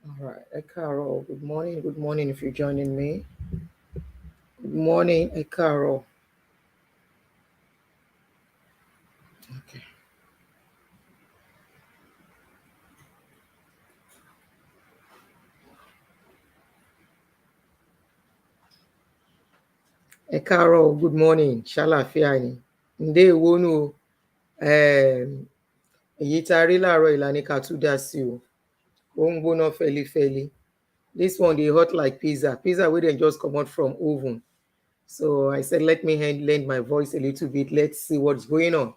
All right, Carol. Good morning. Good morning. If you're joining me, good morning, Carol. Okay. Carol. Good morning. Ṣàlàáfíà ni. Ǹdèèwó nù o. Èyí tá a rí láàárọ̀ ìlànà ká tún dá sí o. Ó ń gbóná fẹ́lifẹ́li. This one dey hot like pizza. Pizza wey dem just comot from oven. So I said, let me lend my voice a little bit. Let's see what's going on.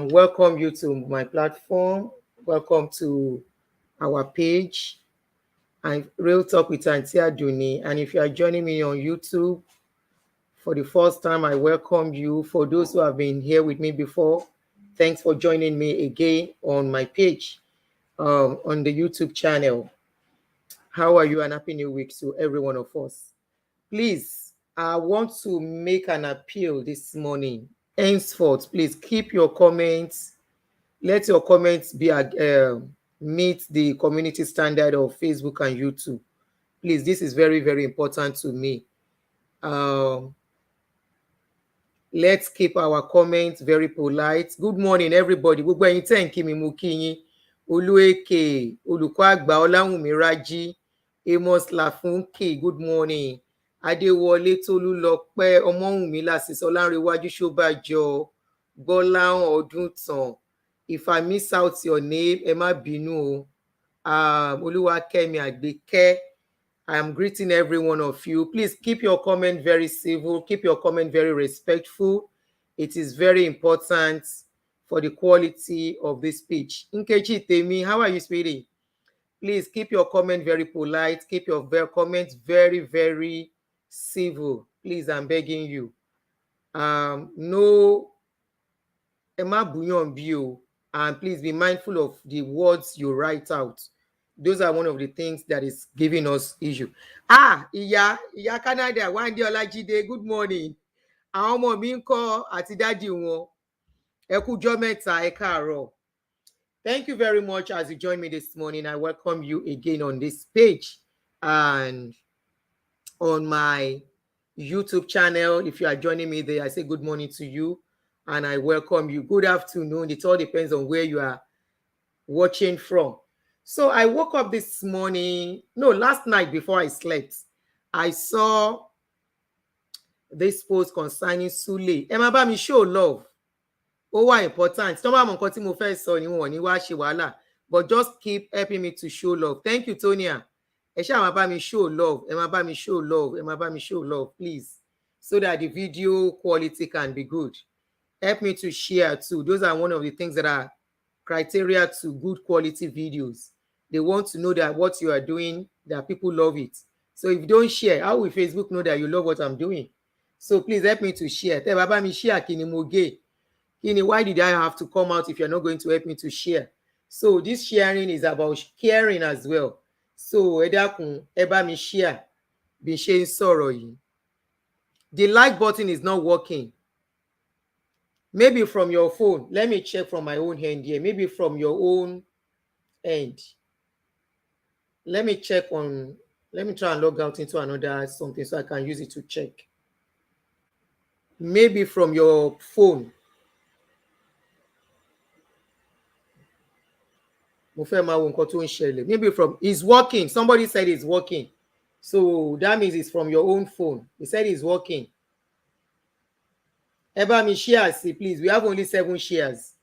Welcome you to my platform. Welcome to our page. I'm Real Talk with Auntie Aduni. And if you are joining me on YouTube for the first time, I welcome you. For those who have been here with me before, thanks for joining me again on my page, on the YouTube channel. How are you? And happy new week to every one of us. Please, I want to make an appeal this morning. Henceforth, please keep your comments. Let your comments be meet the community standard of Facebook and YouTube. Please, this is very, very important to me. Let's keep our comments very polite. Good morning, everybody. Gbogbo ẹ̀yin tẹ́ ń kí mi, mo kí yín. Olúèkè, olùkọ́ àgbà Ọláwùnmí Rájí, Amos Láfúnkè, good morning. Adéwọlé Tolúlọpẹ́, Ọmọ́wùnmí Lásìsọ, Ọlánrewájú Ṣóbàjọ, Gbọ́láhàn Ọdúntàn. If I miss out your name, ẹ má bínú o. Olúwakẹ́mi Àgbékẹ́, I am greeting every one of you. Please keep your comment very civil, keep your comment very respectful. It is very important for the quality of this speech. Nkechi Temi, how are you, sweetie? Please keep your comment very polite, keep your comments very, very civil. Please, I'm begging you. No, Emma Bouillon Bio, and please be mindful of the words you write out. Those are one of the things that is giving us issue. Ìyá Canada, Wande Ọlájídé, good morning. Àwọn ọmọ mi ń kọ́ àti dádì wọn. Ẹ kújọ́ mẹ́ta, ẹ káàárọ̀. Thank you very much as you join me this morning. I welcome you again on this page and on my YouTube channel. If you are joining me there, I say good morning to you and I welcome you. Good afternoon. It all depends on where you are watching from. So I woke up this morning, last night before I slept, I saw this post concerning Sule. Ẹ má bá mi show love. Ó wà important. Tó bá mọ nǹkan tí mo fẹ́ sọ ni wọ́n ní wá ṣe wàhálà. But just keep helping me to show love. Thank you, Tonia. Ẹ ṣáà má bá mi show love. Ẹ má bá mi show love. Ẹ má bá mi show love, please. So that the video quality can be good. Help me to share too. Those are one of the things that are criteria to good quality videos. They want to know that what you are doing, that people love it. So if you don't share, how will Facebook know that you love what I'm doing? So please help me to share. Tẹ́ bá bá mi share kí ni mo gé. Why did I have to come out if you're not going to help me to share? So this sharing is about caring as well. So ẹ dákun, ẹ bá mi share bí n ṣe ń sọ̀rọ̀ yìí. The like button is not working. Maybe from your phone. Let me check from my own hand here. Maybe from your own end. Let me check on, let me try and log out into another something so I can use it to check. Maybe from your phone. Maybe from, it's working. Somebody said it's working. So that means it's from your own phone. He said it's working. Ẹ bá mi share, please. We have only 7 shares.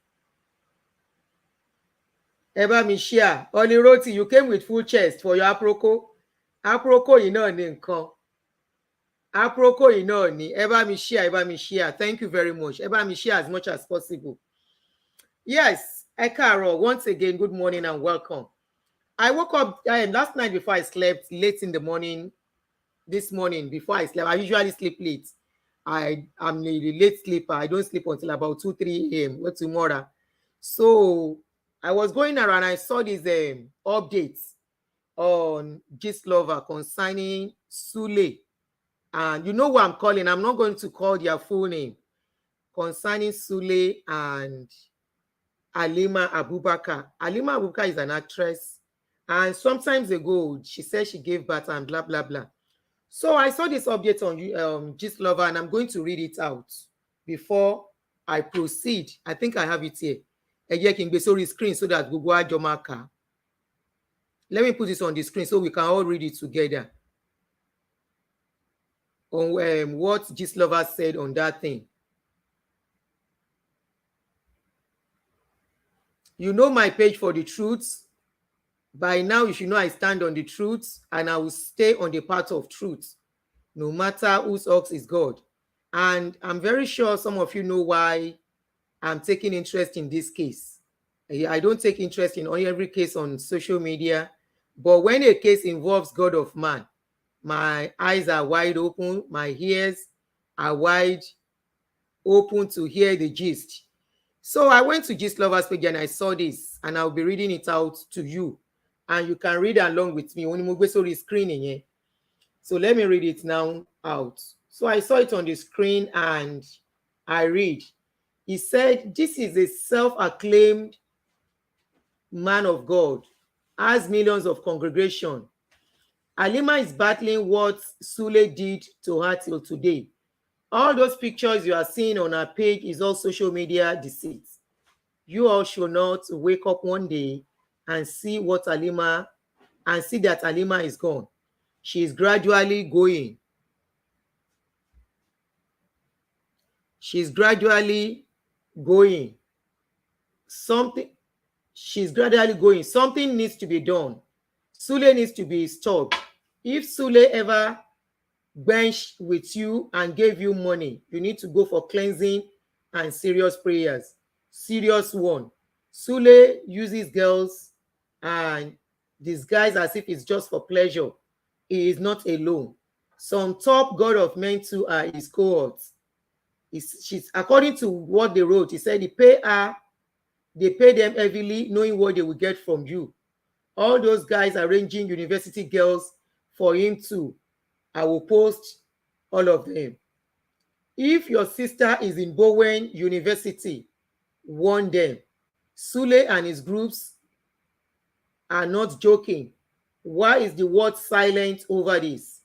Ẹ bá mi share. Oliroti, you came with full chest for your aproko. Aproko yìí náà ní nǹkan. Aproko yìí náà ní. Ẹ bá mi share, ẹ bá mi share. Thank you very much. Ẹ bá mi share as much as possible. Yes, ẹ káàárọ̀. Once again, good morning and welcome. I woke up last night before I slept, late in the morning. This morning before I slept, I usually sleep late. I'm a late sleeper. I don't sleep until about 2-3 a.m. tomorrow. So I was going around. I saw these updates on Gist Lover concerning Sule. And you know who I'm calling. I'm not going to call their full name. Concerning Sule and Halima Abubakar. Halima Abubakar is an actress. And sometimes ago, she said she gave birth and blah, blah, blah. So I saw this update on Gist Lover, and I'm going to read it out before I proceed. I think I have it here. Ẹ jẹ́ kí n gbé sórí screen so that gbogbo á jọ máa kà. Let me put this on the screen so we can all read it together. On what Gist Lover said on that thing. You know my page for the truth. By now, you should know I stand on the truth and I will stay on the path of truth, no matter whose ox is God. And I'm very sure some of you know why I'm taking interest in this case. I don't take interest in every case on social media, but when a case involves God of man, my eyes are wide open, my ears are wide open to hear the gist. So I went to Gist Lovers page and I saw this, and I'll be reading it out to you. And you can read along with me. Screen. So let me read it now out. So I saw it on the screen and I read. He said, this is a self-acclaimed man of God, has millions of congregation. Halima is battling what Sule did to her till today. All those pictures you are seeing on her page is all social media deceit. You all should not wake up one day and see what Halima, and see that Halima is gone. She is gradually going. She's gradually going. She's gradually going. Something needs to be done. Sule needs to be stopped. If Sule ever benched with you and gave you money, you need to go for cleansing and serious prayers. Serious one. Sule uses girls and disguise as if it's just for pleasure. He is not alone. Some top god of men too are his cohorts. She's according to what they wrote, he said they pay them heavily, knowing what they will get from you. All those guys arranging university girls for him too. I will post all of them. If your sister is in Bowen University, warn them. Sule and his groups are not joking. Why is the world silent over this?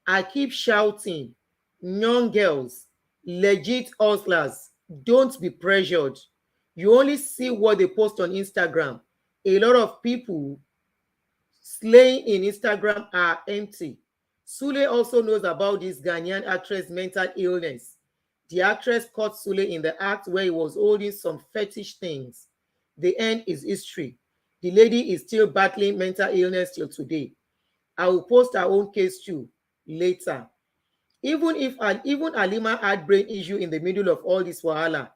I keep shouting, young girls, legit hustlers, don't be pressured. You only see what they post on Instagram. A lot of people slaying in Instagram are empty. Sule also knows about this Ghanaian actress' mental illness. The actress caught Sule in the act where he was holding some fetish things. The end is history. The lady is still battling mental illness till today. I will post our own case too later. Even Halima had brain issue in the middle of all this wahala,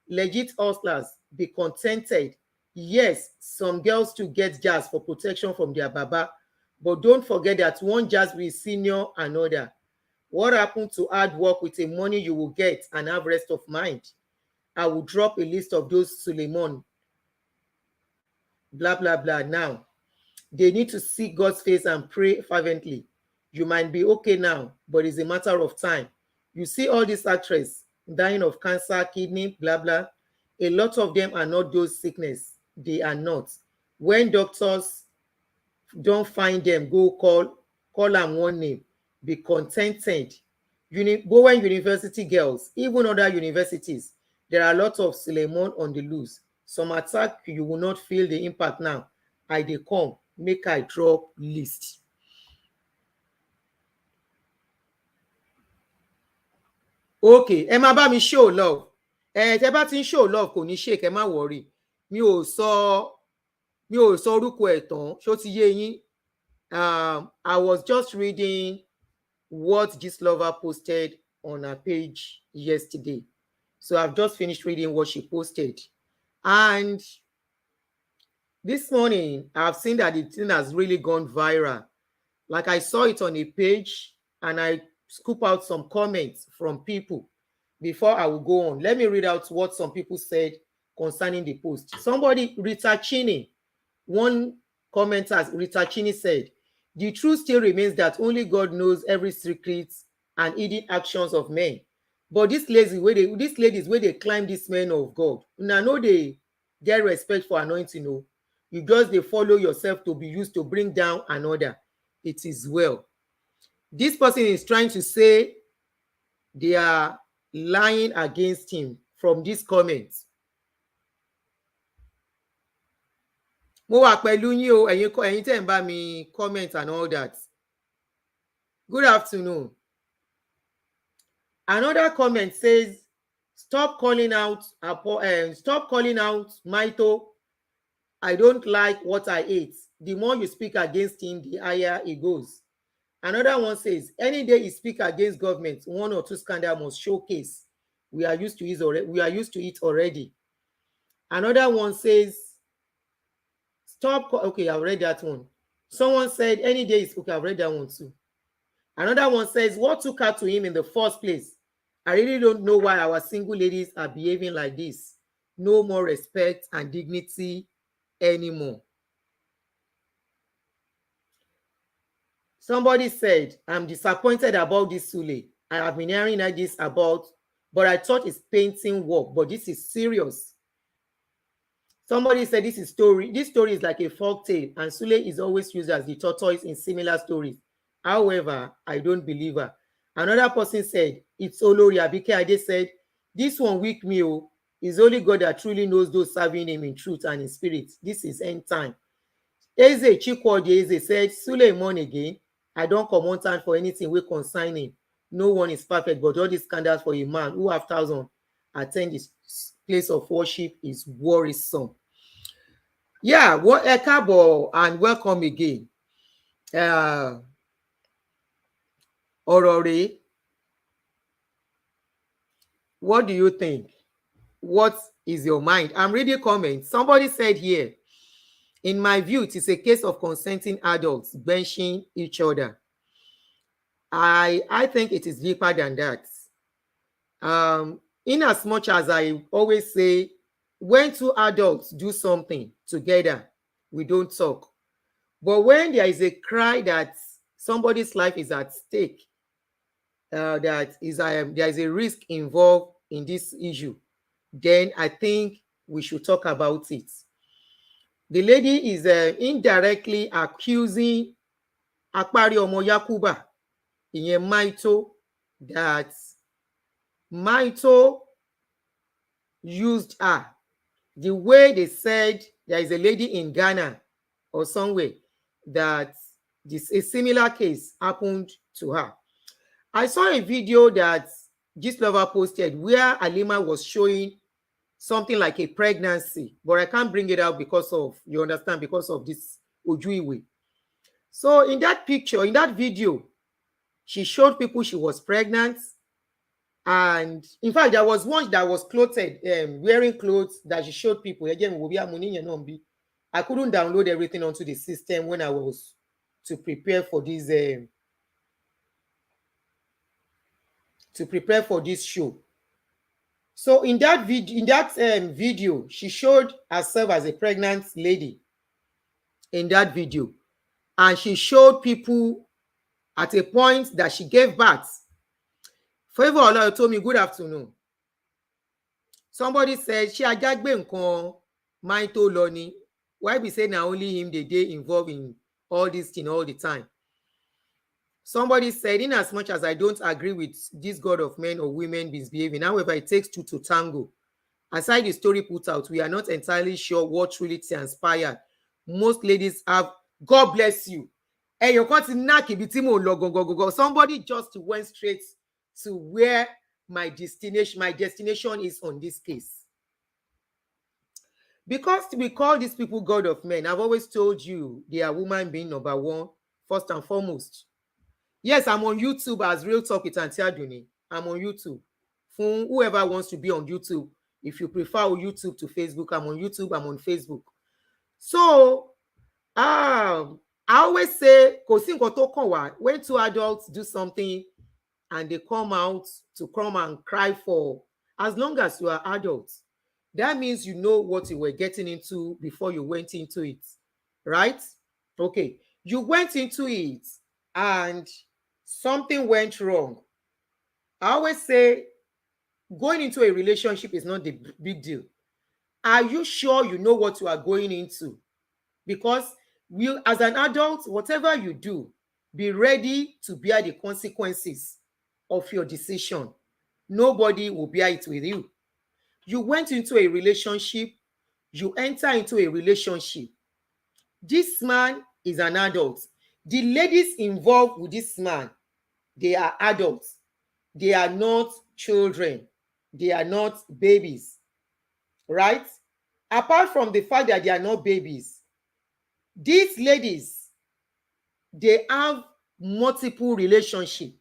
legit hustlers, be contented. Yes, some girls too get jazz for protection from their baba, but don't forget that one jazz will senior another. What happened to hard work with the money you will get and have rest of mind? I will drop a list of those Suleiman, blah, blah, blah. Now, they need to seek God's face and pray fervently. You might be okay now, but it's a matter of time. You see all these actresses dying of cancer, kidney, blah, blah. A lot of them are not those sickness. They are not. When doctors don't find them, go call them one name. Be contented. Bowen University girls, even other universities, there are a lot of Suleiman on the loose. Some attack, you will not feel the impact now. I dey come, make I drop list. Okay, ẹ máa bá mi show love. Tẹ́ bá ti ń show love kò ní shake, ẹ má worry. Mi ò sọ orúkọ ẹ̀ tán, ṣó ti yé yín. I was just reading what Gist Lover posted on her page yesterday. So I've just finished reading what she posted. And this morning, I've seen that the thing has really gone viral. Like I saw it on a page and I scoop out some comments from people before I will go on. Let me read out what some people said concerning the post. Somebody, Rita Chini, one commenter, Rita Chini said, the truth still remains that only God knows every secret and hidden actions of men. But these ladies where they climb this men of God, now know they get respect for anointing. No. You just they follow yourself to be used to bring down another. It is well. This person is trying to say they are lying against him from this comment. Mo wà pẹ̀lú yín o, ẹ̀yin tẹ́ ń bá mi comment and all that. Good afternoon. Another comment says, stop calling out Maito. I don't like what I ate. The more you speak against him, the higher it goes. Another one says, any day you speak against government, one or two scandals must showcase. We are used to it already. Another one says, okay, I've read that one. Someone said, any day you speak, I've read that one too. Another one says, what took her to him in the first place? I really don't know why our single ladies are behaving like this. No more respect and dignity anymore. Somebody said, I'm disappointed about this Sule. I have been hearing like this about, but I thought it's painting work, but this is serious. Somebody said this story is like a folk tale, and Sule is always used as the tortoise in similar stories. However, I don't believe her. Another person said, it's Olori Abike Ade said, this one weak me, oh, is only God that truly knows those serving him in truth and in spirit. This is end time. Eze Chikwode Eze said, Suleiman again, I don't comment on for anything we consign him. No one is perfect, but all these scandals for a man who have thousands attend his place of worship is worrisome. Yeah, what Ekabo and welcome again. Orore, what do you think? What is your mind? I'm reading comments. Somebody said here, in my view, it is a case of consenting adults benching each other. I think it is deeper than that. In as much as I always say, when two adults do something together, we don't talk. But when there is a cry that somebody's life is at stake, there is a risk involved in this issue, then I think we should talk about it. The lady is indirectly accusing Akpari Omo Yakuba, ìyẹn Maito, that Maito used her the way they said there is a lady in Ghana or somewhere that a similar case happened to her. I saw a video that Gistlover posted where Halima was showing something like a pregnancy, but I can't bring it out because of, you understand, because of this Ojuiwe. So in that picture, in that video, she showed people she was pregnant. And in fact, there was one that was clothed, wearing clothes that she showed people. Again, I couldn't download everything onto the system when I was to prepare for this show. So in that video, she showed herself as a pregnant lady in that video, and she showed people at a point that she gave birth. Favor Allah told me, good afternoon. Somebody said, she ajagbe nkan Maito Loni. Why be say now only him they involved in all this thing all the time? Somebody said, in as much as I don't agree with this God of men or women misbehaving, however, it takes two to tango. Aside the story put out, we are not entirely sure what truly transpired. Most ladies have, God bless you. Hey, you can't knock it. Somebody just went straight to where my destination is on this case. Because we call these people God of men, I've always told you they are woman being number one, first and foremost. Yes, I'm on YouTube as Real Talk with Auntie Aduni. I'm on YouTube. For whoever wants to be on YouTube, if you prefer YouTube to Facebook, I'm on YouTube, I'm on Facebook. So, I always say, when two adults do something and they come out to come and cry for, as long as you are adults, that means you know what you were getting into before you went into it, right? Okay, you went into it and something went wrong. I always say going into a relationship is not the big deal. Are you sure you know what you are going into? Because you, as an adult, whatever you do, be ready to bear the consequences of your decision. Nobody will bear it with you. You went into a relationship, you enter into a relationship. This man is an adult. The ladies involved with this man, they are adults. They are not children. They are not babies, right? Apart from the fact that they are not babies, these ladies, they have multiple relationships.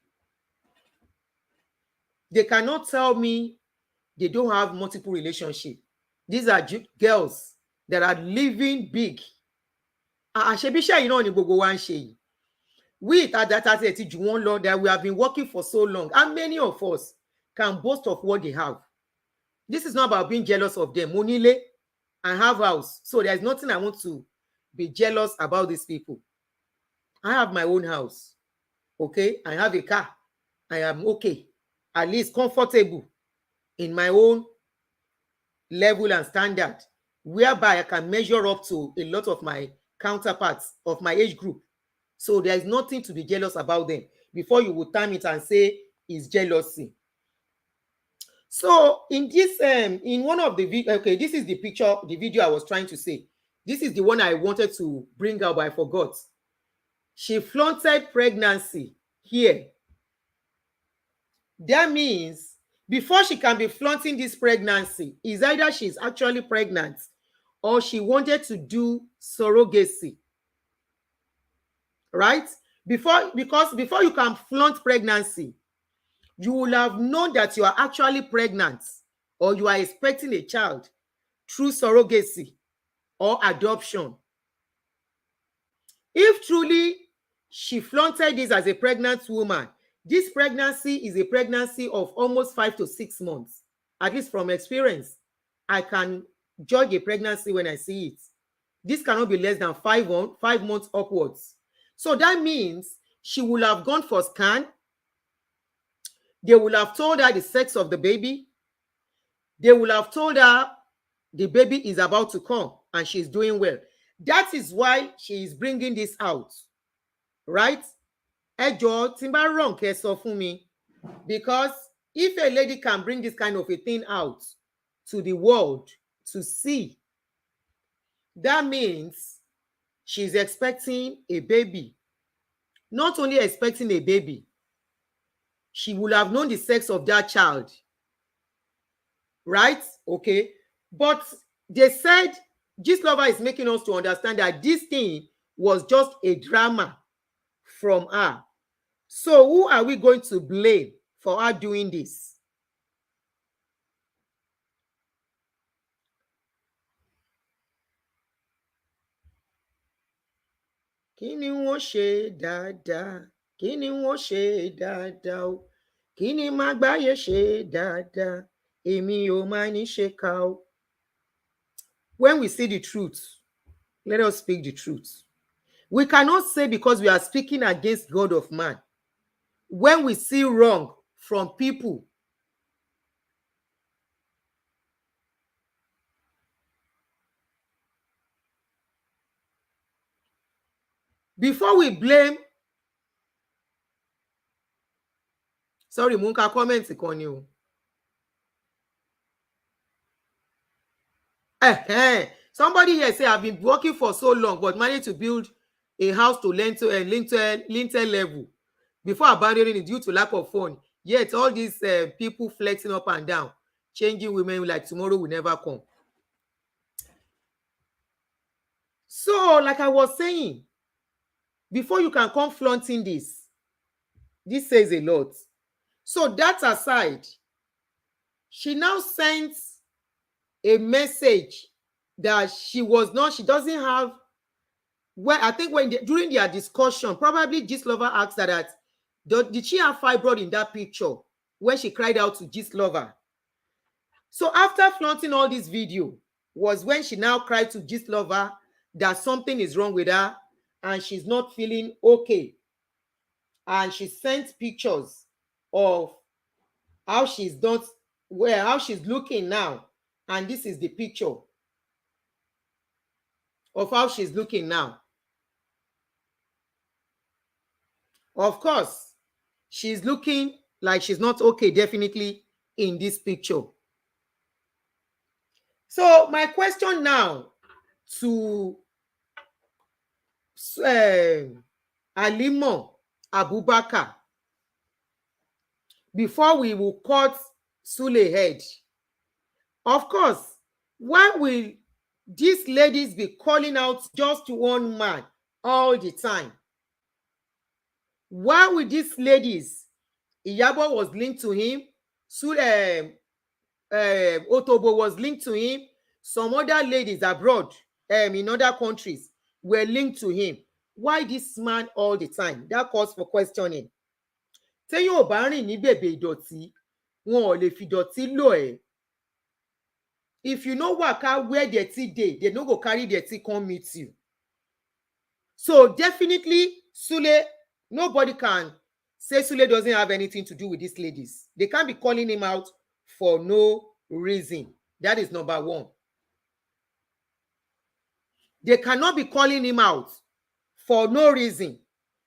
They cannot tell me they don't have multiple relationships. These are girls that are living big. Àṣebíṣẹ́ yìí náà ni gbogbo wa ń ṣe yìí. We at that age, one Lord, that we have been working for so long, and many of us can boast of what they have. This is not about being jealous of them. Monile, I have house, so there's nothing I want to be jealous about these people. I have my own house, okay? I have a car. I am okay, at least comfortable in my own level and standard, whereby I can measure up to a lot of my counterparts of my age group. So there is nothing to be jealous about them before you will time it and say it's jealousy. So in this, in one of the video, okay, this is the picture, the video I was trying to say. This is the one I wanted to bring out, but I forgot. She flaunted pregnancy here. That means before she can be flaunting this pregnancy, is either she's actually pregnant or she wanted to do surrogacy. Right? Because before you can flaunt pregnancy, you will have known that you are actually pregnant or you are expecting a child through surrogacy or adoption. If truly she flaunted this as a pregnant woman, this pregnancy is a pregnancy of almost 5 to 6 months. At least from experience, I can judge a pregnancy when I see it. This cannot be less than 5 months upwards. So that means she will have gone for scan. They will have told her the sex of the baby. They will have told her the baby is about to come and she's doing well. That is why she is bringing this out, right? Ẹ jọ̀ọ́, tí n bá wrong kẹ́ sọ fún mi, because if a lady can bring this kind of a thing out to the world to see, that means she's expecting a baby. Not only expecting a baby, she will have known the sex of that child, right? Okay, but they said Gistlover is making us to understand that this thing was just a drama from her. So who are we going to blame for her doing this? Kí ni wọ́n ṣe dáadáa? Kí ni wọ́n ṣe dáadáa o? Kí ni má gbáyé ṣe dáadáa? Èmi ò máa ní ṣe ká o. When we see the truth, let us speak the truth. We cannot say because we are speaking against God of man. When we see wrong from people, before we blame, sorry, mo ń ka comment kan ni o. Somebody here say I've been working for so long but managed to build a house to lintel level before abandoning it due to lack of fund. Yet all these people flexing up and down, changing women like tomorrow will never come. So, like I was saying, before you can come flaunting this says a lot. So that aside, she now sends a message that she doesn't have. Well, I think during their discussion, probably Gistlover asked her that, did she have fibroid in that picture when she cried out to Gistlover? So after flaunting all this video was when she now cried to Gistlover that something is wrong with her and she's not feeling okay. And she sent pictures of how she's looking now. And this is the picture. of how she's looking now. Of course, she's looking like she's not okay, definitely, in this picture. So my question now to Halima Abubakar, before we will cut Sule head, of course, why will these ladies be calling out just one man all the time? Why will these ladies, Iyabo was linked to him, Otobo was linked to him, some other ladies abroad, in other countries, were linked to him. Why this man all the time? That calls for questioning. Téyàn ò bá rìn ní bèbè ìdọ̀tí, wọn ò lè fi ìdọ̀tí lò ẹ́. If you know waka where dirty dey, they no go carry dirty come meet you. So definitely, Sule, nobody can say Sule doesn't have anything to do with these ladies. They can't be calling him out for no reason. That is number one. They cannot be calling him out for no reason.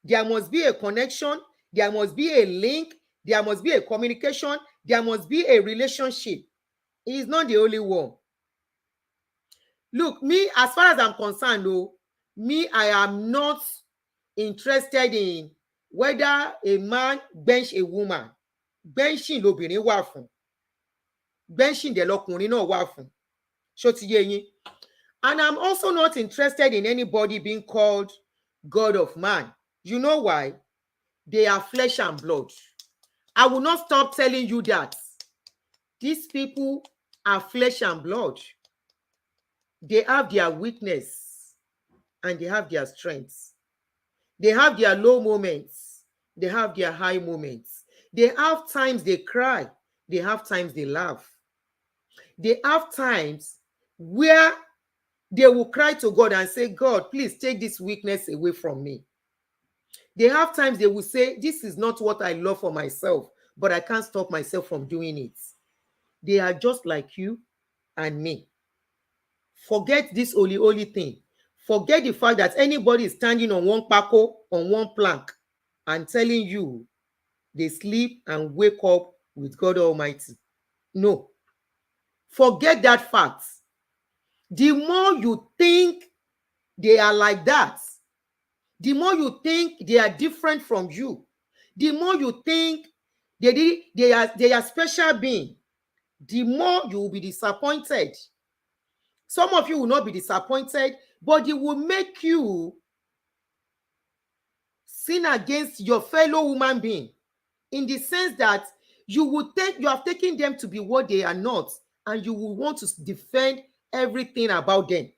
There must be a connection. There must be a link. There must be a communication. There must be a relationship. He is not the only one. Look, me, as far as I'm concerned, though, me, I am not interested in whether a man bench a woman. Benching lobìnrin wà fún. Benching de lọkùnrin náà wà fún. Ṣó ti yé yín? And I'm also not interested in anybody being called God of man. You know why? They are flesh and blood. I will not stop telling you that. These people are flesh and blood. They have their weakness and they have their strengths. They have their low moments. They have their high moments. They have times they cry. They have times they laugh. They have times where they will cry to God and say, God, please take this weakness away from me. They have times they will say, this is not what I love for myself, but I can't stop myself from doing it. They are just like you and me. Forget this holy thing. Forget the fact that anybody is standing on one pako, on one plank, and telling you they sleep and wake up with God Almighty. No. Forget that fact. The more you think they are like that, the more you think they are different from you, the more you think they are special being, the more you will be disappointed. Some of you will not be disappointed, but it will make you sin against your fellow human being, in the sense that you have taken them to be what they are not, and you will want to defend everything about them.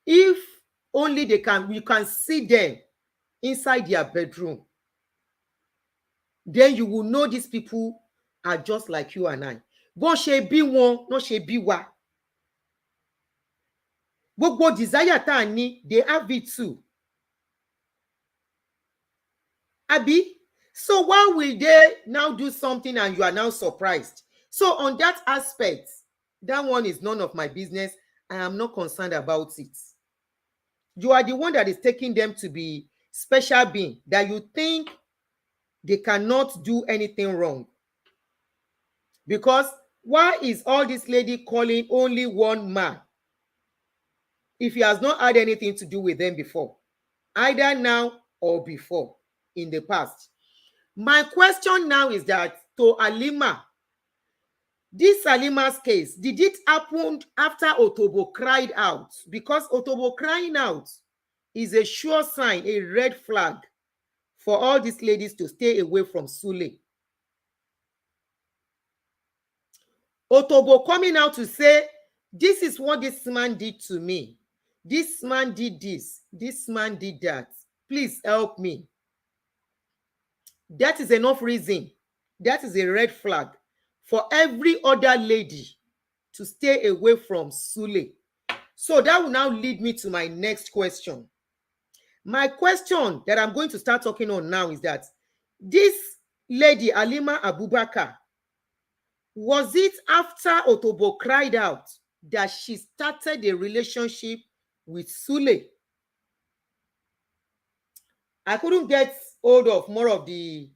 If only you can see them inside their bedroom, then you will know these people are just like you and I. Bó ṣe bí wọn, no ṣe bí wa. Gbogbo desire tá a ní, they have it too. Abi, so why will they now do something and you are now surprised? So on that aspect, that one is none of my business. I am not concerned about it. You are the one that is taking them to be special being, that you think they cannot do anything wrong. Because why is all this lady calling only one man if he has not had anything to do with them before, either now or before in the past? My question now is that to Halima, this Halima's case, did it happen after Otobo cried out? Because Otobo crying out is a sure sign, a red flag for all these ladies to stay away from Sule. Otobo coming out to say, this is what this man did to me. This man did this. This man did that. Please help me. That is enough reason. That is a red flag for every other lady to stay away from Sule. So that will now lead me to my next question. My question that I'm going to start talking on now is that this lady, Halima Abubakar, was it after Otobo cried out that she started a relationship with Sule. I couldn't get hold of more of the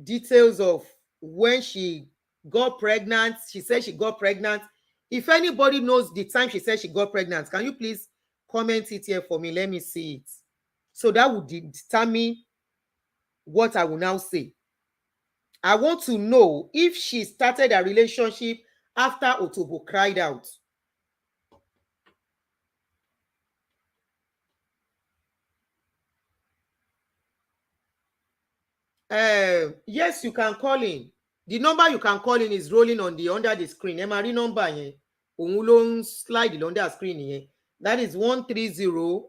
details of when she got pregnant. She said she got pregnant. If anybody knows the time she said she got pregnant, can you please comment it here for me? Let me see it. So that would determine what I will now say. I want to know if she started a relationship after Otobo cried out. Yes, you can call in. The number you can call in is rolling on the under the screen. Ẹ máa rí number yẹn. Òun ló ń slide under screen yẹn. That is 130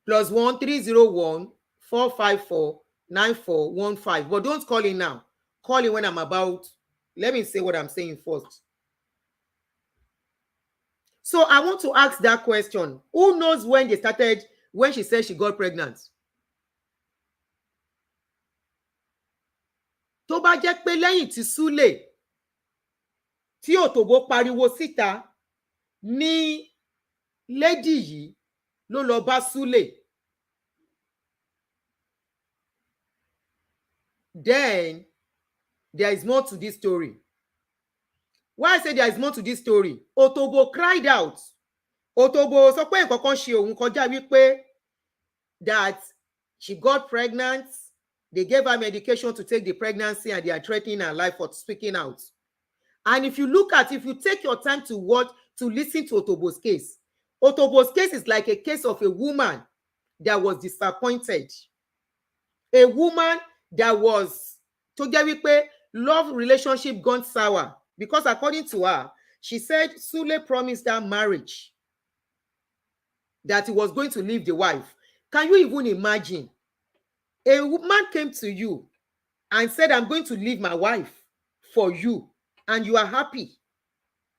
plus 1301 454 9415. But don't call in now. Call in when I'm about. Let me say what I'm saying first. So I want to ask that question. Who knows when they started, when she said she got pregnant? Tó bá jẹ́ pé lẹ́yìn tí Sule tí Òtòbó pariwo síta ní lady yìí ló lọ bá Sule, then there is more to this story. Why I say there is more to this story? Òtòbó cried out. Òtòbó sọ pé nǹkan kan ṣe òun kọjá wípé that she got pregnant. They gave her medication to take the pregnancy and they are threatening her life for speaking out. And if you look at, if you take your time to watch, to listen to Otobo's case is like a case of a woman that was disappointed. A woman that was, to get wípé love relationship gone sour. Because according to her, she said Sule promised her marriage, that he was going to leave the wife. Can you even imagine? A woman came to you and said, I'm going to leave my wife for you, and you are happy.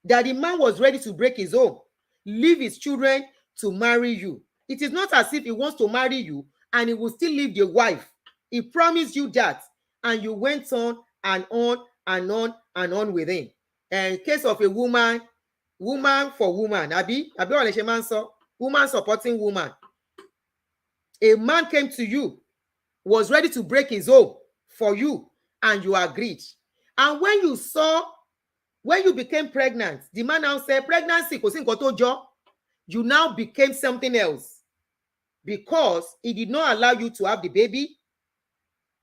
That the man was ready to break his own, leave his children to marry you. It is not as if he wants to marry you and he will still leave the wife. He promised you that, and you went on and on and on and on with him. In case of a woman for woman, woman supporting woman. A man came to you, was ready to break his own for you, and you agreed. And when you became pregnant, the man now said, pregnancy, you now became something else because he did not allow you to have the baby.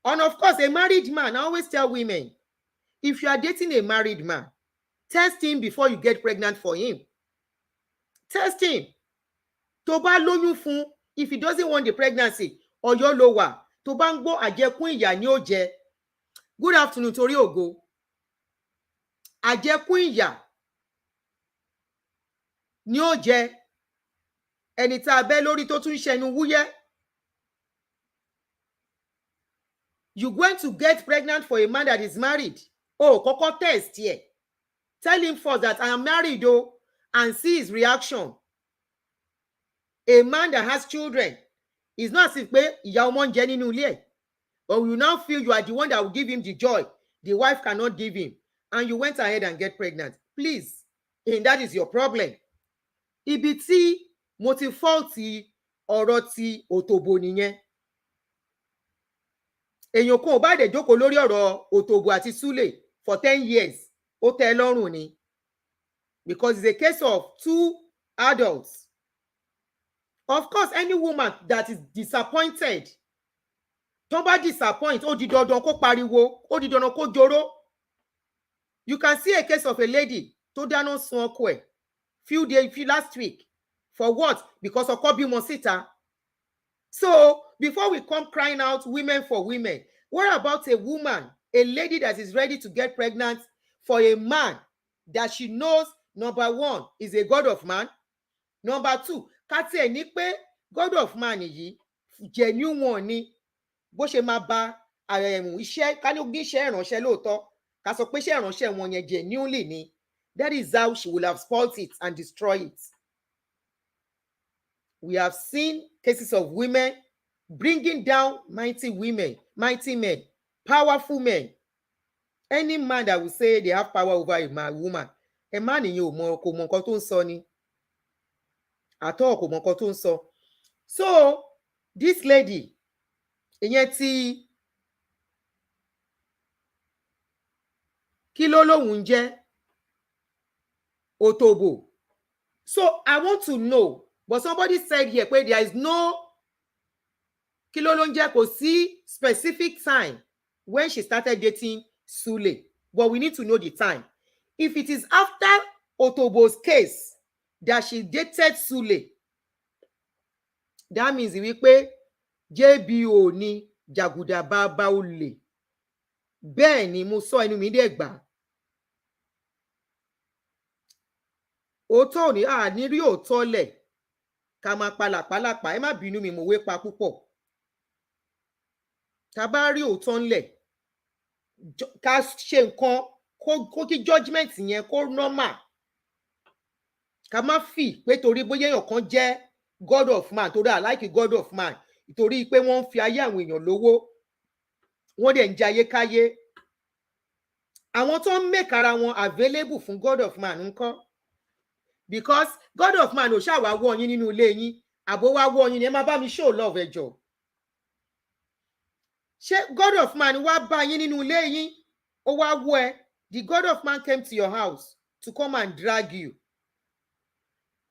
And of course, a married man, I always tell women, if you are dating a married man, test him before you get pregnant for him. Test him. Tó bá lóyún fún, if he doesn't want the pregnancy, or your lower, tó bá ń gbọ́ àjẹkún ìyà ni ó jẹ. Good afternoon, torí ògo. Àjẹkún ìyà ni ó jẹ. Ẹni tá a bẹ́ lórí tó tún ṣẹnu wúyẹ́. You're going to get pregnant for a man that is married. Oh, kọ́kọ́ test here. Tell him first that I am married though, and see his reaction. A man that has children is not as if ìyá ọmọ ń jẹ nínú ilé ẹ̀, but you now feel you are the one that will give him the joy the wife cannot give him, and you went ahead and get pregnant. Please, and that is your problem. Ibi tí mo ti faulty ọ̀rọ̀ ti Òtòbó nìyẹn. Èèyàn kan ò bá dẹ̀ jókòó lórí ọ̀rọ̀ Òtòbó àti Sule for 10 years. Ó tẹ́ lọ́rùn ni. Because it's a case of two adults. Of course, any woman that is disappointed, tó bá disappoint, ó di dandan kó pariwo, ó di dandan kó joro. You can see a case of a lady tó dáná sun ọkọ ẹ̀ few last week. For what? Because ọkọ bímọ síta. So, before we come crying out women for women, what about a woman, a lady that is ready to get pregnant for a man that she knows, number one, is a god of man. Number two, ká tiẹ̀ ní pé god of man yìí genuine one ni, bó ṣe máa ba iṣẹ́, ká ní ó gbé iṣẹ́ ìránṣẹ́ lóòótọ́, ká sọ pé iṣẹ́ ìránṣẹ́ wọn yẹn genuinely ni. That is how she will have spoiled it and destroyed it. We have seen cases of women bringing down mighty women, mighty men, powerful men. Any man that will say they have power over a woman, ẹ má nìyẹn kò mọ nǹkan tó ń sọ ni àtọ́ kò mọ nǹkan tó ń sọ. So this lady ìyẹn tí kí ló lóun jẹ́ Otobo. So I want to know, but somebody said here pé there is no kí ló ló ń jẹ́ kò sí specific time when she started dating Sule, but we need to know the time. If it is after Otobo's case that she dated Sule, that means wípé JBO ni jàgùdà bàbá olè. Bẹ́ẹ̀ ni mo sọ ẹnu mi dẹ̀ gbà. Òótọ́ ni a ní rí òótọ́ lẹ̀ ká máa palàpálàpá, ẹ má bínú mi mo wé pa púpọ̀. Tá bá rí òótọ́ ńlẹ̀ ká ṣe nǹkan kó kí judgement yẹn kó normal. Ká má fi pé torí bóyá èèyàn kan jẹ́ God of man, torí I like God of man, torí pé wọ́n ń fi ayé àwọn èèyàn lówó, wọ́n dẹ̀ ń jẹ ayé káyé. Àwọn tó ń make ara wọn available fún God of man ńkọ́? Because God of man ò ṣáà wá wọ́ yín nínú ilé yín, àbó wá wọ́ yín ni ẹ máa bá mi show love ẹ jọ̀ọ́. Ṣé God of man wá bá yín nínú ilé yín, ó wá wọ́ ẹ? The God of man came to your house to come and drag you.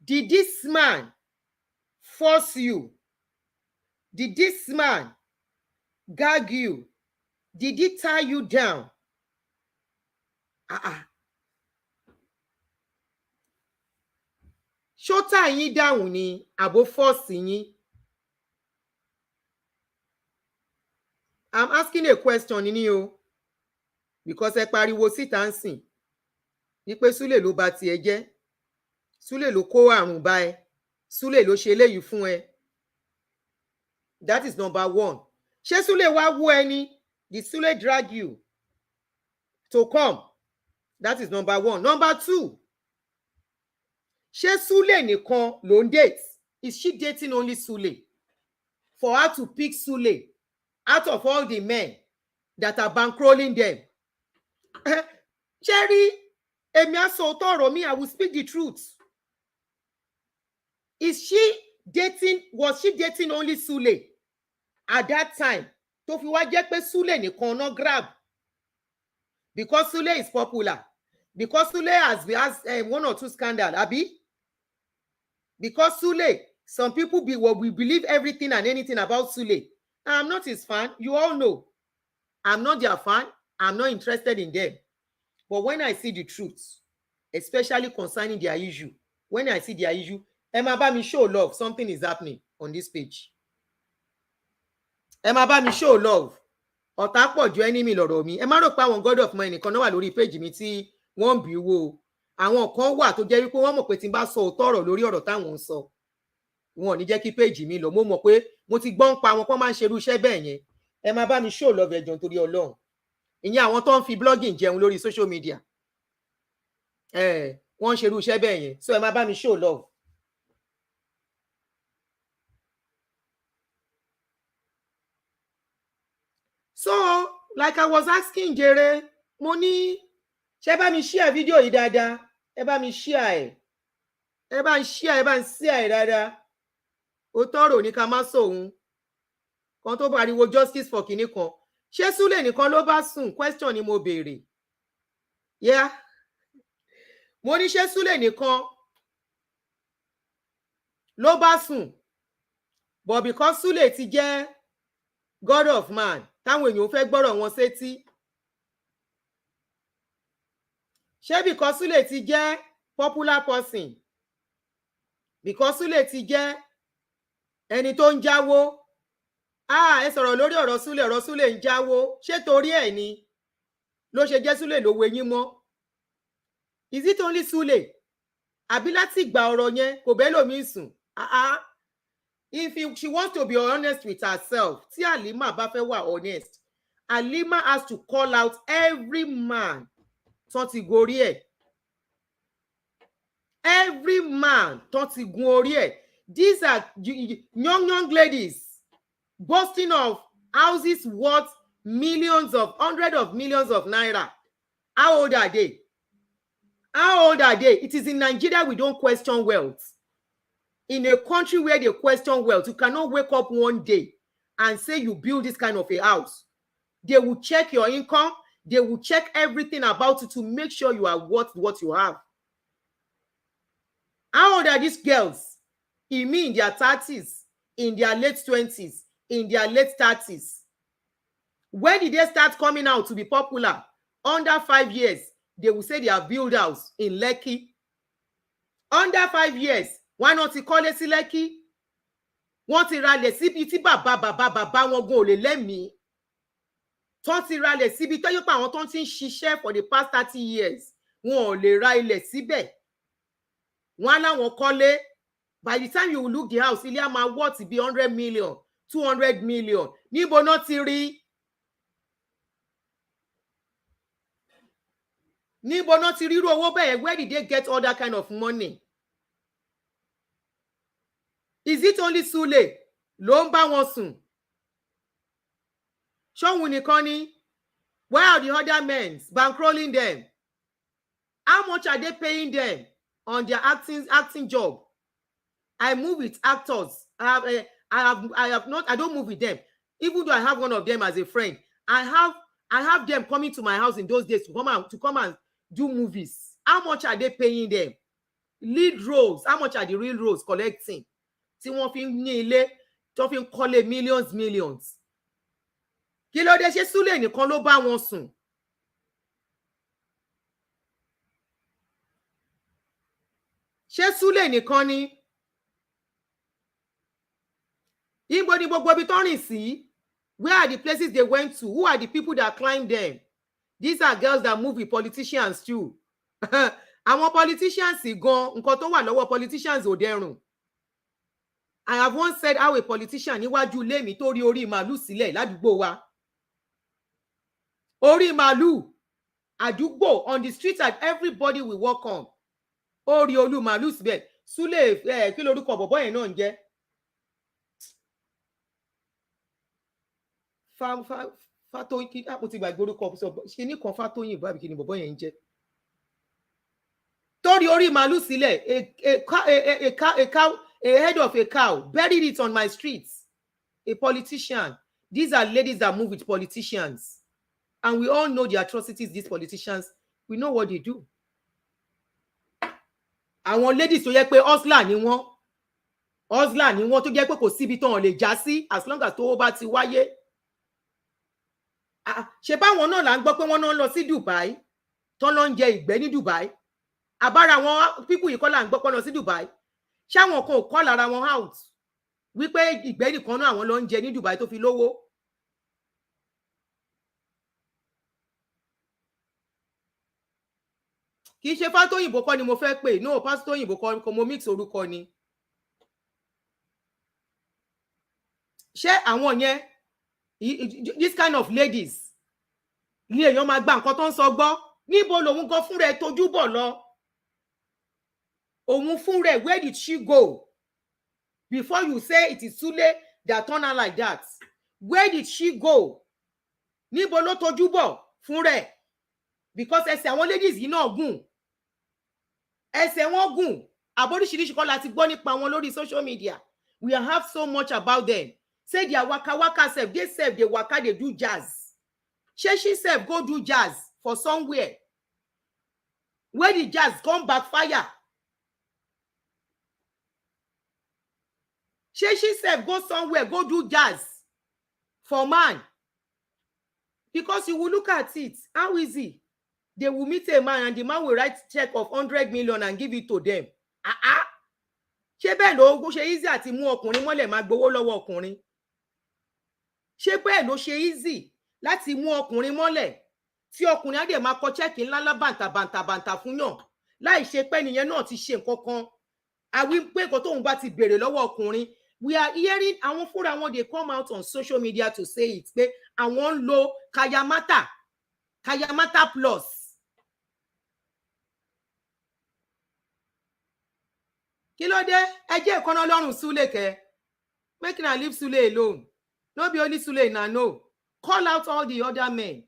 Did this man force you? Did this man gag you? Did he tie you down? Ṣó tie yín down ni àbó force yín? I'm asking a question ni o, because ẹ pariwo síta ń sìn wípé Sule ló bà tiẹ̀ jẹ́, Sule ló kó àrùn bá ẹ, Sule ló ṣe eléyìí fún ẹ. That is number one. Ṣé Sule wá wú ẹ ni? Did Sule drag you to come? That is number one. Number two, ṣé Sule nìkan ló ń date? Is she dating only Sule? For her to pick Sule out of all the men that are bankrolling them. Cherry, èmi á sọ òótọ́ ọ̀rọ̀ mi, I will speak the truth. Was she dating only Sule at that time? Tó fi wá jẹ́ pé Sule nìkan náà grab. Because Sule is popular. Because Sule has one or two scandals, abi? Because Sule, some people we believe everything and anything about Sule. I'm not his fan. You all know. I'm not their fan. I'm not interested in them. But when I see the truth, especially concerning their issue, when I see their issue, ẹ máa bá mi show love. Something is happening on this page. Ẹ máa bá mi show love. Ọ̀tá pọ̀ ju enemy lọ̀rọ̀ mi. Ẹ má rò pé àwọn God of mine nìkan náà wà lórí page mi tí wọ́n ń bí wo. Àwọn kan wà tó jẹ́ wípé wọ́n mọ̀ pé tí n bá sọ òótọ́ ọ̀rọ̀ lórí ọ̀rọ̀ táwọn ń sọ, wọn ò ní jẹ́ kí page mi lọ. Mo mọ̀ pé mo ti gbọ́n pa àwọn kan máa ń ṣerú iṣẹ́ bẹ́ẹ̀ yẹn. Ẹ máa bá mi show love ẹ jọ̀ọ́ nítorí Ọlọ́run. Ìyẹn àwọn tó ń fi blogging jẹun lórí social media. Wọ́n ń ṣerú iṣẹ́ bẹ́ẹ̀ yẹn. So ẹ máa bá mi show love. So, like I was asking Jere, mo ní ṣé bá mi share video yìí dáadáa, ẹ bá mi share ẹ̀. Ẹ bá ń share, ẹ bá ń share ẹ̀ dáadáa. Ó tọrọ ní ká má sóhun. Kan tó pariwo justice for kinní kan. Ṣé Sule nìkan ló bá sùn? Question ni mo béèrè. Yeah. Mo ní ṣé Sule nìkan ló bá sùn? But because Sule ti jẹ́ God of man, táwọn èèyàn fẹ́ gbọ́rọ̀ wọn sétí. Ṣé because Sule ti jẹ́ popular person? Because Sule ti jẹ́ ẹni tó ń jáwó? Ẹ sọ̀rọ̀ lórí ọ̀rọ̀ Sule ń jáwó. Ṣé torí ẹ̀ ni ló ṣe jẹ́ Sule ló wo eyín mọ́? Is it only Sule? Àbí láti ìgbà ọ̀rọ̀ yẹn kò bẹ́ẹ̀ lómi sùn? If she wants to be honest with herself, tí Halima bá fẹ́ wà honest, Halima has to call out every man tó ti gorí ẹ̀. Every man tó ti gun orí ẹ̀. These are young ladies boasting of houses worth hundreds of millions of naira. How old are they? How old are they? It is in Nigeria we don't question wealth. In a country where they question wealth, you cannot wake up one day and say you build this kind of a house. They will check your income. They will check everything about it to make sure you are worth what you have. How old are these girls? In their 30s, in their late 20s, in their late 30s. When did they start coming out to be popular? Under 5 years, they will say they have built house in Lekki. Under 5 years, why not call it Lekki? Wọ́n ti ralẹ̀ síbi tí bàbá wọn gan ò lè lẹ́mìí. Tọ́n ti ralẹ̀ síbi tó yẹ pé àwọn tó ti ń ṣiṣẹ́ for the past 30 years. Wọn ò lè ra ilẹ̀ síbẹ̀. Wọ́n á láwọn kọ́lé. By the time you look the house, ilé á máa worth bí 100 million, 200 million. Níbo náà ti rí? Níbo náà ti rírú owó bẹ́ẹ̀? Where did they get all that kind of money? Is it only Sule ló ń bá wọn sùn? Ṣóhun nìkan ni? Where are the other men bankrolling them? How much are they paying them on their acting job? I move with actors. I don't move with them. Even though I have one of them as a friend, I have them coming to my house in those days to come and do movies. How much are they paying them? Lead roles. How much are the real roles collecting? Tí wọ́n fi ń ní ilé, tó fi ń kọ́lé millions. Kí ló dé, ṣé Sule nìkan ló bá wọn sùn? Ṣé Sule nìkan ni? Ibo ni gbogbo ibi tó rìn sí? Where are the places they went to? Who are the people that climbed them? These are girls that move with politicians too. Àwọn politicians gan, nǹkan tó wà lọ́wọ́ politicians ò dẹrùn. I have once said how a politician níwájú ilé mi tó rí orí màálù sílẹ̀ ládùúgbò wa. Orí màálù àdúgbò on the street that everybody will walk on. Orí olú màálù síbẹ̀. Sule kí lorúkọ bọ̀bọ́ yẹn náà ń jẹ́? Fatoyin mo ti gbàgbé orúkọ ṣe ní kan Fatoyin bàbí kí ni bọ̀bọ́ yẹn ń jẹ́? Torí orí màálù sílẹ̀, a head of a cow buried it on my streets. A politician. These are ladies that move with politicians. And we all know the atrocities these politicians, we know what they do. Àwọn ladies tó yẹ pé hustler ni wọ́n tó jẹ́ pé kò síbi tán lè já sí as long as tó bá ti wáyé. Ṣé báwọn náà là ń gbọ́ pé wọ́n náà lọ sí Dubai tán lọ ń jẹ ìgbẹ́ ní Dubai? Àbára àwọn people yìí kọ́ là ń gbọ́ pé lọ sí Dubai. Ṣé àwọn kan ò kọ́ lára wọn out wípé ìgbẹ́ nìkan náà àwọn lọ ń jẹ ní Dubai tó fi lówó? Kì í ṣe Fátóyìnbó kọ́ ni mo fẹ́ pè, no, Fátóyìnbó kọ́ mo mix orúkọ ni. Ṣé àwọn yẹn, this kind of ladies ní èèyàn máa gba nǹkan tó ń sọ gbọ́? Níbo lòun gan fún rẹ̀ tójú bọ̀ lọ? Òun fún rẹ̀, where did she go? Before you say it is Sule that turned her like that, where did she go? Níbo ló tójú bọ̀ fún rẹ̀? Because ẹsẹ̀ àwọn ladies yìí náà gùn. Ẹsẹ̀ wọn gùn. Àbóríṣiríṣi kọ́ láti gbọ́ nípa wọn lórí social media. We have so much about them. Say their waka self, they waka, they do jazz. She self go do jazz for somewhere. Where the jazz come backfire? She self go somewhere, go do jazz for man. Because you will look at it, how easy? They will meet a man and the man will write check of 100 million and give it to them. Ṣé bẹ́ẹ̀ ló ṣe easy àti mú ọkùnrin mọ́lẹ̀ máa gbowó lọ́wọ́ ọkùnrin? Ṣé bẹ́ẹ̀ ló ṣe easy láti mú ọkùnrin mọ́lẹ̀ tí ọkùnrin á dẹ̀ máa kọ check ńlá bàǹtà fún yàn láì ṣe pé nìyẹn náà ti ṣe nǹkan kan? Àwí pé nǹkan tóun bá ti bèrè lọ́wọ́ ọkùnrin. We are hearing àwọn fúnra wọn, they come out on social media to say it pé àwọn ń lo Kayamata plus. Kí ló dé? Ẹ jẹ́ ìkànnà Ọlọ́run Sule kẹ́. Make una leave Sule alone. No be only Sule na no. Call out all the other men.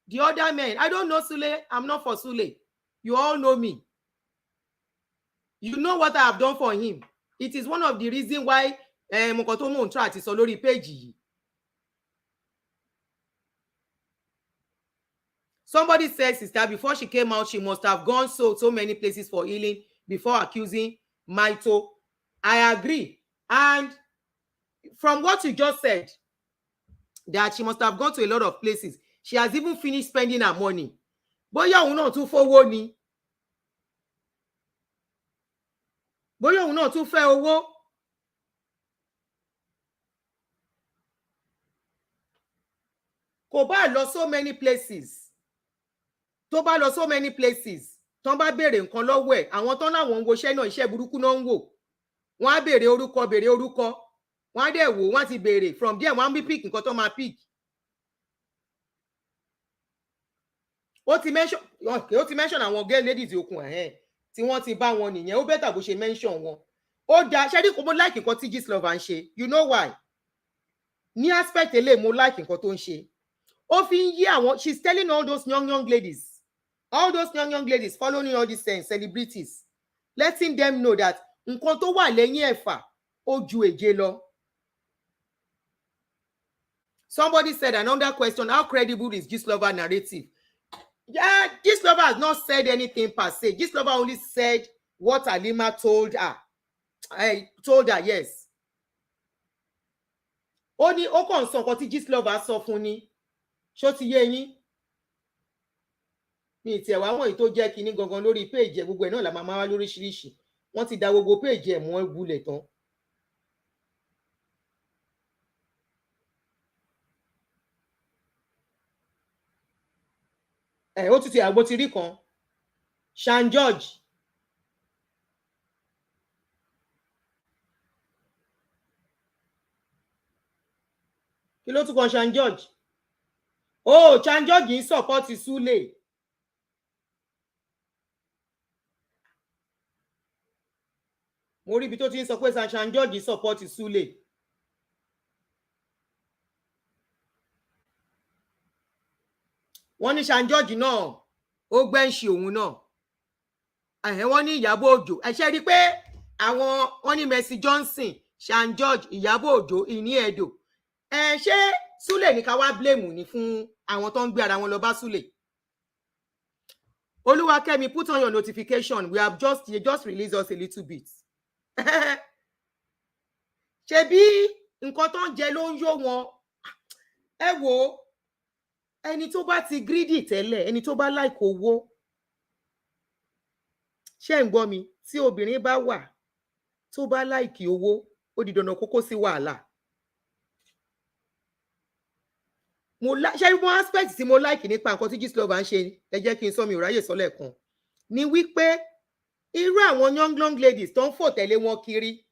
The other men. I don't know Sule. I'm not for Sule. You all know me. You know what I have done for him. It is one of the reasons why Mokotomo try to sọ lórí page yìí. Somebody said, sister, before she came out, she must have gone so many places for healing before accusing Maito. I agree. And from what you just said, that she must have gone to a lot of places. She has even finished spending her money. Bóyá òun náà tún fowó ni. Bóyá òun náà tún fẹ́ owó. Kò bá lọ so many places. Tó bá lọ so many places. Tán bá béèrè nǹkan lọ́wọ́ ẹ̀. Àwọn tán láwọn ń wo iṣẹ́ náà, iṣẹ́ burúkú náà ń wò. Wọ́n á béèrè orúkọ. Wọ́n á dẹ̀ wò, wọ́n á ti béèrè. From there, wọ́n á bí pick nǹkan tó máa pick. Ó ti mention àwọn girl ladies okùn tí wọ́n ti bá wọn nìyẹn. Ó better bó ṣe mention wọn. Ó dá ṣẹ́rí kò mo like nǹkan tí Gistlover ń ṣe. You know why? Ní aspect eléyìí mo like nǹkan tó ń ṣe. Ó fi ń yí àwọn, she's telling all those young ladies following all these celebrities, letting them know that nǹkan tó wà lẹ́yìn ẹ̀fà ó ju èje lọ. Somebody said another question, how credible is Gistlover narrative? Yeah, Gistlover has not said anything per se. Gistlover only said what Halima told her. I told her, yes. Ó ní ó kàn sọ nǹkan tí Gistlover sọ fún ni. Ṣó ti yé yín? Mi ti ẹ̀ wá wọ̀nyí tó jẹ́ kinní gangan lórí péèjì ẹ̀ gbogbo ẹ̀ náà la máa wá lóríṣiríṣi. Wọ́n ti da gbogbo péèjì ẹ̀ mọ́ ẹ̀gbulẹ̀ tán. Ó tún ti àgbo ti rí kan. Sean George. Kí ló tún kan Sean George? Oh, Sean George ń support Sule. Mo rí ibi tó ti ń sọ pé Sean George support Sule. Wọ́n ní Sean George náà ó gbẹ́ǹṣì òun náà. Wọ́n ní Ìyábọ̀ Òjó. Ẹ ṣe rí pé wọ́n ní Mercy Johnson, Sean George, Ìyábọ̀ Òjó, ìní Ẹ̀dọ̀. Ṣé Sule ní ká wá blame ní fún àwọn tó ń gbé ara wọn lọ bá Sule? Olúwakẹ́mi, put on your notification. We have just released us a little bit. Ṣebí nǹkan tó ń jẹ ló ń yó wọn. Ẹ wò, ẹni tó bá ti greedy tẹ́lẹ̀, ẹni tó bá like owó. Ṣé ń gbọ́ mi? Tí obìnrin bá wà tó bá like owó, ó di dandan kókó sí wàhálà. Ṣé mo aspect tí mo like nípa nǹkan tí Gistlover ń ṣe, ẹ jẹ́ kí n sọ mi ò ráyè sọ lẹ́ẹ̀kan, ni wípé irú àwọn young ladies tó ń fò tẹ̀lé wọn kiri,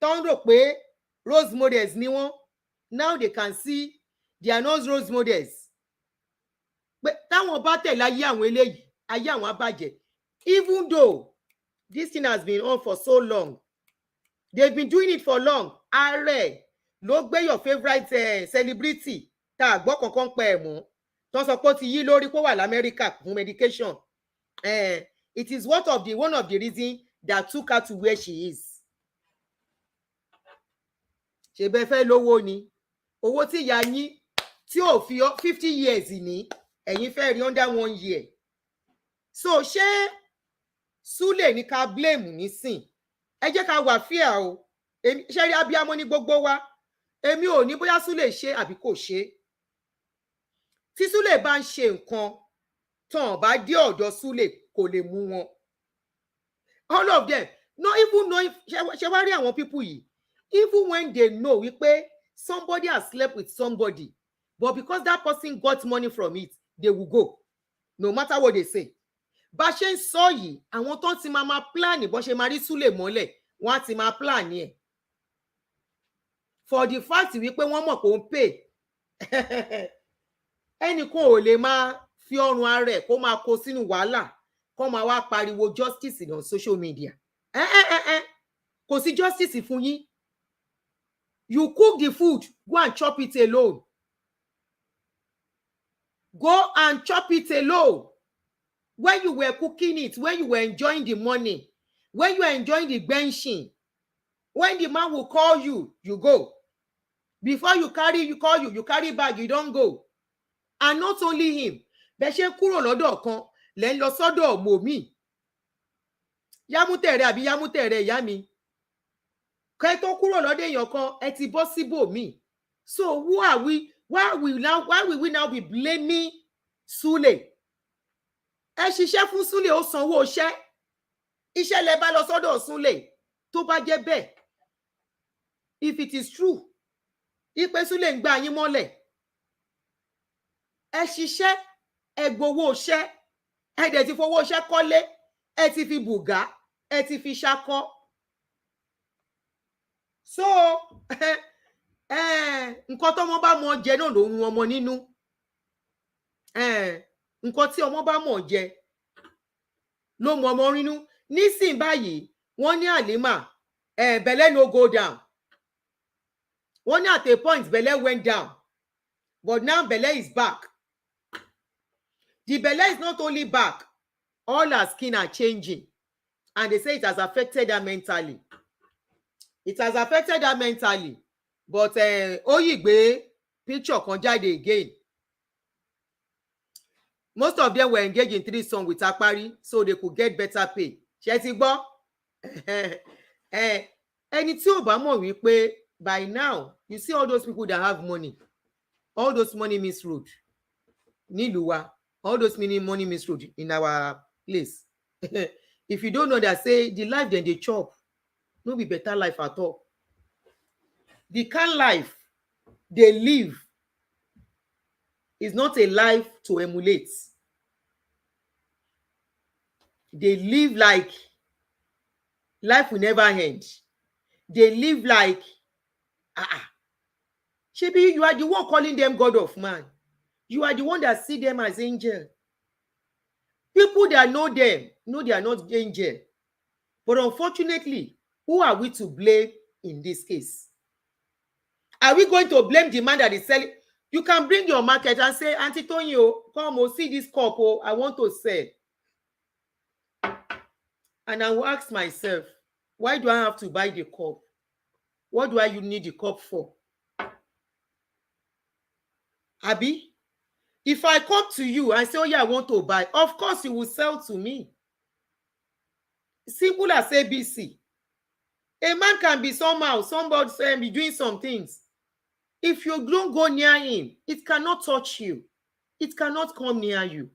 tó ń rò pé role models ni wọ́n, now they can see they are not role models. Pé táwọn bá tẹ̀lé ayé àwọn eléyìí, ayé àwọn abàjẹ́. Even though this thing has been on for so long, they've been doing it for long. Ààrẹ ló gbé your favourite celebrity tá a gbọ́ kankan pẹ̀ mọ́, tó sọ pé ó ti yí lórí kó wà l'Amẹ́ríkà fún medication. It is one of the reasons that took her to where she is. Ṣé bẹ́ẹ̀ fẹ́ lówó ni? Owó tí ìyá yín tí ò fi 50 years ní, ẹ̀yin fẹ́ rí under 1 year. So ṣé Sule ní ká blame nísìn? Ẹ jẹ́ ká wà fair o. Ṣé rí abiyamọ ní gbogbo wa? Èmi ò ní bóyá Sule ṣe àbí kò ṣe. Tí Sule bá ń ṣe nǹkan tán bá dé ọ̀dọ̀ Sule kò lè mú wọn. All of them, no even know, ṣé wá rí àwọn people yìí, even when they know wípé somebody has slept with somebody, but because that person got money from it, they will go, no matter what they say. Bá ṣe ń sọ yìí, àwọn tó ti máa plan bó ṣe máa rí Sule mọ́lẹ̀, wọ́n á ti máa plan ẹ̀. For the fact wípé wọ́n mọ̀ kó ń pay. Ẹnìkan ò lè máa fi ọrùn ara ẹ̀ kó máa kó sínú wàhálà, kó máa wá pariwo justice on social media. Kò sí justice fún yín. You cook the food, go and chop it alone. Go and chop it alone. when you were cooking it, when you were enjoying the money, when you were enjoying the benching, when the man will call you, you go. Before you carry bag, you don't go. And not only him, bẹ́ ṣe kúrò lọ́dọ̀ kan lẹ́ ń lọ sọ́dọ̀ mòmí. Yámútẹ̀rẹ̀ àbí yámútẹ̀rẹ̀ ìyá mi. Kẹ́ tó kúrò lọ́dọ̀ èèyàn kan, ẹ ti bọ́ síbòmí. So who are we? Why will we now be blaming Sule? Ẹ ṣiṣẹ́ fún Sule, ó sanwó iṣẹ́. Iṣẹ́ lẹ bá lọ sọ́dọ̀ Sule. Tó bá jẹ́ bẹ́ẹ̀, if it is true, ipe Sule ń gbá yín mọ́lẹ̀, ẹ ṣiṣẹ́, ẹ gbowó iṣẹ́, ẹ dẹ̀ ti fowó iṣẹ́ kọ́lé, ẹ ti fi bùgá, ẹ ti fi ṣakọ́. So nǹkan tó ọmọ bá mọ̀ jẹ náà ló ń run ọmọ nínú. Nǹkan tí ọmọ bá mọ̀ jẹ ló mú ọmọ nínú. Nísìn báyìí wọ́n ní Halima, belle no go down. Wọ́n ní at a point belle went down, but now belle is back. The belle is not only back, all her skin are changing, and they say it has affected her mentally. It has affected her mentally, but Oyigbe picture kan jáde again. Most of them were engaged in 3 songs with Apari, so they could get better pay. Ṣé ti gbọ́? Ẹni tí ò bá mọ̀ wípé by now, you see all those people that have money, all those money misroad nílùú wa, all those money misroad in our place. If you don't know that, say the life then they chop, no be better life at all. The kind life they live is not a life to emulate. They live like life will never end. They live like Shebi, you are the one calling them God of man. You are the one that see them as angel. People that know them know they are not angel. But unfortunately, who are we to blame in this case? Are we going to blame the man that is selling? You can bring your market and say, Auntie Tonyo, come see this cup, I want to sell. And I will ask myself, why do I have to buy the cup? What do I need the cup for? Abi, if I come to you and say, oh yeah, I want to buy, of course you will sell to me. Simple as ABC. A man can be somehow, somebody be doing some things. If you don't go near him, it cannot touch you. It cannot come near you.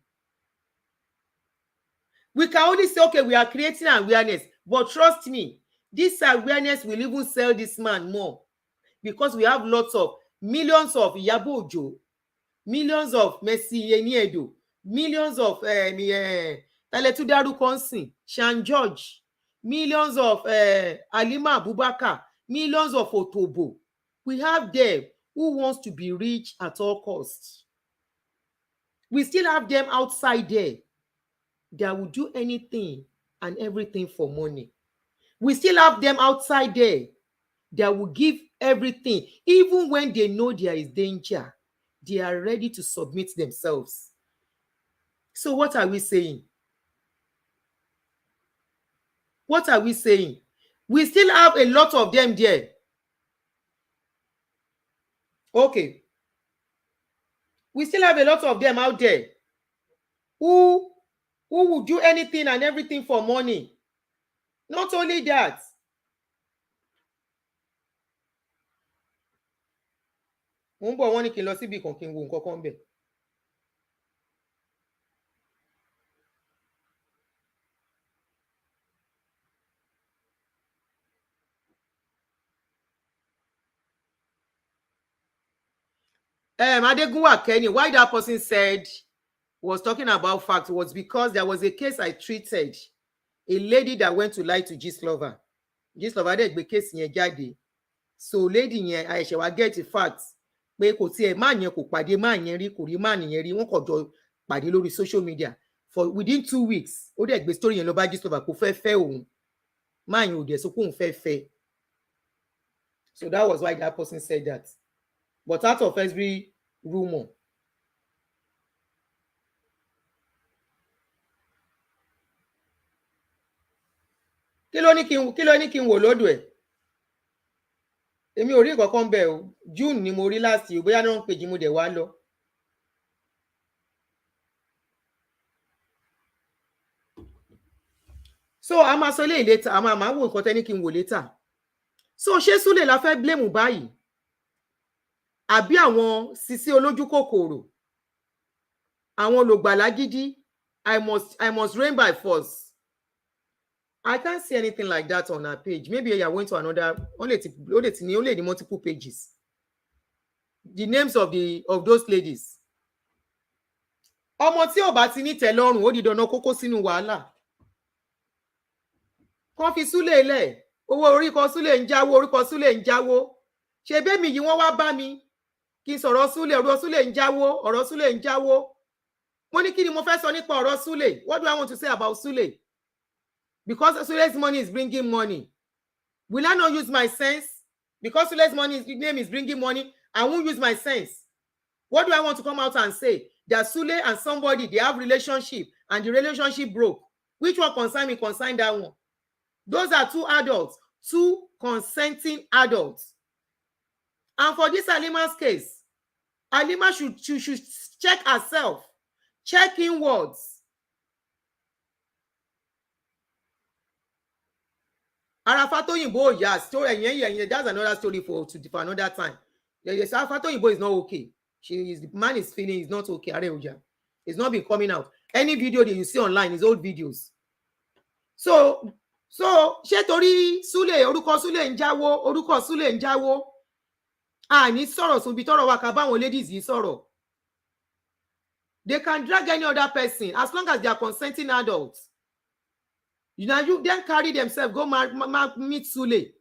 We can only say, okay, we are creating awareness. But trust me, this awareness will even sell this man more. Because we have lots of millions of Iyabo Ojo, millions of Mercy Eniedo, millions of Taletu Darukonsin, Shan George, millions of Halima Abubakar, millions of Otobo. We have them who wants to be rich at all costs. We still have them outside there that will do anything and everything for money. We still have them outside there that will give everything. Even when they know there is danger, they are ready to submit themselves. So what are we saying? What are we saying? We still have a lot of them there. Okay. We still have a lot of them out there who will do anything and everything for money. Not only that. Adegunwa Kenny, why that person said was talking about facts was because there was a case I treated, a lady that went to lie to Gistlover. Gistlover did the case yẹn jáde. So lady yẹn Aisha wa get the facts. Pé kò tiẹ̀ man yẹn kò pàdé man yẹn rí, kò rí man yẹn rí, wọ́n kò jọ pàdé lórí social media for within 2 weeks. Ó dẹ̀ gbé story yẹn lọ bá Gistlover kò fẹ́ òun. Man yẹn ò dẹ̀ sọ pé òun fẹ́. So that was why that person said that. But out of every rumor, kí ló ní kí n wò lọ́dọ̀ ẹ̀? Èmi ò rí nǹkan bẹ́ẹ̀ o. June ni mo rí last year, bóyá náà ń pèjì mo dẹ̀ wá lọ. So a máa sọ eléyìí later, a máa wò nǹkan tẹ́ ní kí n wò later. So ṣé Sule la fẹ́ blame báyìí? Àbí àwọn sisi olójú kòkòrò? Àwọn olùgbàlà gidi? I must reign by force. I can't see anything like that on her page. Maybe I went to another, only multiple pages. The names of those ladies. Ọmọ tí ò bá ti ní tẹ́lọ́rùn, ó di dandan kókó sínú wàhálà. Kàn fi Sule lẹ̀. Owó orúkọ Sule ń jáwó, orúkọ Sule ń jáwó. Ṣé bẹ́mi yìí wọ́n wá bá mi kí n sọ̀rọ̀ Sule, ọ̀rọ̀ Sule ń jáwó, ọ̀rọ̀ Sule ń jáwó. Mo ní kí ni mo fẹ́ sọ nípa ọ̀rọ̀ Sule? What do I want to say about Sule? Because Sule's money is bringing money. Will I not use my sense? Because Sule's name is bringing money, I won't use my sense. What do I want to come out and say? That Sule and somebody, they have relationship and the relationship broke. Which one concern me? Concern that one. Those are two adults, two consenting adults. And for this Halima's case, Halima should check herself, check inwards. Arafatoyinbo, yes, that's another story for another time. Yes, Arafatoyinbo is not okay. The man is feeling is not okay. It's not been coming out. Any video that you see online is old videos. So ṣé torí Sule, orúkọ Sule ń jáwó, orúkọ Sule ń jáwó. Ní sọ̀rọ̀ sóbi tọ́rọ̀ wa ká báwọn ladies yìí sọ̀rọ̀. They can drag any other person as long as they are consenting adults. You then carry themselves, go meet Sule.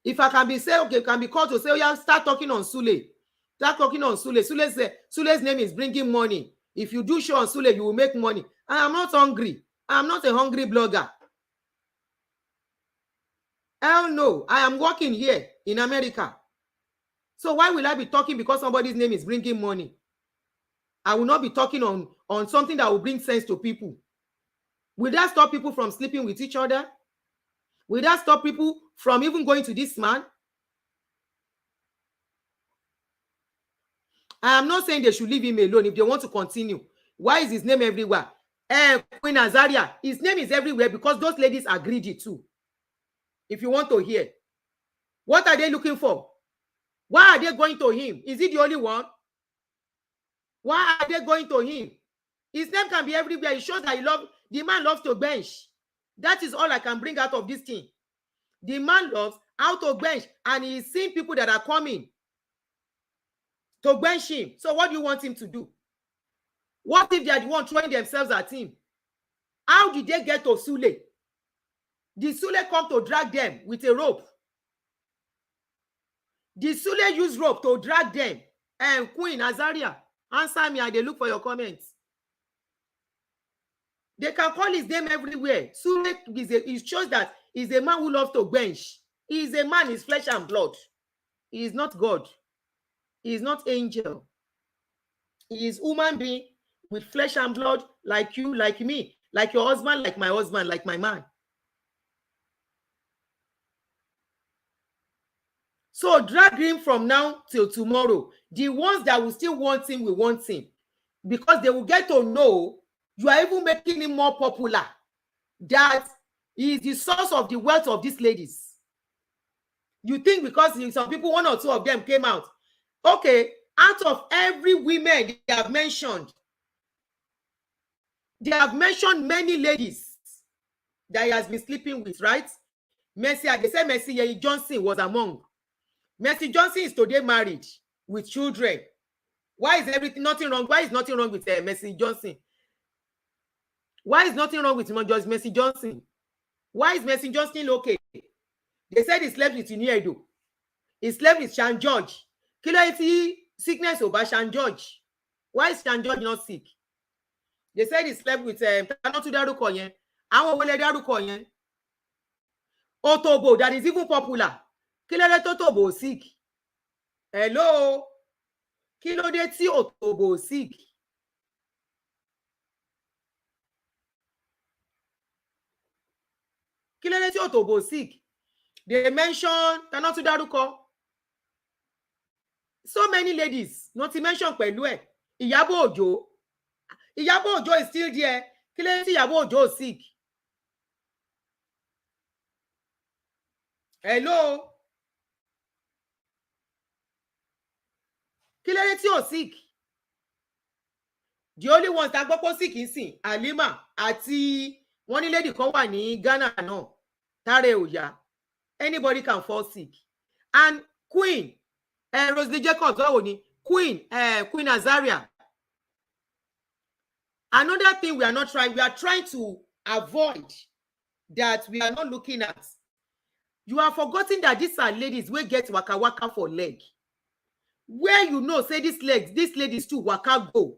If I can be say, okay, can be called to say, oh yeah, start talking on Sule. Start talking on Sule. Sule's name is bringing money. If you do show on Sule, you will make money. I am not hungry. I am not a hungry blogger. Hell no. I am working here in America. So why will I be talking because somebody's name is bringing money? I will not be talking on something that will bring sense to people. Will that stop people from sleeping with each other? Will that stop people from even going to this man? I am not saying they should leave him alone if they want to continue. Why is his name everywhere? Queen Azaria, his name is everywhere because those ladies are greedy too. If you want to hear. What are they looking for? Why are they going to him? Is he the only one? Why are they going to him? His name can be everywhere. It shows that the man loves to bench. That is all I can bring out of this thing. The man loves how to bench, and he's seeing people that are coming to bench him. So what do you want him to do? What if they are the one throwing themselves at him? How did they get to Sule? Did Sule come to drag them with a rope? Did Sule use rope to drag them? And Queen Azaria, answer me and they look for your comments. They can call his name everywhere. Sule it shows that he's a man who loves to bench. He is a man, he's flesh and blood. He is not God. He is not angel. He is human being with flesh and blood, like you, like me, like your husband, like my husband, like my man. So drag him from now till tomorrow. The ones that will still want him will want him. Because they will get to know you are even making him more popular. That he is the source of the wealth of these ladies. You think because some people, one or two of them came out. Okay, out of every woman they have mentioned many ladies that he has been sleeping with, right? Mercy, they say Mercy Johnson was among. Mercy Johnson is today married with children. Why is nothing wrong? Why is nothing wrong with Mercy Johnson? Why is nothing wrong with Mercy Johnson? Why is Mercy Johnson okay? They said he slept with Iniedo. He slept with Shan George. Killer sickness over Shan George. Why is Shan George not sick? They said he slept with Otobo, that is even popular. Killer Otobo sick. Hello? Kilo de ti Otobo sick. Kí ló dé tí ò tó go sick? They mention tana tún dárúkọ. So many ladies not to mention pẹ̀lú ẹ̀. Ìyábọ̀ Òjó. Ìyábọ̀ Òjó is still there. Kí ló dé tí Ìyábọ̀ Òjó sick? Hello. Kí ló dé tí ò sick? The only ones that gbọ́ pé sick nsìn Halima àti wọ́n ní lady kan wà ní Ghana náà tare ò yá. Anybody can fall sick. And Queen Rosalie Jacobs báwo ni Queen Azaria. Another thing we are trying to avoid that we are not looking at. You are forgetting that these are ladies wey get waka waka for leg. Where you know say this ladies too waka go.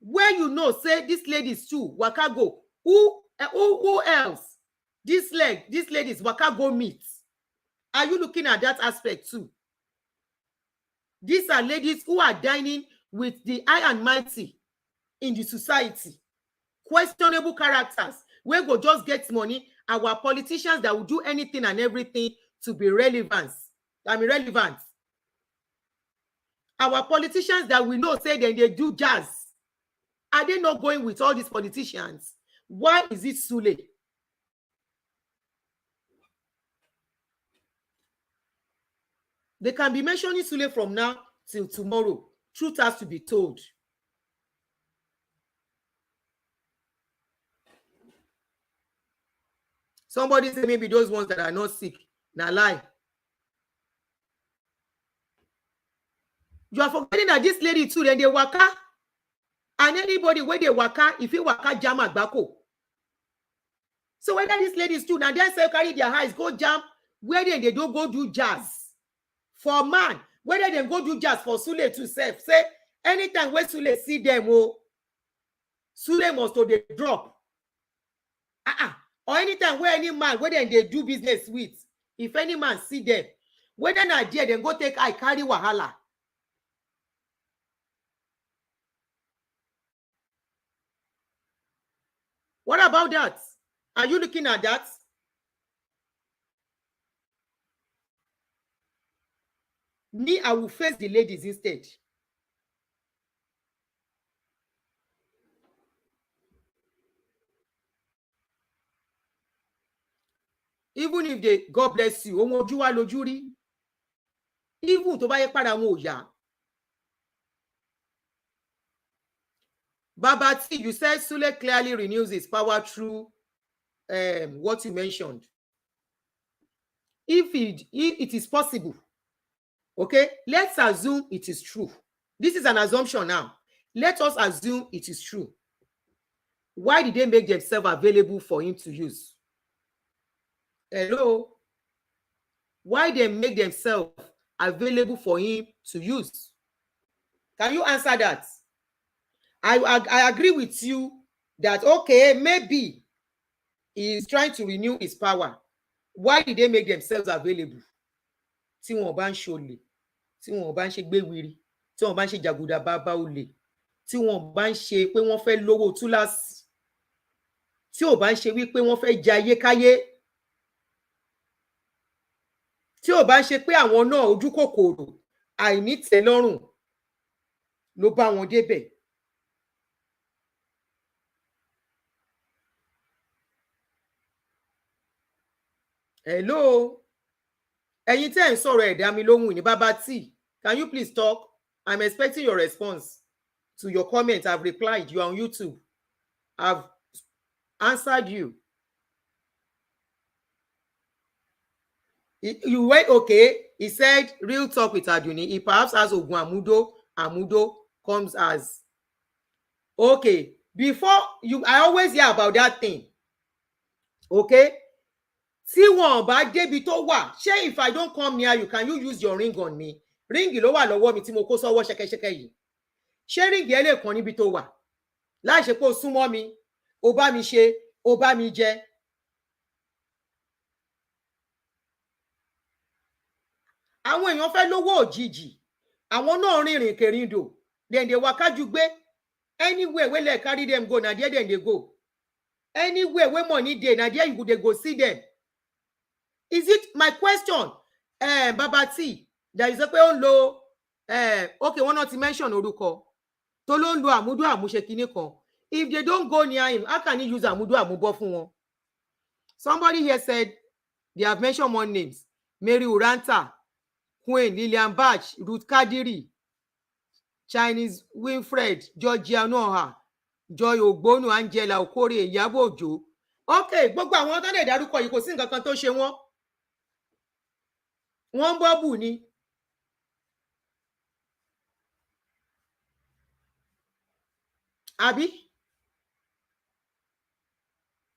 Where you know say this ladies too waka go. Who else? These ladies waka go meet. Are you looking at that aspect too? These are ladies who are dining with the high and mighty in the society. Questionable characters. We go just get money. Our politicians that will do anything and everything to be relevant. Our politicians that we know say that they do jazz. Are they not going with all these politicians? Why is it Sule? They can be mentioning Sule from now till tomorrow. Truth has to be told. Somebody say maybe those ones that are not sick. Now lie. You are forgetting that this lady too, then they waka. And anybody where they waka, if you waka jam at bako. So whether these ladies too, now they say carry their eyes, go jam, where they don't go do jazz. For man, whether they go do jazz for Sule to self. Say, anytime when Sule see them, Sule must to they drop. Or anytime where any man, whether they do business with, if any man see them, whether not there, then go take eye, carry wahala. What about that? Are you looking at that? Me, I will face the ladies instead. Even if they, God bless you, even to buy para wọn Baba T, you said Sule clearly renews his power through what you mentioned. If it is possible, okay, let's assume it is true. This is an assumption now. Let us assume it is true. Why did they make themselves available for him to use? Hello? Why they make themselves available for him to use? Can you answer that? I agree with you that, okay, maybe he is trying to renew his power. Why did they make themselves available? Tí wọ́n bá ń ṣolè, tí wọ́n bá ń ṣe gbéwiri, tí wọ́n bá ń ṣe jàgùdà bàbá olè, tí wọ́n bá ń ṣe pé wọ́n fẹ́ lówó túláàsì, tí ò bá ń ṣe wípé wọ́n fẹ́ jẹ ayékáyé, tí ò bá ń ṣe pé àwọn náà ojú kòkòrò àìnítẹ́lọ́rùn ló bá wọn débẹ̀. Hello? Ẹ̀yin tẹ́ ń sọ̀rọ̀ ẹ̀dá mi lóhùn ní Baba T. Can you please talk? I'm expecting your response to your comment. I've replied. You are on YouTube. I've answered you. You went okay. He said, real talk with Aduni. He perhaps has Ogun Amudo comes as. Okay. Before you, I always hear about that thing. Okay. Tí wọ́n bá débi tó wà, ṣé if I don't come near you, can you use your ring on me? Ring ló wà lọ́wọ́ mi tí mo kó sọ́wọ́ ṣẹ̀kẹ̀ṣẹ̀kẹ̀ yìí. Ṣé ring ẹ lè kàn níbi tó wà? Láì ṣe pé o súnmọ́ mi, o bá mi ṣe, o bá mi jẹ. Àwọn èèyàn fẹ́ lówó òjijì. Àwọn náà rìnrìn kèrindò. Then they waka jugbe. Anywhere where they carry them go, na there then they go. anywhere where money dey, na there you go see them. Is it my question? Baba T, there is a pé ó ń lo okay, wọ́n náà ti mention orúkọ tó ló ń lo àmúdú àmúṣe kinní kan. If they don't go near him, how can he use àmúdú àmúbọ́ fún wọn? Somebody here said they have mentioned more names: Mary Uranta, Queen Lillian Bach, Ruth Kadiri, Chinese Winfred, Georgia Noha, Joy Ogbonu, Angela Okore, Ìyábọ̀ Òjó. Okay, gbogbo àwọn tó lè dárúkọ yìí kò sí nǹkan kan tó ṣe wọ́n. Wọ́n bọ́bù ni. Àbí?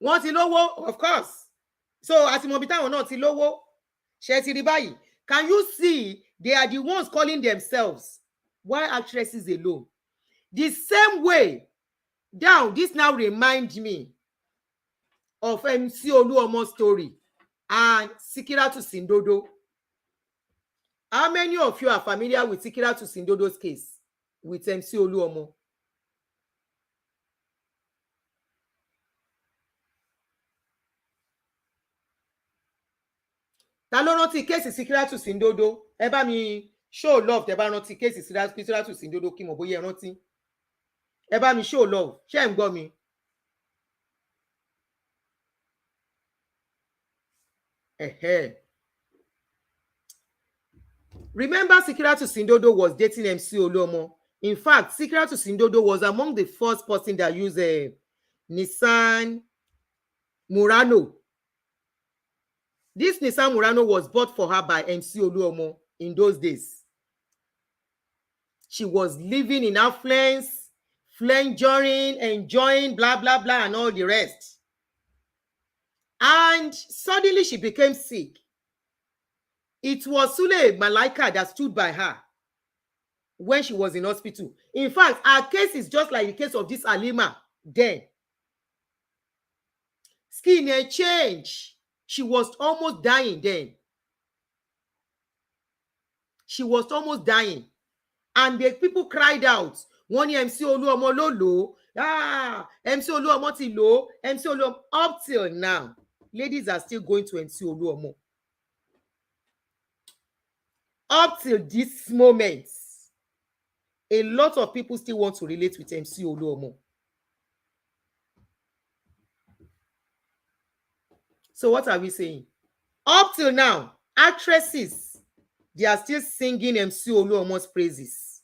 Wọ́n ti lówó, of course. So àti mọ̀ bí táwọn náà ti lówó. Ṣé ti rí báyìí? Can you see they are the ones calling themselves? Why actresses alone? The same way. Now, this now reminds me of MC Oluomo's story and Sikiratu Sindodo. How many of you are familiar with Sikiratu Sindodo's case with MC Oluomo? Ta ló rántí kéèsì Sikiratu Sindodo? Ẹ bá mi show love tẹ́ bá rántí kéèsì Sikiratu Sindodo kí mo bóyá ẹ rántí. Ẹ bá mi show love. Ṣé ń gbọ́ mi? Remember, Sikiratu Sindodo was dating MC Oluomo. In fact, Sikiratu Sindodo was among the first person that used a Nissan Murano. This Nissan Murano was bought for her by MC Oluomo in those days. She was living in affluence, enjoying blah, blah, blah, and all the rest. And suddenly she became sick. It was Sule Malaika that stood by her when she was in hospital. In fact, her case is just like the case of this Halima then. Skin change. She was almost dying then. She was almost dying. And the people cried out, one MC Oluomo lo, MC Oluomo ti lo, MC Oluomo. Up till now, ladies are still going to MC Oluomo. Up till this moment, a lot of people still want to relate with MC Oluomo. So what are we saying? Up till now, actresses, they are still singing MC Oluomo's praises.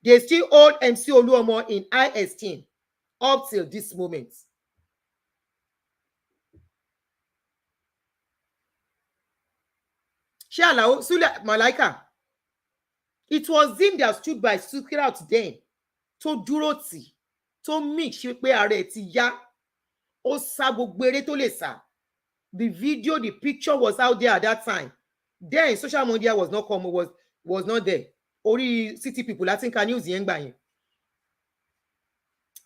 They still hold MC Oluomo in high esteem up till this moment. Sule Malaika, it was him that stood by Sikiratu then to dúró tì, to make sure pé ara ẹ̀ ti yá, ó sá gbogbo eré tó lè sá. The video, the picture was out there at that time. Then social media was not common, was not there. Only city people, I think, news yẹn gbà yẹn.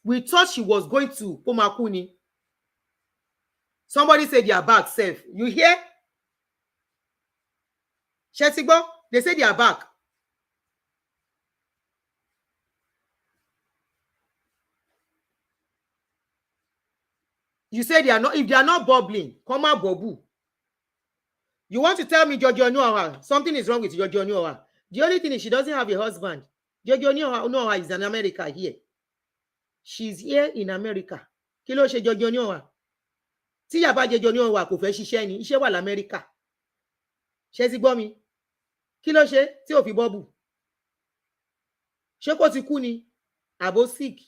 We thought she was going to Pomakuni. Somebody said they are back, safe. You hear? Shetigbo, they say they are back. You say they are not, if they are not bubbling, come out bobu. You want to tell me Jojo Onuoha, something is wrong with Jojo Onuoha. The only thing is she doesn't have a husband. Jojo Onuoha is in America here. She's here in America. Kí ló ṣe Jojo Onuoha? Tí yá bá Jojo Onuoha kò fẹ́ ṣiṣẹ́ ni, iṣẹ́ wà l'America. Ṣé ti gbọ́ mi? Kí ló ṣe tí ò fi bọ́bù? Ṣé kò ti kú ni? Àbó sick.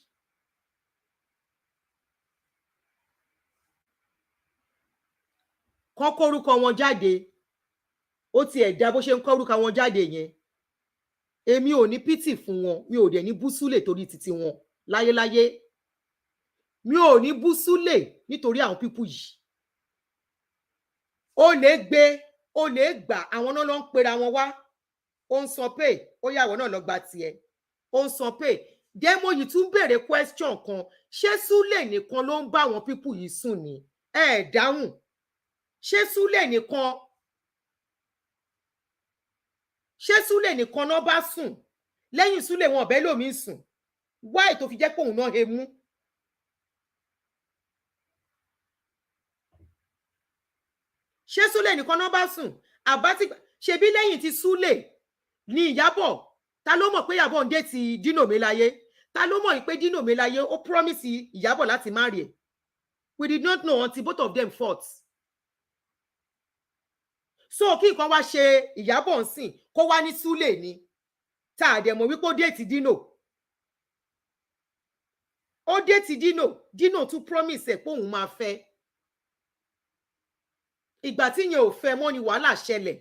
Kọ́ kórúkọ wọn jáde. Ó ti ẹ̀dá bó ṣe ń kórúkọ wọn jáde yẹn. Èmi ò ní pity fún wọn, mi ò dẹ̀ ní bú Sule torí títí wọn láyéláyé. Mi ò ní bú Sule nítorí àwọn pípù yìí. Ó lè gbé, ó lè gbà, àwọn náà ló ń pera wọn wá. Ó ń sọ pé, ó yàwó náà lọ gba tiẹ̀. Ó ń sọ pé, demo yìí tún béèrè question kan. Ṣé Sule nìkan ló ń bá àwọn pípù yìí sùn ni? Ẹ dáhùn. Ṣé Sule nìkan? Ṣé Sule nìkan náà bá sùn? Lẹ́yìn Sule wọn ọ̀bẹ lómi sùn. Why tó fi jẹ́ pé òun náà he mú? ṣé Sule nìkan náà bá sùn àbátí ṣebí lẹ́yìn tí Sule ní Ìyábọ̀ ta ló mọ̀ pé Ìyábọ̀ ń dé ti Dino Melaye ta ló mọ̀ pé Dino Melaye ó promise Ìyábọ̀ láti marry ẹ̀. We did not know until both of them fought. So kí nǹkan wá ṣe Ìyábọ̀ ń sìn kó wá ní Sule ni tá a dẹ̀ mọ̀ wípé ó dé ti Dino. Ó dé ti Dino tún promise ẹ̀ pé òun máa fẹ́. Ìgbà tí yẹn ò fẹ́ mọ́ ni wàhálà ṣẹlẹ̀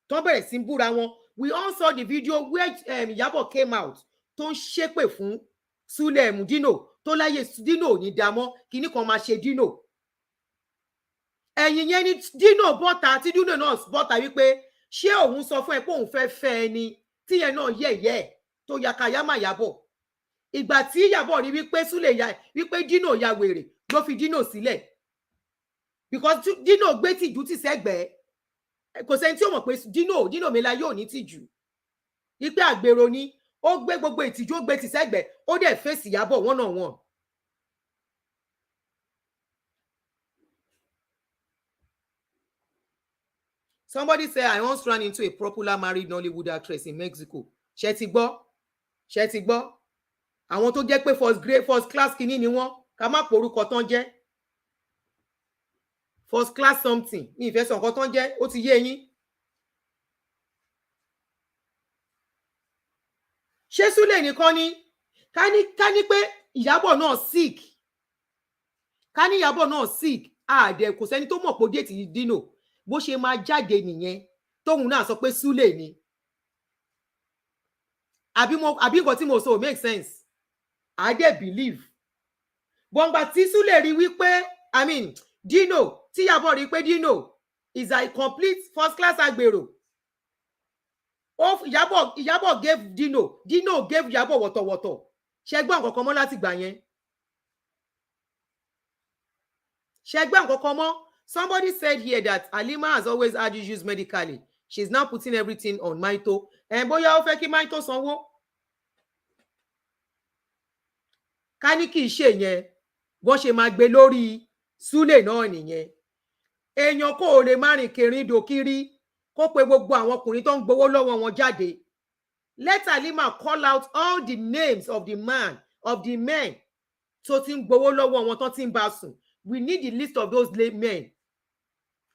tó bẹ̀rẹ̀ sí búra wọn. We all saw the video where Ìyábọ̀ came out tó ń ṣépè fún Sule Dino tó láyé Dino ò ní dá mọ́ kíní kan máa ṣe Dino. Ẹ̀yìn yẹn ni Dino bọ́ta tí Dino náà bọ́ta wípé ṣé òun sọ fún ẹ pé òun fẹ́ fẹ́ ẹni tí yẹn náà yẹ̀yẹ́ tó yakayama Ìyábọ̀. Ìgbà tí Ìyábọ̀ rí wípé Sule wípé Dino ya wèrè ló fi Dino sílẹ̀ because Dino gbé tìjú tì sẹ́gbẹ̀ẹ́ kò sẹ́ni tí ó mọ̀ pé Dino Melaye ò ní tìjú wípé àgbèrò ni ó gbé gbogbo ìtìjú ó gbé tì sẹ́gbẹ̀ẹ́ ó dẹ̀ fèsì Ìyábọ̀ one on one. Somebody said I once ran into a popular married Nollywood actress in Mexico. Ṣé ti gbọ́ àwọn tó jẹ́ pé first class kìíní ni wọ́n ká má porúkọ tán jẹ́ first class something ní ìfẹ́ sọ nǹkan tán jẹ́ ó ti yé yín. Ṣé Sule nìkan ni ká ní pé Ìyábọ̀ náà sick ká ní Ìyábọ̀ náà sick àdẹ kò sẹ́ni tó mọ̀ pé ó dé ti Dino bó ṣe máa jáde nìyẹn tóun náà sọ pé Sule ni àbí nǹkan tí mo sọ make sense. I dey believe. Bọ́ngbà tí Sule rí wípé Dino tí Ìyábọ̀ rí pé Dino is a complete first class agbèrò. Ìyábọ̀ gave Dino gave Ìyábọ̀ wọ̀tọ̀wọ̀tọ̀. Ṣé gbọ́ nǹkan kan mọ́ láti gbà yẹn? Ṣé gbọ́ nǹkan kan mọ́? Somebody said here that Halima has always had issues medically. She's now putting everything on Maito. Bóyá ó fẹ́ kí Maito sanwó. Ká ní kì í ṣe yẹn bó ṣe máa gbé lórí Sule náà nìyẹn. Èèyàn kò lè má rìn kìrìndò kiri kó pe gbogbo àwọn ọkùnrin tó ń gbowó lọ́wọ́ wọn jáde. Let Halima call out all the names of the men tó ti ń gbowó lọ́wọ́ wọn tó ti ń bá sùn. We need the list of those men.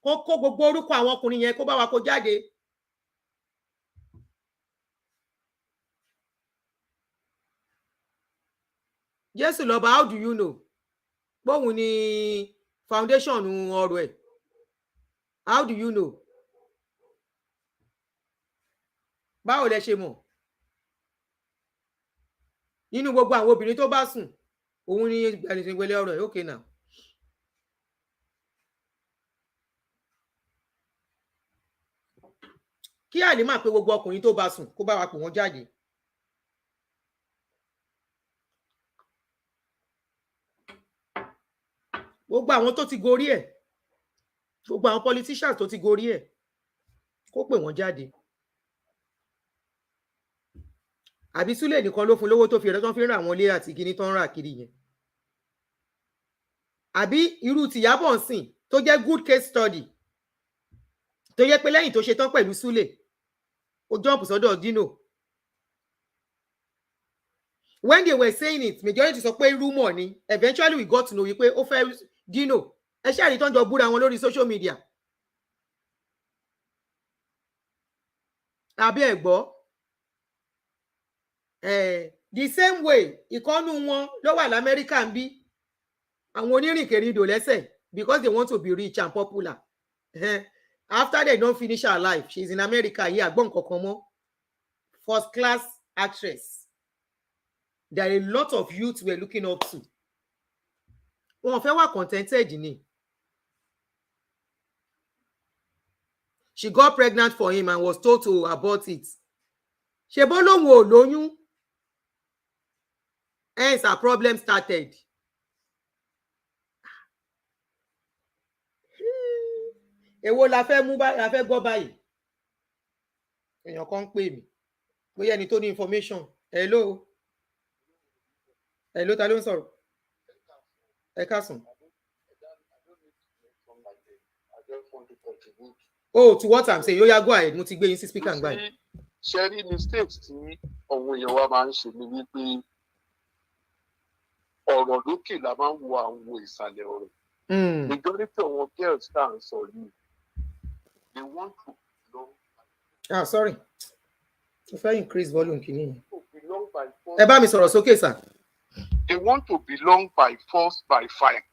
Kó gbogbo orúkọ àwọn ọkùnrin yẹn kó bá wa kó jáde. Jésù lọ́ba, how do you know? Bóun ni foundation ọ̀rọ̀ ẹ̀. How do you know? Báwo lẹ ṣe mọ̀? Nínú gbogbo àwọn obìnrin tó bá sùn, òun ni ìgbàlejò ọ̀rọ̀ ẹ̀. Okay now. Kí Halima pé gbogbo ọkùnrin tó bá sùn kó bá wa pè wọ́n jáde. Gbogbo àwọn tó ti gorí ẹ̀, gbogbo àwọn politicians tó ti gorí ẹ̀, kó pè wọ́n jáde. Àbí Sule nìkan ló fún lówó tó fi rẹ̀ tó fi ràn àwọn ilé àti kíní tó ń rà kiri yẹn. Àbí irú ti Ìyábọ̀ ń sìn tó jẹ́ good case study tó yẹ pé lẹ́yìn tó ṣe tán pẹ̀lú Sule ó jump sọ́dọ̀ Dino. When they were saying it, majority sọ pé rumor ni. Eventually we got to know wípé ó fẹ́ Dino. Ẹ ṣe àrí tán jọ búra wọn lórí social media. Àbí ẹ gbọ́? The same way ìkọ́nú wọn ló wà l'Amẹ́ríkà ń bí. Àwọn onírìnkèrindò lẹ́sẹ̀ because they want to be rich and popular. After they don't finish her life, she's in America here. Àgbọ̀n kankan mọ́. First class actress. There are a lot of youths we're looking up to. Wọ́n fẹ́ wà contented ni. She got pregnant for him and was told to abort it. Ṣé bó lóun ò lóyún? Hence her problem started. Èwo la fẹ́ mú báyìí, la fẹ́ gbọ́ báyìí. Èèyàn kan ń pè mí. Bóyá ẹni tó ní information. Hello. Hello, ta ló ń sọ̀rọ̀? Ẹ káàsán. Oh, to what I'm saying. Oh, yeah, go ahead. Mo ti gbé yín sí speaker and go ahead. Sharing mistakes tí àwọn èèyàn wa máa ń ṣe ni wípé ọ̀rọ̀ lókè la máa ń wo àwọn ìsàlẹ̀ ọ̀rọ̀. Majority of our girls tá à ń sọ yìí, they want to belong. Sorry. If I increase volume, kìíní. Ẹ bá mi sọ̀rọ̀ sókè, sir. They want to belong by force, by fire.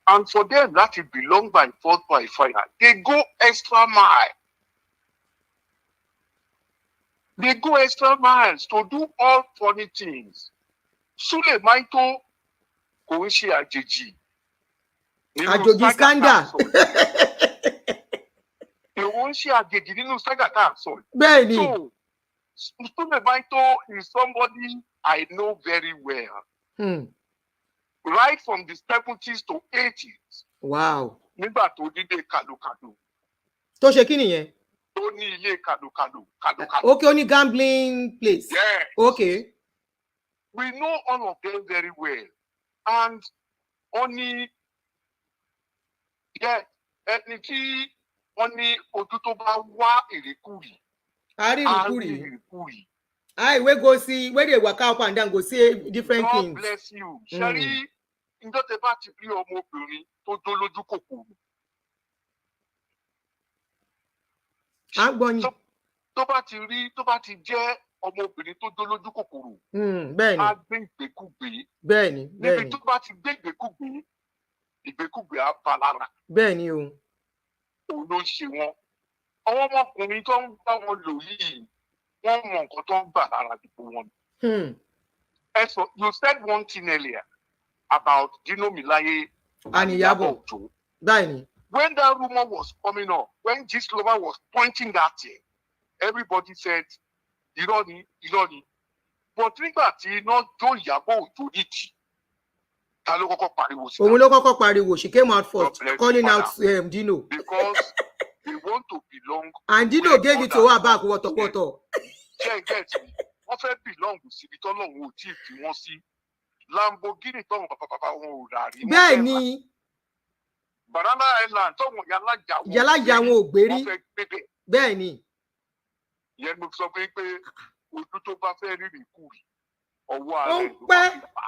And for them, that is belong by force, by fire. They go extra mile. They go extra miles to do all funny things. Sule Maito kò ń ṣe àjèjì. Àjòjì scandal. Kò ń ṣe àjèjì nínú saga tá à ń sọ. Bẹ́ẹ̀ni. So, Sule Maito is somebody I know very well. Right from the 70s to 80s. Wow. Nígbà tó dídé kàlùkàlù. Tó ṣe kí nìyẹn? Tó ní ilé kàlùkàlù. Okay, only gambling place. Yes. Okay. We know all of them very well. And only, yeah, ẹni tí wọ́n ní ojú tó bá wá ìrìkúrì. Ìrìkúrì. We go see, where they work out and then go see different God things. God bless you. Ṣẹ́rí, ǹjọ́ tẹ bá ti rí ọmọbìnrin tó jó lójú kòkòrò. Tó bá ti jẹ́ ọmọbìnrin tó jó lójú kòkòrò. Bẹ́ẹ̀ni. Á gbé ìgbékúgbé. Bẹ́ẹ̀ni. Níbi tó bá ti gbé ìgbékúgbé, ìgbékúgbé á bá lára. Bẹ́ẹ̀ni o. Òun ló ń ṣe wọn. Àwọn ọmọkùnrin tó ń bá wọn lò yìí, wọ́n mọ nǹkan tó ń gbà lára dìbò wọn. You said one thing earlier about Dino Milaye and Iyabo Ojo. Bẹ́ẹ̀ni. When that rumor was coming up, when Gistlover was pointing that thing, everybody said, irọ́ ni. But nígbà tí iná jó Iyabo Ojo ní tì, ta ló kọ́kọ́ pariwo sí? Òun ló kọ́kọ́ pariwo. She came out first, calling out Dino. Because they want to belong. And Dino gave it to her back, wọ́tọ̀wọ́tọ̀. Get me. Wọ́n fẹ́ belong síbi tọ́lọ́run ò tí ì fi wọ́n sí. Lamborghini tọ́wọ́n pàpàpàpà wọn ò rà rí. Bẹ́ẹ̀ni. Banana Island tọ́wọ́n yálàjà wọn ò gbé rí. Wọ́n fẹ́ gbébẹ̀. Bẹ́ẹ̀ni. Ìyẹn mo sọ pé ojú tó bá fẹ́ rírì kù rí ọwọ́ ààrẹ ló bá fi pa.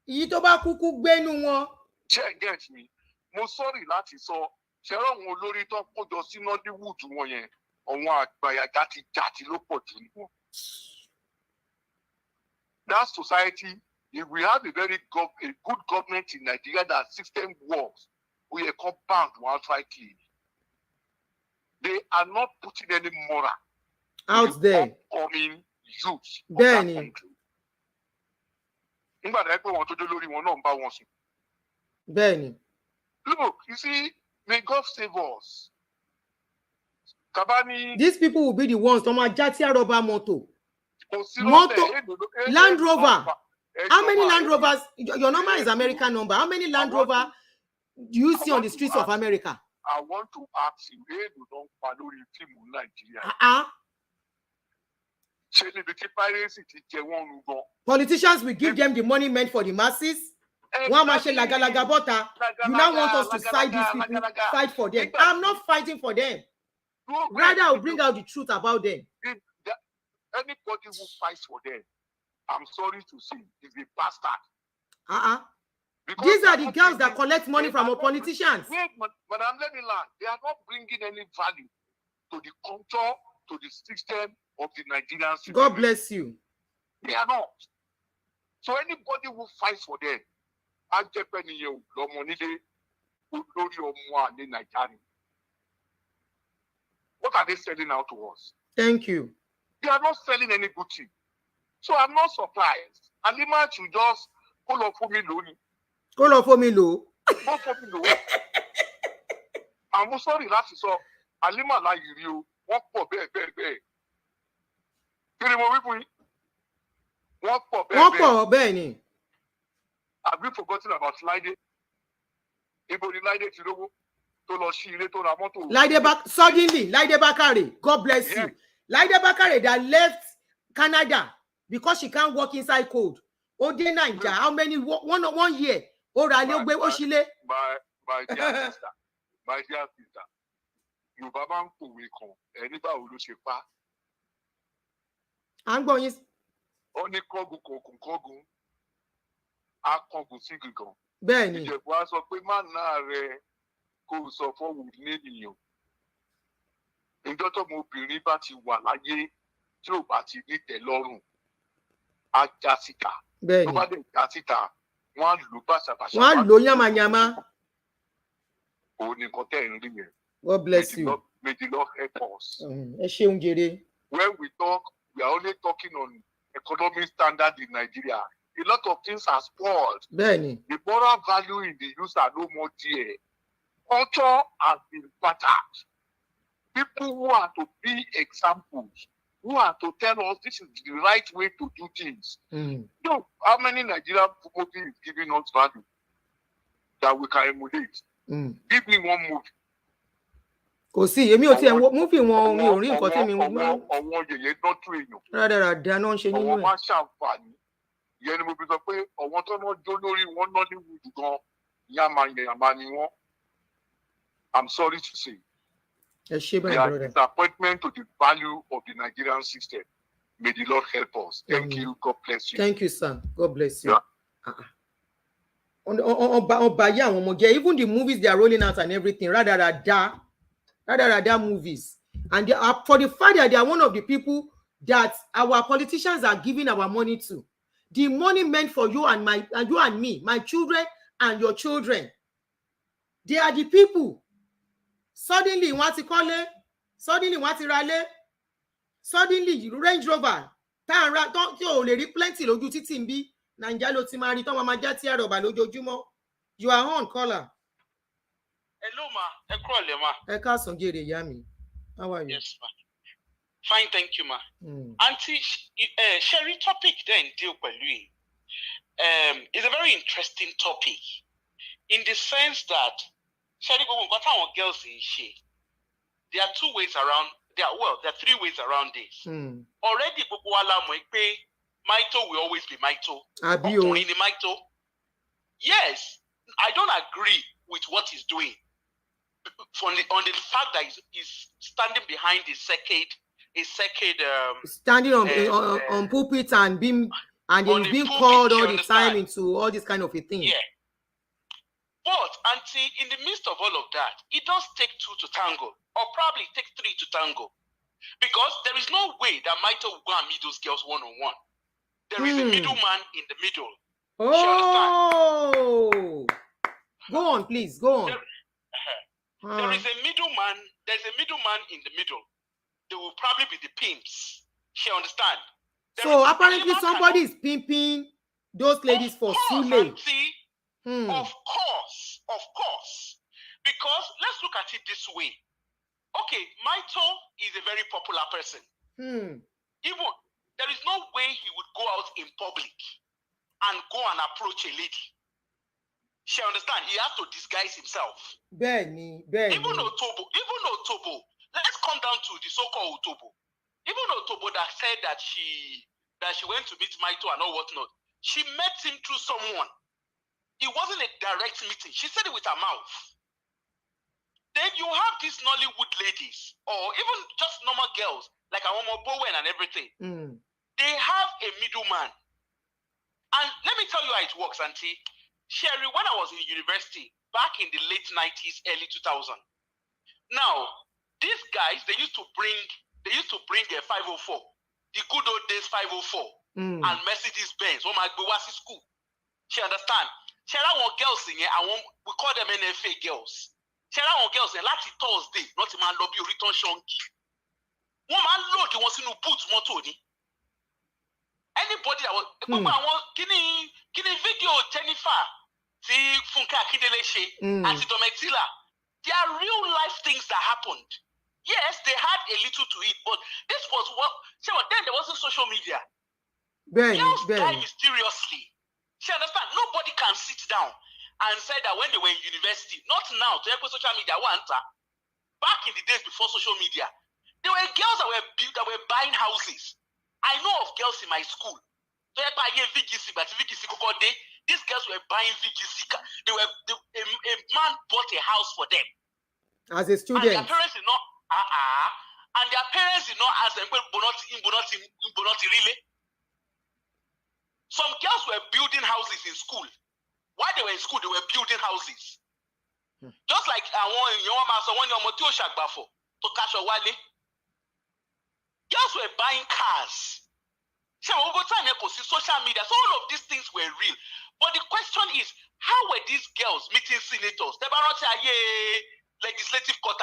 Èyí tó bá kúkú gbénu wọn. Get me. Mo sọ́rì láti sọ ṣẹ́rọ̀ àwọn olórí tó kójọ sí Nollywood wọn yẹn àwọn àgbàyà játi ló pọ̀ jù níwọ̀n. That society, if we have a good government in Nigeria that system works, we are compound one fighting. They are not putting any moral out there. Upcoming youth. Bẹ́ẹ̀ni. Nígbà tó yẹ pé wọn tó dé lórí wọn náà ń bá wọn sùn. Bẹ́ẹ̀ni. Look, you see, may God save us. Kabani. These people will be the ones to my Jatia rubber motor. Land Rover. How many Land Rovers? Your number is American number. How many Land Rover do you see on the streets of America? I want to ask you, where you don't follow the film in Nigeria? Politicians will give them the money meant for the masses. One machine laga bota. You now want us to side these people, fight for them. I'm not fighting for them. Rather, I'll bring out the truth about them. Anybody who fights for them, I'm sorry to say, is a bastard. These are the girls that collect money from our politicians. Wait, Madam Leniland, they are not bringing any value to the culture, to the system of the Nigerian system. God bless you. They are not. So anybody who fights for them, what are they selling out to us? Thank you. They are not selling any good thing. So I'm not surprised. Halima should just call up for me low. Call up for me low. Go for me low. I'm sorry, that's so. Halima like you. What for bear. What for bear? Have you forgotten about Lide? Lide Bakare, God bless you. Lide Bakare that left Canada because she can't work inside cold. Ode Naija, how many 1 year? My dear sister, Yorùbá máa ń pòwe kan ẹni báwo ló ṣe pa. À ń gbọ́ yín. Ó ní kọ́gùn á kọ́gùn sí gígan. Bẹ́ẹ̀ ni. Ìjẹ̀bú á sọ pé má náà rẹ kó o sọ fọ́wọ́ níyàn. Ìjọ́ tọ́mọ obìnrin bá ti wà láyé tí ò bá ti ní tẹ́lọ́rùn á já síta. Bẹ́ẹ̀ Tó ni. bá dẹ̀ já síta wọ́n á lò bàṣàbàṣà. Wọ́n á lò yánmayànmá. Òun ni nǹkan tẹ́ ẹ̀ ń rí yẹn. God bless you. May the Lord help us. Ẹ ṣeun jèrè. When we talk, we are only talking on economic standard in Nigeria. A lot of things are spoiled. Bẹ́ẹ̀ni. The moral value in the youth are no more there. Culture has been battered. People who are to be examples, who are to tell us this is the right way to do things. So, how many Nigerian movies is giving us value that we can emulate? Give me one movie. Kò sí, èmi ò tiẹ̀ wo múfì wọn, mi ò rí nǹkan tí mi Ọwọ́ yẹ̀yẹ́ dọ́tún èèyàn. Rádaràda náà ń ṣe nínú Ọwọ́ ẹ̀. máa ṣàǹfààní. Ìyẹn ni mo fi sọ pé ọ̀wọ́n tó náà jó lórí wọn Nollywood gan yàmà ni wọ́n. I'm sorry to say. Ẹ ṣe They bẹ́ẹ̀ are brother. disappointment to the value of the Nigerian system. May the Lord help us. Thank you. God bless you. Thank you, sir. God bless you. Yeah. Ọba yẹ àwọn ọmọ jẹ, even the movies they are rolling out and everything, rádaràda movies. And they are, for the fact that they are one of the people that our politicians are giving our money to. The money meant for you and you and me, my children and your children. They are the people. Suddenly, wọ́n ti kọ́lé. Suddenly, wọ́n ti ralé. Suddenly, Range Rover. Tí o lè rí plenty lójú títì ń bí. Nàìjíríà ló ti máa rí tán wọn máa jẹ́ tí àrọ̀bà lójoojúmọ́. You are on caller. Hello, ma. Ẹ kúrọ̀lẹ́, ma. Ẹ káàsán jèrè ìyá mi. How are you? Yes, ma. Fine, thank you, ma. Auntie, Sherry, topic then deal pẹ̀lú yìí. It's a very interesting topic in the sense that Sherry, gbogbo nǹkan táwọn girls ń ṣe. There are two ways around. There are three ways around this. Already, gbogbo wa la mọ̀ pé Maito will always be Maito. Ọkùnrin ni Maito. Yes, I don't agree with what he's doing. On the fact that he's standing behind his second standing on pulpit and he's being called all the time into all this kind of a thing. Yeah. But Auntie, in the midst of all of that, it does take two to tango, or probably take three to tango. Because there is no way that Maito will go and meet those girls one-on-one. There is a middleman in the middle. Oh, go on, please. Go on. There is a middleman. There's a middleman in the middle. They will probably be the pimps. She understand. So apparently somebody is pimping those ladies for Sule. Of course. Because let's look at it this way. Okay, Maito is a very popular person. Even there is no way he would go out in public and go and approach a lady. She understand. He has to disguise himself. Benny. Even Otobo. Let's come down to the so-called Otobo. Even Otobo that said that she went to meet Maito and all whatnot. She met him through someone. It wasn't a direct meeting. She said it with her mouth. Then you have these Nollywood ladies, or even just normal girls, like Awomo Bowen and everything. They have a middleman. And let me tell you how it works, Auntie. Sherry, when I was in university, back in the late 90s, early 2000, now, these guys, they used to bring a 504, the good old days 504, and Mercedes-Benz, oh my Bewasi school. She understand? She had one girls in here, we call them NFA girls. She had one girls in last Thursday, not in my lobby, return shonky. One man load, he wants to put motor. Anybody that was, kini video Jennifer, see Funke Akindele, and Dometila. There are real life things that happened. Yes, they had a little to eat, but this was what. Then there wasn't social media. Girls die mysteriously. She understand. Nobody can sit down and say that when they were in university, not now to help with social media. Back in the days before social media, there were girls that were buying houses. I know of girls in my school. These girls were buying VGC. A man bought a house for them. As a student. And their parents did not. And their parents did not ask them, really. Some girls were building houses in school. While they were in school, they were building houses. Just like girls were buying cars. Social media. So all of these things were real. But the question is, how were these girls meeting senators? Legislative court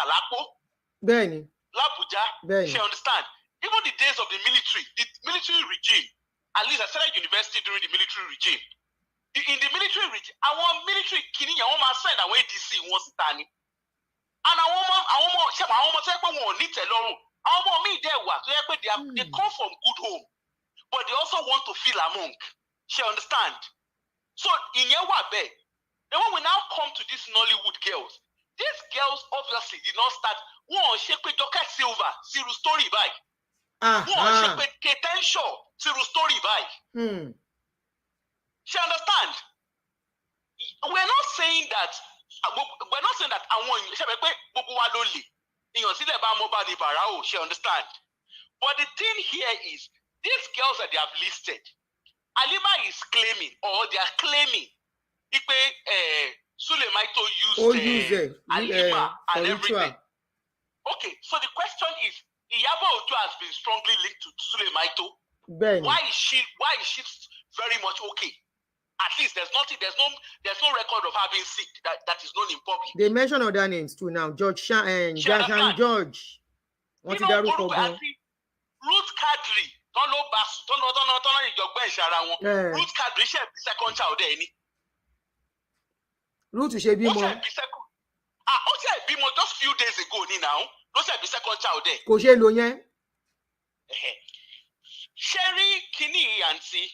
Benny. Labuja. She understand. Even the days of the military regime, at least I started university during the military regime. In the military regime, our military kini ya won ma send away DC won sitani. And our need telorun. Our me there was they come from good home, but they also want to feel among. She understand. So in Yewabe, then when we now come to these Nollywood girls, these girls obviously did not start. One shake with Doka Silver, zero story by. One shake with Keten Shaw, zero story by. She understand. We're not saying that I want you. She understand. But the thing here is, these girls that they have listed, Halima is claiming, or they are claiming, Sule used Halima and everything. Okay, so the question is, Iyabo Ojo has been strongly linked to Sule Maito. Why is she very much okay? At least there's no record of her being sick that is known in public. They mention other names too now. George and George. What did Ruth Kadri, Ruth Kadri, she had the second child there. Ruth Shebi mo. Just few days ago now. No say the second child there. Ko se lo yen. Sherry Kini Yanti.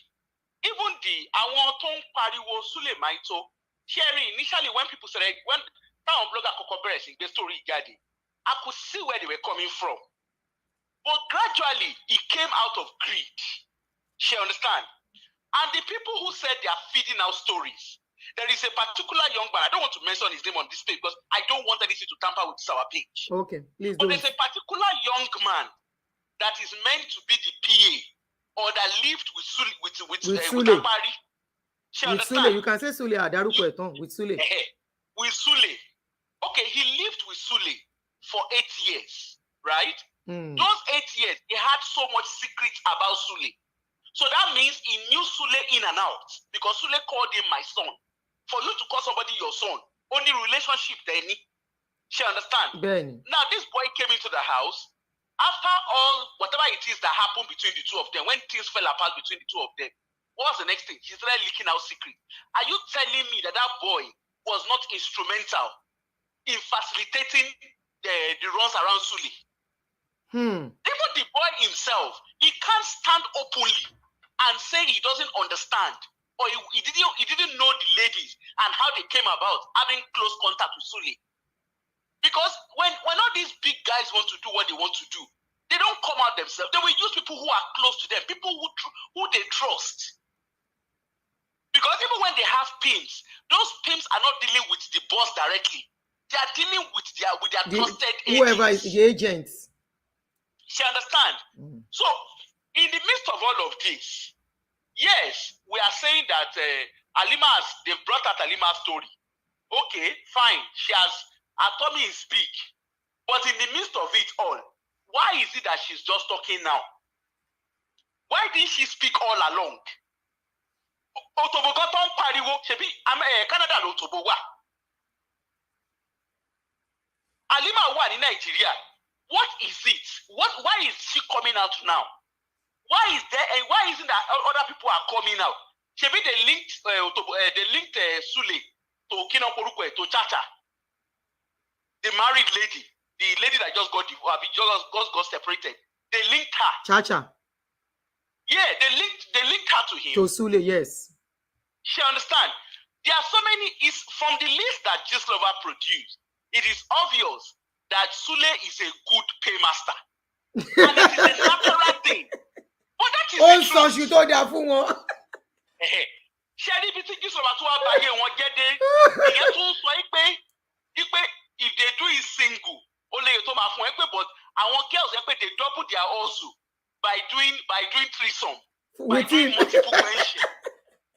Even the Awon Pariwo Sule Maito, Sherry, initially when people said, when our blogger Cocoberes in the story Gadi, I could see where they were coming from. But gradually, it came out of greed. She understand. And the people who said they are feeding out stories, there is a particular young man, I don't want to mention his name on this page because I don't want anything to tamper with our page. Okay, please But do. there's a particular young man that is meant to be the PA, or that lived with Sule, with Apari. With Sule, you can say Sule Adaruko Eton with Sule. With Sule. Okay, he lived with Sule for 8 years, right? Those 8 years, he had so much secrets about Sule. So that means he knew Sule in and out because Sule called him my son. For you to call somebody your son, only relationship then. She understand? Benny. Now this boy came into the house. After all, whatever it is that happened between the two of them, when things fell apart between the two of them, what was the next thing? He started leaking out secrets. Are you telling me that boy was not instrumental in facilitating the runs around Sule? Even the boy himself, he can't stand openly and say he doesn't understand, or he didn't know the ladies and how they came about having close contact with Sule. Because when all these big guys want to do what they want to do, they don't come out themselves. They will use people who are close to them, people who they trust. Because even when they have pimps, those pimps are not dealing with the boss directly. They are dealing with their trusted agents. Whoever is the agent. She understand? So, in the midst of all of this, yes, we are saying that they've brought out Halima's story. Okay, fine. Her tummy is big. But in the midst of it all, why is it that she's just talking now? Why didn't she speak all along? Canada Halima wa in Nigeria. What is it? Why is she coming out now? Why isn't that other people are coming out? Maybe they linked Sule to Kinokorukwe, to Chacha. The married lady, the lady that just got separated, they linked her. Chacha. Yeah, they linked her to him. To Sule, yes. She understand. There are so many. Is from the list that Gislova produced, it is obvious that Sule is a good paymaster, and it is a natural thing. But that is the truth. You told that for one. Sherry, Gislova to if they do it single, ó lè tó máa fún ẹ pé but àwọn girls ẹ pé they double their hustle by doing threesome by doing multiple friendship.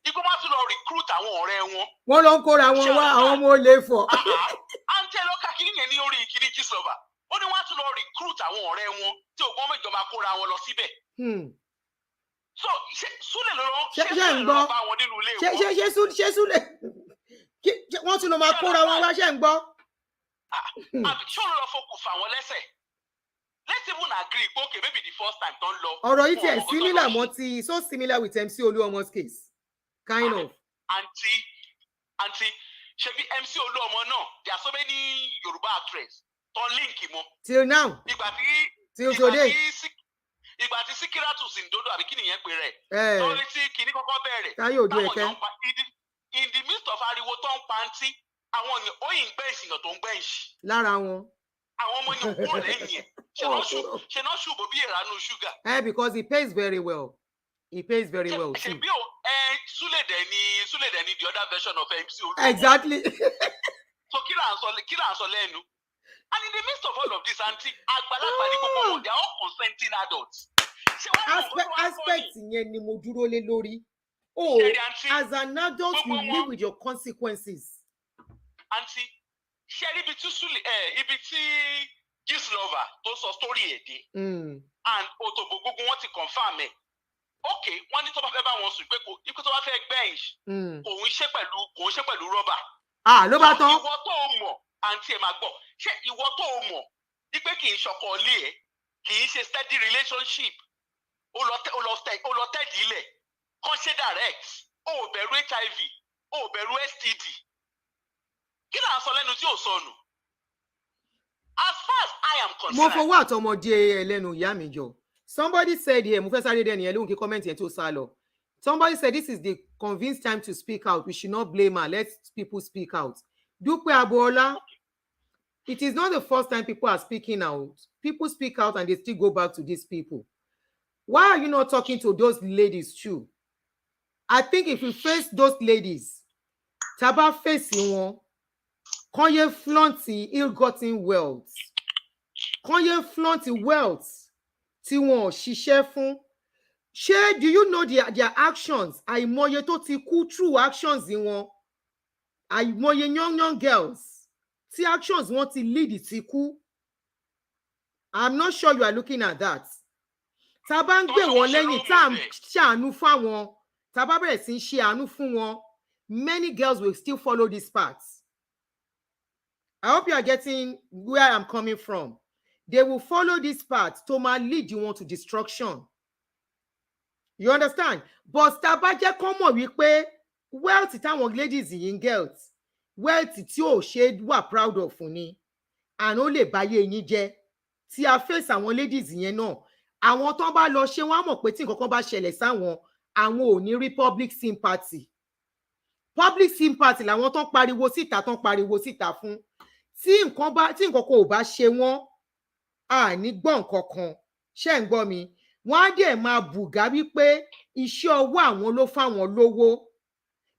Igbó máa tún lọ recruit àwọn ọ̀rẹ́ wọn. Wọ́n lọ ń kóra wọn wá àwọn ọmọ olè fọ̀. Àǹtí ẹ lọ ká kiri yẹn ní orí kiri Gistlover. Ó ní wọ́n á tún lọ recruit àwọn ọ̀rẹ́ wọn tí ògbọ́n méjọ máa kóra wọn lọ síbẹ̀. So Sule ló lọ bá wọn nínú ilé wọn. Ṣé Sule wọ́n tún lọ máa kóra wọn wá ṣe ń gbọ́. Ṣé òun lọ fokùn fà wọn lẹ́sẹ̀? Let's even agree pé okay maybe the first time tó ń lọ. Ọ̀rọ̀ yìí tiẹ̀ similar mọ́ ti so similar with MC Oluomo's case. Kind of. Auntie, ṣebí MC Oluomo náà, there are so many Yoruba actresses tó link mọ́. Till now. Till today. Ìgbà tí Síkírátù Sìndódò àbí kí nìyẹn pè rẹ̀. Lórí tí kìíní kọ́kọ́ bẹ̀rẹ̀. Táyọ̀ ojú ẹ̀kẹ́. In the midst of ariwo tó ń pa ntí, àwọn èèyàn ó yìn gbẹ́ ìsìnà tó ń gbẹ́ ìṣì. Lára wọn. Àwọn ọmọ yẹn kúrò lẹ́yìn ẹ̀. Ṣé náà ṣùgbọ́ bí ìranú ṣúgà? Because he pays very well. He pays very well too. Ṣebí o, Sule dẹ̀ ni the other version of MC Oluomo. Exactly. So kí là ń sọ lẹ́nu? And in the midst of all of this, auntie, àgbàlagbà ní gbogbo wọn, they are all consenting adults. Aspect yẹn ni mo dúró lé lórí. Oh, as an adult, you live with your consequences. Auntie, ṣé ibi tí Sule, ibi tí Gistlover tó sọ story ẹ̀ dé. And Otobo gbogbo wọn ti confirm ẹ̀. Okay, wọ́n ní tó bá fẹ́ bá wọn sùn pé ikú tó bá fẹ́ bench, kò ń ṣe pẹ̀lú rọ́bà. Ló bá tán. Ìwọ tó mọ̀, àǹtí ẹ̀ máa gbọ́, ṣé ìwọ tó mọ̀ wípé kì í ṣọkọ ilé ẹ̀, kì í ṣe steady relationship, ó lọ tẹ́ẹ̀dì ilẹ̀, kàn ṣe direct, ó bẹ̀rù HIV, ó bẹ̀rù STD. Kí là ń sọ lẹ́nu tí ò sọnù? As far as I am concerned. Mo fọwọ́ àtọmọdé ẹlẹ́nu ìyá mi jọ. Somebody said here, mo fẹ́ sáré dẹ́ni ẹ̀ lóhùn kí comment yẹn tó sá lọ. Somebody said this is the convinced time to speak out. We should not blame her. Let people speak out. Dupe Abuola, it is not the first time people are speaking out. People speak out and they still go back to these people. Why are you not talking to those ladies too? I think if you face those ladies, taba face wọn, kàn yé flaunt ill-gotten wealth. Kàn yé flaunt wealth tí wọn ò ṣiṣẹ́ fún. Ṣé do you know their actions? Àìmọye tó ti kú through actions wọn. Àìmọye young girls tí actions wọn ti lead ti kú. I'm not sure you are looking at that. Tá bá ń gbé wọn lẹ́yìn tá ń ṣàánú fáwọn, tá bá bẹ̀rẹ̀ sí ń ṣe àánú fún wọn, many girls will still follow this path. I hope you are getting where I'm coming from. They will follow this path to lead you on to destruction. You understand? But tá bá jẹ́ kó mọ̀ wípé wealth táwọn ladies yìí ń girls, wealth tí ò ṣe wà proud of ni, and ó lè báyé yín jẹ́. Tí a face àwọn ladies yẹn náà, àwọn tó bá lọ ṣe wọ́n á mọ̀ pé tí nǹkan kan bá ṣẹlẹ̀ sáwọn, àwọn ò ní rí public sympathy. Public sympathy làwọn tó pariwo síta fún. Tí nǹkan kan ò bá ṣe wọ́n, ní gbọ́ nǹkan kan. Ṣé ń gbọ́ mi? Wọ́n á dẹ̀ máa bùgá wípé iṣẹ́ ọwọ́ àwọn ló fáwọn lówó.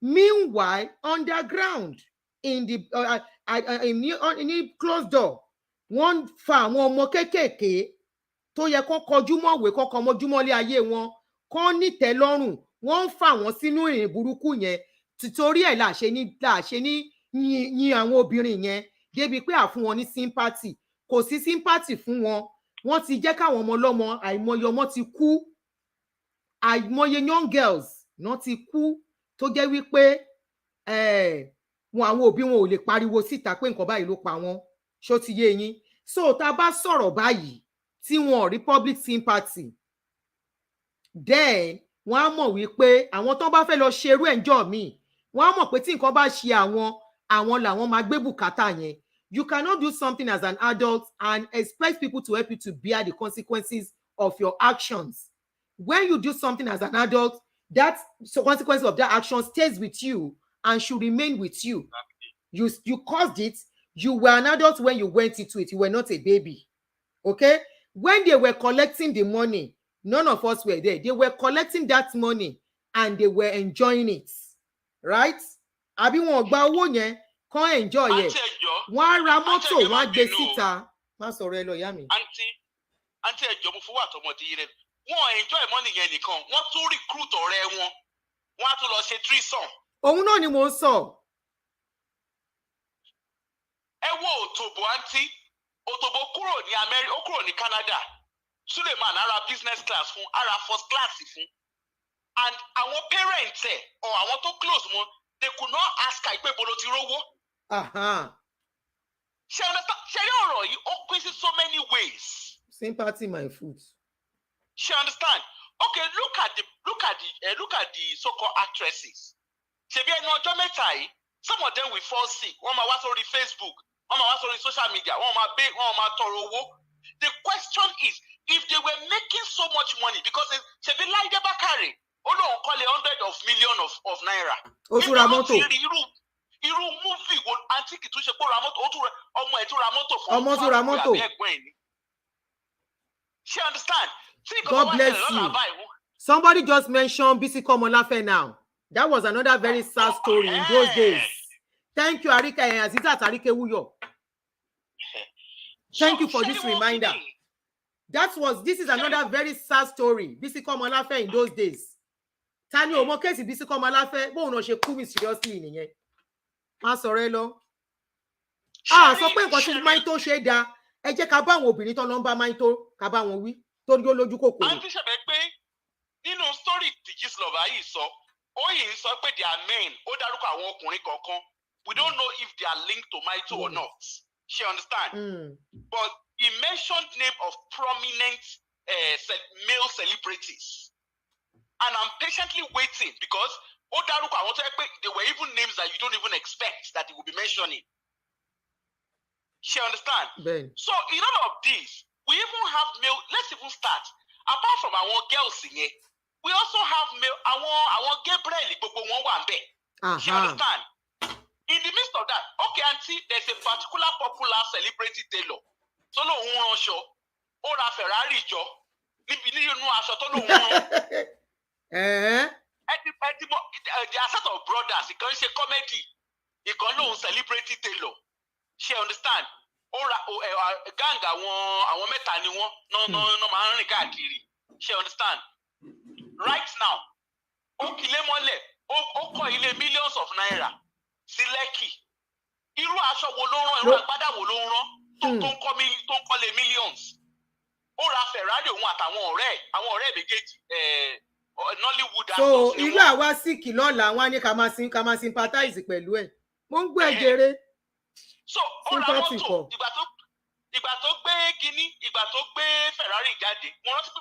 Meanwhile, underground, in the closed door, wọ́n fa àwọn ọmọ kéékèèké tó yẹ kó kọjú mọ́wé kó kọ mọ́júmọ́lé ayé wọn, kó nítẹ́ lọ́rùn, wọ́n ń fà wọ́n sínú ìrìn burúkú yẹn. Títorí ẹ̀ là ṣe ní yin àwọn obìnrin yẹn débi pé àfún wọn ní sympathy. Kò sí sympathy fún wọn. Wọ́n ti jẹ́ káwọn ọmọ lọ́mọ, àìmọye ọmọ ti kú. Àìmọye young girls náà ti kú tó jẹ́ wípé àwọn òbí wọn ò lè pariwo síta pé nǹkan báyìí ló pa wọ́n. Ṣó ti yé yín? So tá bá sọ̀rọ̀ báyìí tí wọn ò rí public sympathy, then wọ́n á mọ̀ wípé àwọn tó bá fẹ́ lọ ṣerú ẹ̀ńjọ́ míì, wọ́n á mọ̀ pé tí nǹkan bá ṣe àwọn làwọn máa gbé bùkátà yẹn. You cannot do something as an adult and expect people to help you to bear the consequences of your actions. When you do something as an adult, that consequence of that action stays with you and should remain with you. You caused it. You were an adult when you went into it. You were not a baby. Okay? When they were collecting the money, none of us were there. They were collecting that money and they were enjoying it. Right? Àbí wọn gba owó yẹn, kàn enjoy it. Wọ́n á ra mọ́tò, wọ́n á gbé síta. má sọ̀rọ̀ ẹ lọ ìyá mi. Àǹtí ẹjọ́ mo fowó àtọmọdé yìí rẹ̀. Wọ́n enjoy money yẹn nìkan. Wọ́n tún recruit ọ̀rẹ́ wọn. Wọ́n á tún lọ ṣe threesome. Òun náà ni mò ń sọ. Ẹ wo Òtòbò àǹtí. Òtòbò kúrò ní Amẹ́ríkà, ó kúrò ní Canada. Suleiman ara business class fún, ara first class fún. And our parents or àwọn tó close wọn, they could not ask her pé bolo ti rówó. Ṣé understand? Ṣé ọ̀rọ̀ yìí ó pín sí so many ways. Sympathy my foot. She understand? Okay, look at the so-called actresses. Ṣebí ẹnu ọjọ́ mẹ́ta yìí, some of them will fall sick. Wọ́n máa wá sórí Facebook, wọ́n máa wá sórí social media, wọ́n máa tọrọ owó. The question is, if they were making so much money, because ṣebí Láìdé Bákàrè, ó lóun kọ́lé 100 millions of naira. Ó tún ra mọ́tò. Irú múfì wo antique tún ṣe pé ra mọ́tò, ọmọ ẹ̀ tún ra mọ́tò fún ọmọ tún ra mọ́tò. She understand? God bless you. Somebody just mentioned Bisi Komolafe now. That was another very sad story in those days. Thank you, Arike Azizat Arike Wuyo. Thank you for this reminder. This is another very sad story. Bisi Komolafe in those days. Tani omo case Bisi Komolafe, bo no ṣe kú mysteriously nìyẹn. Ma sọ̀rọ̀ ẹ lọ. Sọ pé nǹkan tí máa tó ṣe dá. Ẹ jẹ́ ká bá àwọn obìnrin tó lọ ń bá máa tó ká bá wọn wí. Tó dúró lójú kòkòrò. Àǹtí ṣẹ̀bẹ̀ pé nínú story tí Gistlover yìí sọ, ó yìí sọ pé they are men, ó dárúkọ àwọn ọkùnrin kọ̀ọ̀kan. We don't know if they are linked to Maito or not. She understand? But he mentioned name of prominent male celebrities. And I'm patiently waiting because ó dárúkọ àwọn tó yẹ pé they were even names that you don't even expect that he will be mentioning. She understand? Ben. So in all of this, we even have male. Let's even start. Apart from our girls here, we also have male. Our Gabriel, gbogbo wọn wà ńbẹ̀. She understand? In the midst of that, okay, auntie, there's a particular popular celebrity tailor. So no un ránṣọ, ó ra Ferrari jọ. Níbi nínú aṣọ tó lóun rán. There are set of brothers. Ìkan ṣe comedy. Ìkan lóun celebrity tailor. She understand? Gang àwọn mẹ́ta ni wọ́n no máa ń rìn káàkiri. She understand? Right now, ó kìlẹ̀ mọ́lẹ̀, ó kọ́ ilé millions of naira sí Lekki. Irú aṣọ wo ló rán, irú àgbádá wo ló rán tó ń kọ́lé millions. Ó ra Ferrari òun àtàwọn ọ̀rẹ́ méjèèjì Nollywood actors. So irú àwa síkì lọ́la wọn á ní ká máa sympathize pẹ̀lú ẹ̀. Mo ń gbọ́ ẹ̀jẹ̀rẹ̀. So ó ra mọ́tò ìgbà tó gbé Ferrari jáde. Mo rántí pé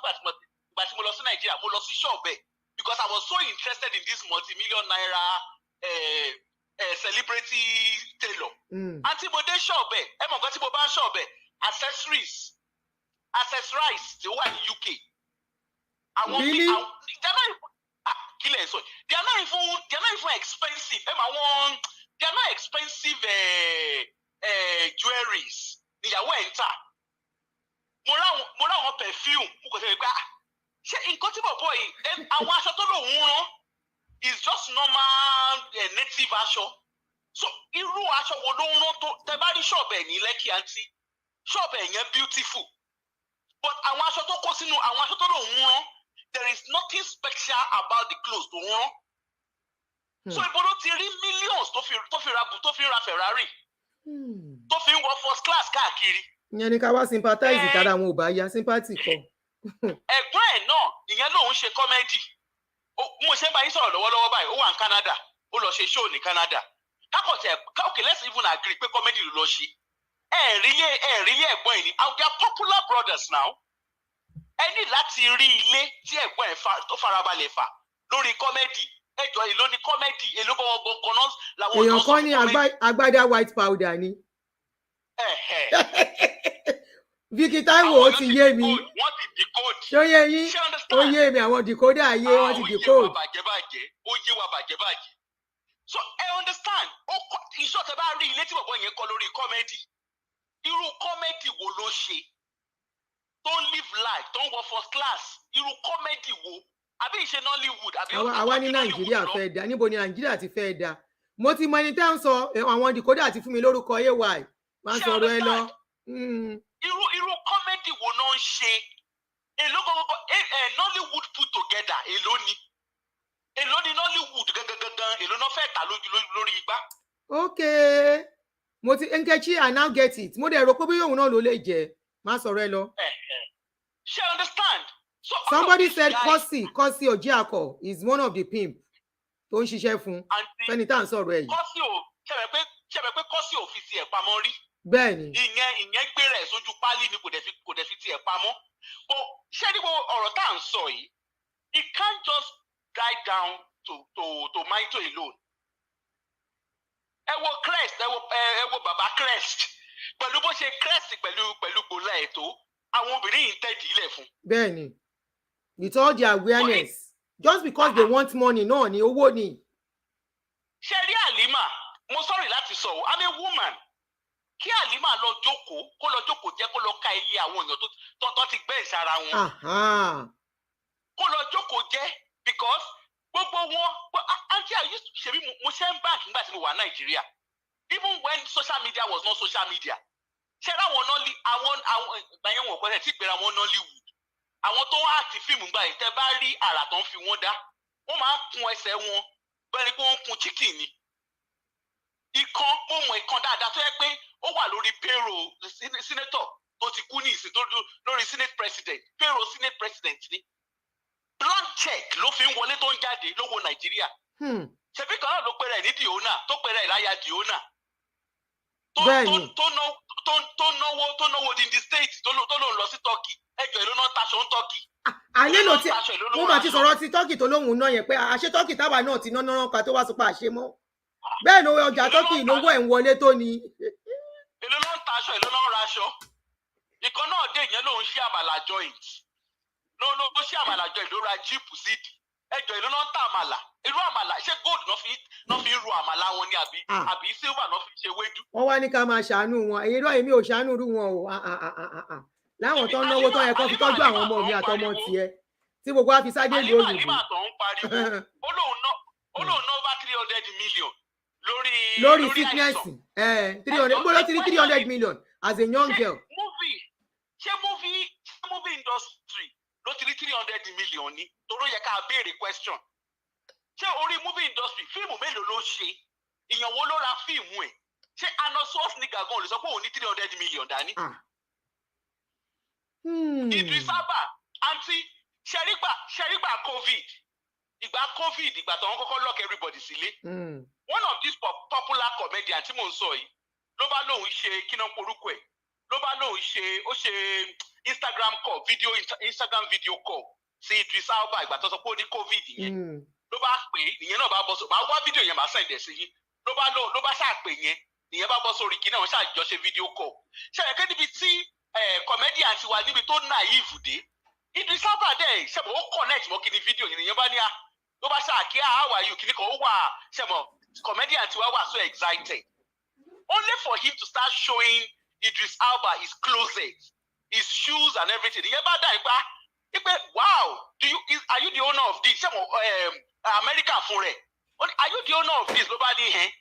ìgbà tí mo lọ sí Nàìjíríà, mo lọ sí ṣọ́ọ̀bẹ̀ because I was so interested in this multi-million naira celebrity tailor. Àǹtí mo dé ṣọ́ọ̀bẹ̀, ẹ mọ̀ nǹkan tí mo bá ń ṣọ́ọ̀bẹ̀, accessories tí ó wà ní UK. Really? They are not even expensive. They are not expensive jewelries. Ìyàwó ẹ̀ ń tà. Mo ra àwọn perfume. Mo kò tẹ̀lé pé ṣé nǹkan tí bọ̀bọ̀ yìí then àwọn aṣọ tó lòun rán is just normal native aṣọ. So irú aṣọ wo ló ń rán tó tẹ bá rí ṣọ́ọ̀bù ẹ̀ ní Lekki àǹtí. Ṣọ́ọ̀bù ẹ̀ yẹn beautiful. But àwọn aṣọ tó kó sínú àwọn aṣọ tó lòun rán there is nothing special about the clothes tó rán. So ibo ló ti rí millions tó fi ra Ferrari. Tó fi ń wọ first class káàkiri. Ìyẹn ni ká wá sympathize kára àwọn ò bá ya sympathy kọ. Ẹ̀gbọ́n ẹ̀ náà ìyẹn lòun ṣe comedy. Mo ṣe ń bá yín sọ̀rọ̀ lọ́wọ́lọ́wọ́ báyìí, ó wà ní Canada, ó lọ ṣe show ní Canada. Okay, let's even agree pé comedy ló lọ ṣe. Ẹ̀rí ẹ̀gbọ́n ẹ̀ ni. They are popular brothers now. Ẹ ní láti rí ilé tí ẹ̀gbọ́n ẹ̀ tó farabalẹ̀ fà lórí comedy. Ẹjọ́ èló ni comedy, èló gbọ̀ngàn náà làwọn èèyàn kan ní agbádá white powder ni. Vicky Taiwo ó ti yé mi. Wọ́n ti decode. Ṣé ó yé yín? Ó yé mi àwọn decoder ayé wọ́n ti decode. Ó yé wa bàjẹ́. So I understand. Iṣọ́ tẹ bá rí ilé tí bọ̀bọ̀ yẹn kọ́ lórí comedy. Irú comedy wo ló ṣe? Tó ń live life, tó ń wọ first class. Irú comedy wo? Àbí ìṣe Nollywood? Àwa ní Nàìjíríà fẹ́ dá. Níbo ni Nàìjíríà ti fẹ́ dá? Mo ti mọ ẹni tẹ́ ń sọ àwọn decoder àti fún mi lórúkọ AY. Má sọ̀rọ̀ ẹ lọ. irú comedy wo náà ń ṣe èló kọ́kọ́ Nollywood put together èló ni Nollywood gangan èló náà fẹ́ tà lórí igbá. Okay, mo ti Nkechi, I now get it. Mo dẹ̀ rò pé bí òun náà ló lè jẹ́ má sọ̀rọ̀ ẹ lọ. She understand. So somebody said Kosi Ojiako is one of the pimp tó ń ṣiṣẹ́ fún fẹ́ni tá à ń sọ̀rọ̀ ẹ̀ yìí. Kosi ò ṣẹ̀bẹ̀ pé Kosi ò fi tiẹ̀ pamọ́ rí. Bẹ́ẹ̀ni. ìyẹn gbé rẹ̀ sójú pálí ni kò dẹ̀ fi tiẹ̀ pamọ́. Ṣé ní ọ̀rọ̀ tá à ń sọ yìí, it can't just die down to Maito alone. Ẹ wo crest, ẹ wo bàbá crest pẹ̀lú bó ṣe crest pẹ̀lú gbòòlà ètò àwọn obìnrin yìí ń tẹ̀dí ilẹ̀ fún. Bẹ́ẹ̀ni, with all their awareness just because they want money náà ni owó ni. Ṣé rí Halima, mo sorry láti sọ o, I'm a woman. Kí Halima lọ jókòó jẹ́ kó lọ ka iye àwọn èèyàn tó ti gbẹ́ ìsara wọn. Kó lọ jókòó jẹ́ because gbogbo wọn aunty ṣebí mo ṣe ń bank nígbà tí mo wà Nàìjíríà even when social media was not social media. Ṣé ráwọn àwọn ìgbàyẹn wọn kọ́ ẹ̀ tí ìpera wọn Nollywood àwọn tó wá àti fíìmù gbà yìí tẹ́ bá rí àrà tó ń fi wọ́n dá wọ́n máa ń kun ẹsẹ̀ wọn bẹ́ẹ̀ ni pé wọ́n ń kun chicken ni. Ìkan mo mọ̀ ìkan dáadáa tó yẹ pé ó wà lórí payroll senator tó ti kú ní ìsìn lórí senate president payroll senate president ni. Blank check ló fi ń wọlé tó ń jáde lówó Nàìjíríà. Ṣebí kan náà ló pẹ́rẹ́ ní Diona tó pẹ́rẹ́ ìláyà Diona. Tó náwó di the state tó lóun lọ sí Turkey ẹjọ́ ìlú náà taṣọ ń Turkey. Ayé ló ti mo máa ti sọ̀rọ̀ ti Turkey tó lóhùn náà yẹn pé àṣẹ Turkey táwa náà ti náà ká tó wá sọ pé àṣẹ mọ́. Bẹ́ẹ̀ ni ọjà Turkey lówó ẹ̀ ń wọlé tó ni. Ìlú náà ń taṣọ ìlú náà ń raṣọ. Ìkan náà dé ìyẹn lòun ṣí àmàlà joint. Ló ṣí àmàlà joint ló ra jíìpù sídìí. Ẹjọ́ ìlú náà ń ta àmàlà. Irú àmàlà ṣé gold náà fi ń ru àmàlà wọn ni àbí silver náà fi ṣe wédú. Wọ́n wá ní ká máa ṣàánú wọn. Èyí náà èmi ò ṣàánú rú wọn o. Láwọn tó ń náwó tó yẹ kó fi tọ́jú àwọn ọmọ mi àtọmọ tiẹ̀ tí gbogbo wa fi sáde ìlú òyìnbó. Halima tó ń pariwo ó lóun ná over 300 million lórí sickness 300 gbọ́dọ̀ 300 million as a young girl. Ṣé movie industry ló ti rí 300 million ni toró yẹ ká béèrè question. Ṣé orí movie industry fíìmù mélòó ló ṣe ìyàn wo ló ra fíìmù ẹ̀ ṣé Arnold Schwarzenegger gan lè sọ pé òun ní 300 million dání. Idris Elba àǹtí ṣẹ́rígbà COVID ìgbà tó wọ́n kọ́kọ́ lock everybody sílé. One of these popular comedian tí mò ń sọ yìí ló bá lóun ṣe kí náà porúkọ ẹ̀ ló bá lóun ṣe Instagram video call sí Idris Elba ìgbà tó sọ pé ó ní COVID yẹn ló bá pè é nìyẹn náà bá bọ́ sórí máa wá fídíò yẹn máa sẹ̀ǹdẹ̀ sí yín ló bá ṣàpè yẹn nìyẹn bá bọ́ sórí kí náà wọ́n ṣàjọṣe video call ṣe ẹ̀kẹ́ níbi tí comedian ti wà níbi tó naive dé Idris Elba dẹ̀ ṣẹ̀mọ̀ ó connect mọ́ kí ni fídíò yẹn nìyẹn bá ní ló bá ṣàkíyà how are you kí ni kan ó wà ṣẹ̀mọ̀ comedian ti wà so excited only for him to start showing Idris Elba his clothes his shoes and everything ìyẹn bá dà ipe wow are you the owner of this ṣẹ̀mọ̀ America fún rẹ̀ are you the owner of this ló bá ní hẹ́n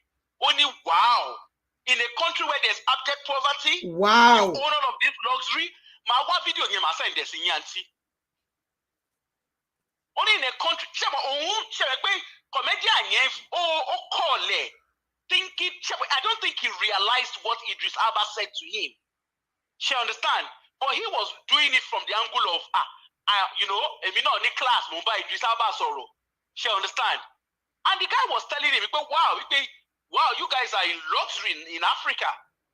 ó ní wow in a country where there's abject poverty wow you owner of this luxury máa wá fídíò yẹn máa sẹ́ǹdẹ̀ sí yín àǹtí. Only in a country ṣe pé comedian yẹn ó kọ̀ọ̀lẹ̀ thinking I don't think he realized what Idris Elba said to him. She understand but he was doing it from the angle of èmi náà ní class mo bá Idris Elba sọ̀rọ̀. She understand and the guy was telling him wow you guys are in luxury in Africa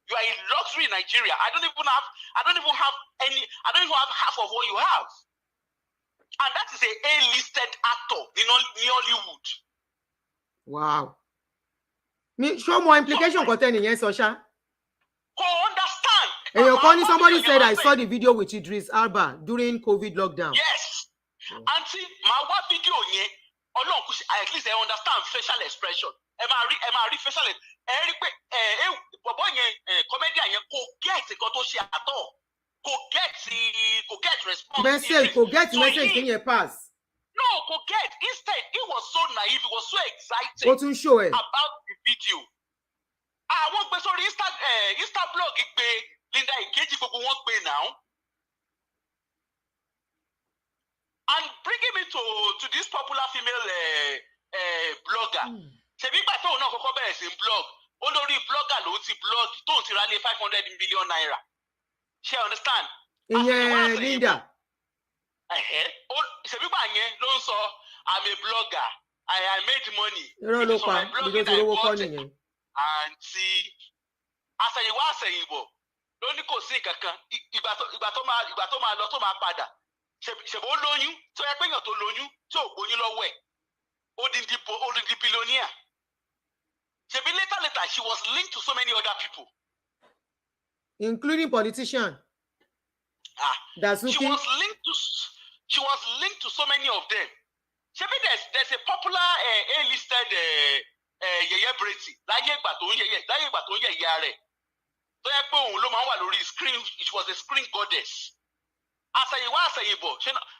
you are in luxury in Nigeria I don't even have half of what you have. And that is a A-listed actor in Hollywood. Wow. Show more implication content in Sosha. Go understand. And somebody said I saw the video with Idris Elba during COVID lockdown. Yes. Auntie, my video here. At least I understand facial expression. Am I facial? Comedian kò get nǹkan tó ṣe at all. Kò get response. Message in your pass. No, kò get. Instead, he was so naive, he was so excited about the video. Àwọn gbé sórí Insta blog gbé Linda ìkejì gbogbo wọn gbé now. And bringing me to this popular female blogger. Ṣebí ìgbà tóun náà kọ́kọ́ bẹ̀rẹ̀ sí blog, ó lórí blogger ló ti blog tóun ti ra lé 500 million naira. Ṣé understand? Ìyẹn Linda. Ṣebí ìgbà yẹn ló ń sọ, I'm a blogger, I made money. Irọ́ ló pa, ìdó ti rówó kọ́ nìyẹn. Àǹtí àṣẹ̀yìnwá àṣẹ̀yìnbọ̀ ló ní kò sí kankan, ìgbà tó máa lọ tó máa padà. Ṣèbó lóyún tó yẹ pé èèyàn tó lóyún tí ò gbóyún lọ́wọ́ ẹ̀ odindi billionaire. Ṣèbí later she was linked to so many other people, including politicians. She was linked to so many of them. Ṣebí there's a popular A-listed yẹ̀yẹ́ Brady láyé ìgbà tó ń yẹ̀yẹ́ rẹ̀ tó yẹ pé òun ló máa ń wà lórí screen. It was a screen goddess. Àṣẹ̀yìnwá àṣẹ̀yìnbọ̀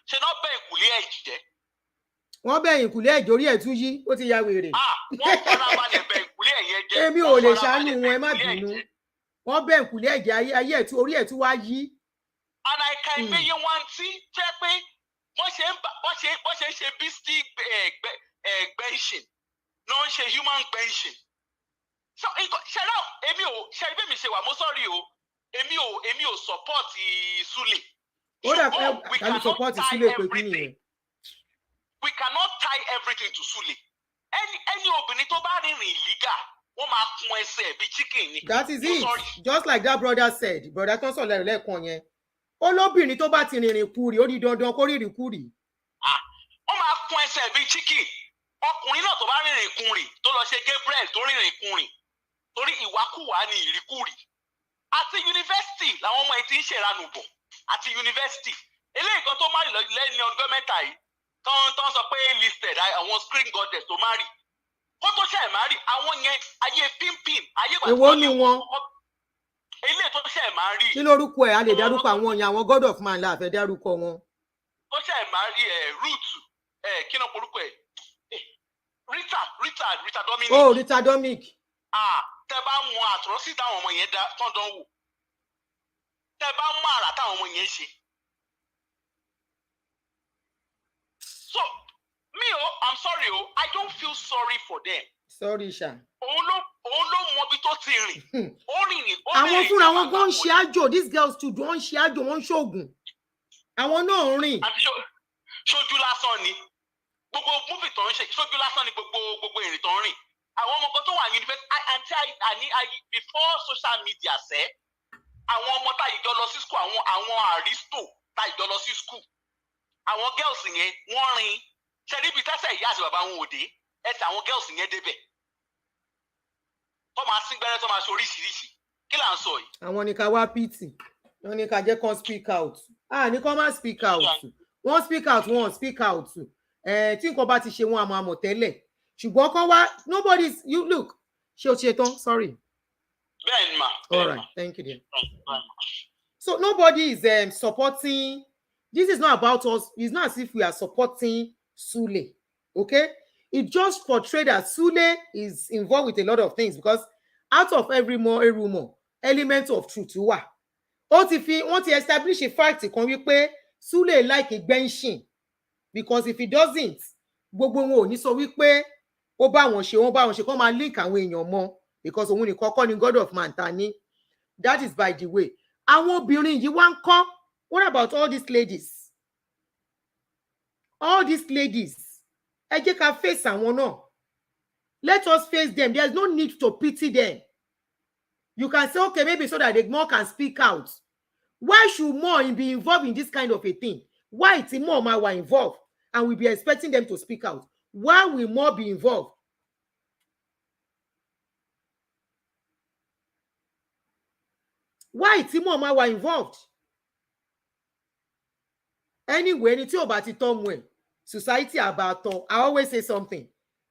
ṣe náà bẹ́ẹ̀ ìkùlé ẹ̀ jẹ́. Wọ́n bẹ́ẹ̀ ìkùlé ẹ̀ jórí ẹ̀ tún yí, ó ti ya wèrè. Wọ́n fara balẹ̀ bẹ́ẹ̀ ìkùlé ẹ̀ yẹn jẹ́. Èmi ò lè ṣàánú wọn, ẹ má bínú. Wọ́n bẹ́ẹ̀ ìkùlé ẹ̀ jẹ́ ayé ẹ̀ tún orí ẹ̀ tún wá yí. And I can be you one thing, jẹ́ pé wọ́n ṣe ń ṣe beastie benching, no ń ṣe human benching. So ṣẹlá èmi mi ṣe wà mo sọ́rí o, èmi ò support Sule. Ó dà ká support Sule pé kí nìyẹn. We cannot tie everything to Sule. Any obìnrin tó bá rìnrìn illegal, wọ́n máa kún ẹsẹ̀ bíi chicken ni. That is it. Just like that brother said, brother tó ń sọ̀rọ̀ lẹ́ẹ̀kan yẹn. Olóbìnrin tó bá ti rìnrìn kúrì, ó di dandan kó rìnrìn kúrì. Wọ́n máa kún ẹsẹ̀ bíi chicken. Ọkùnrin náà tó bá rìnrìn kúrì, tó lọ ṣe Gabriel tó rìnrìn kúrì, torí ìwàkúwà ni ìrìkúrì. Àti yunifásitì làwọn ọmọ yìí ti ń ṣèranù bọ̀. Àti yunifásitì. Eléyìí kan tó má rí lẹ́ni ọdún mẹ́ta yìí, tán sọ pé listed àwọn screen goddess tó má rí. Kó tó ṣe má rí, àwọn yẹn ayé pimpin, ayé ìgbà tó ní wọn. Ilé tó ṣe máa rí. Kí lórúkọ ẹ̀? A lè dárúkọ àwọn èèyàn, àwọn God of Man la fẹ́ dárúkọ wọn. Tó ṣe máa rí root kí ló porúkọ ẹ̀? Rita Dominic. Oh, Rita Dominic. Tẹ bá mọ àtúrọ́sí táwọn ọmọ yẹn tán dán wò. Tẹ bá mọ àrà táwọn ọmọ yẹn ṣe. So I'm sorry I don't feel sorry for them. Sorry Sha. Òun ló mọ bí tó ti rìn. Ó rìn. Àwọn fúnra wọn gan ṣe àjò, these girls too don ṣe àjò, wọn ṣoògùn. Àwọn náà rìn. Ṣojú lásán ni. Gbogbo múfì tó ń ṣe, ṣojú lásán ni gbogbo ìrìn tó ń rìn. Àwọn ọmọ kan tó wà ní yunifásitì before social media ṣe. Àwọn ọmọ tá ìjọ lọ sí school, àwọn àrísítò tá ìjọ lọ sí school. Àwọn girls yẹn wọ́n rìn. Ṣé níbi tẹ́sẹ̀ ìyá àti bàbá wọn ò dé? Ẹsẹ̀ àwọn girls yẹn débẹ̀. Tó máa sín gbẹ́rẹ́ tó máa ṣe oríṣiríṣi. Kí là ń sọ yìí? Àwọn ní ká wá pìtì. Wọ́n ní ká jẹ́ kán speak out. Ní kán má speak out. Wọ́n speak out, wọ́n speak out. Tí nǹkan bá ti ṣe wọn àmọ̀ tẹ́lẹ̀. Ṣùgbọ́n kán wá, you look. Ṣé o ṣe tán? Sorry. Bẹ́ẹ̀ni ma. All right, thank you dear. So nobody is supporting. This is not about us. It's not as if we are supporting Sule. Okay? It just portrayed that Sule is involved with a lot of things because out of every rumor, element of truth wà. Wọ́n ti establish a fact kan wípé Sule like a benching because if he doesn't, gbogbo wọn ò ní sọ wípé ó bá wọn ṣe kó máa link àwọn èèyàn mọ́ because òun nìkan kọ́ ni God of Man ta ní. That is by the way. Àwọn obìnrin yìí wá ń kọ́. What about all these ladies? All these ladies. Ẹ jẹ́ ká face àwọn náà. Let us face them. There's no need to pity them. You can say, okay, maybe so that the more can speak out. Why should more be involved in this kind of a thing? Why it's more were involved and we'll be expecting them to speak out? Why will more be involved? Why it's more were involved? Anyway, ẹni tí ò bá ti tọ́ mu ẹ̀, society about tọ́. I always say something.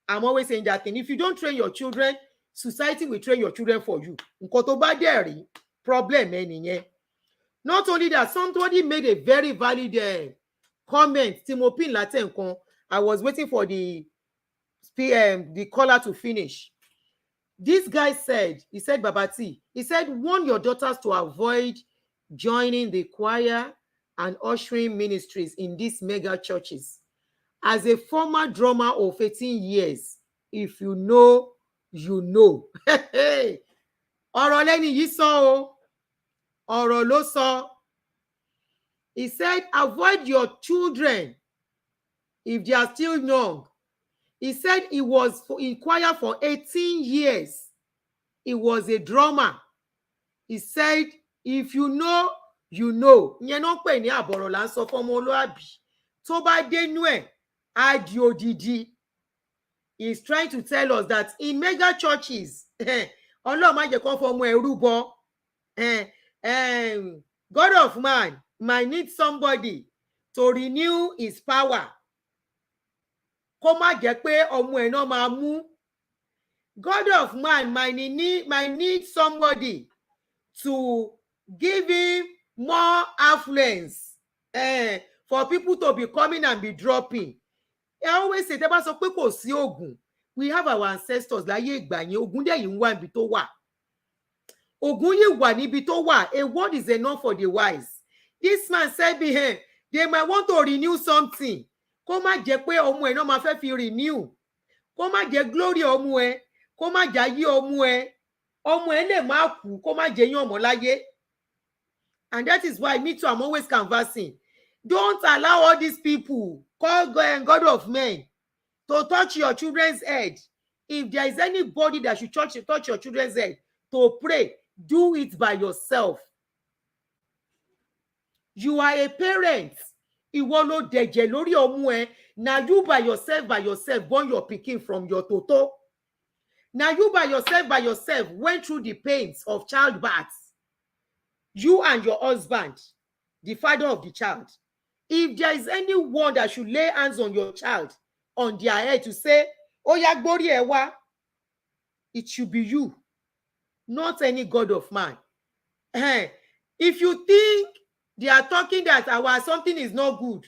I'm always saying that thing. If you don't train your children, society will train your children for you. Nǹkan tó bá dẹ̀ rí, problem ẹ nìyẹn. Not only that, somebody made a very valid comment. Tí mo pin látẹ̀ nǹkan. I was waiting for the caller to finish. This guy said, he said, Babati, he said, warn your daughters to avoid joining the choir and ushering ministries in these mega churches. As a former drummer of 18 years, if you know, you know. Ọ̀rọ̀ lẹ́ni yìí sọ o. Ọ̀rọ̀ ló sọ. He said, avoid your children if they are still young. He said he was in choir for 18 years. He was a drummer. He said, if you know, you know. Ìyẹn náà pè ní àbọ̀rọ̀ là ń sọ fọ́mọ olóàbí. Tó bá dénú ẹ̀, á di odidi. He's trying to tell us that in mega churches, Ọlọ́run má jẹ́ kó fọmọ ẹrú bọ. God of man might need somebody to renew his power. Kó má jẹ́ pé ọmọ ẹ̀ náà máa mú. God of man might need somebody to give him more affluence for people to be coming and be dropping. I always say, tẹ́ bá sọ pé kò sí ogun. We have our ancestors láyé ìgbà yẹn. Ogun dẹ̀ yìí ń wá níbi tó wà. Ogun yìí wà níbi tó wà. A word is enough for the wise. This man said behind, they might want to renew something. Kó má jẹ́ pé ọmọ ẹ̀ náà máa fẹ́ fi renew. Kó má jẹ́ glory ọmọ ẹ̀. Kó má jẹ́ ayé ọmọ ẹ̀. Ọmọ ẹ̀ lè má kú. Kó má jẹ́ yín ọmọ láyé. And that is why me too, I'm always conversing. Don't allow all these people called God of men to touch your children's head. If there is anybody that should touch your children's head to pray, do it by yourself. You are a parent. Ìwọ ló dẹ̀jẹ̀ lórí ọmọ ẹ. Now you by yourself born your pikin from your toto. Now you by yourself went through the pains of childbirth. You and your husband, the father of the child. If there is anyone that should lay hands on your child, on their head to say, "Oh ya gbori ẹ wá," it should be you, not any God of man. If you think they are talking that something is not good,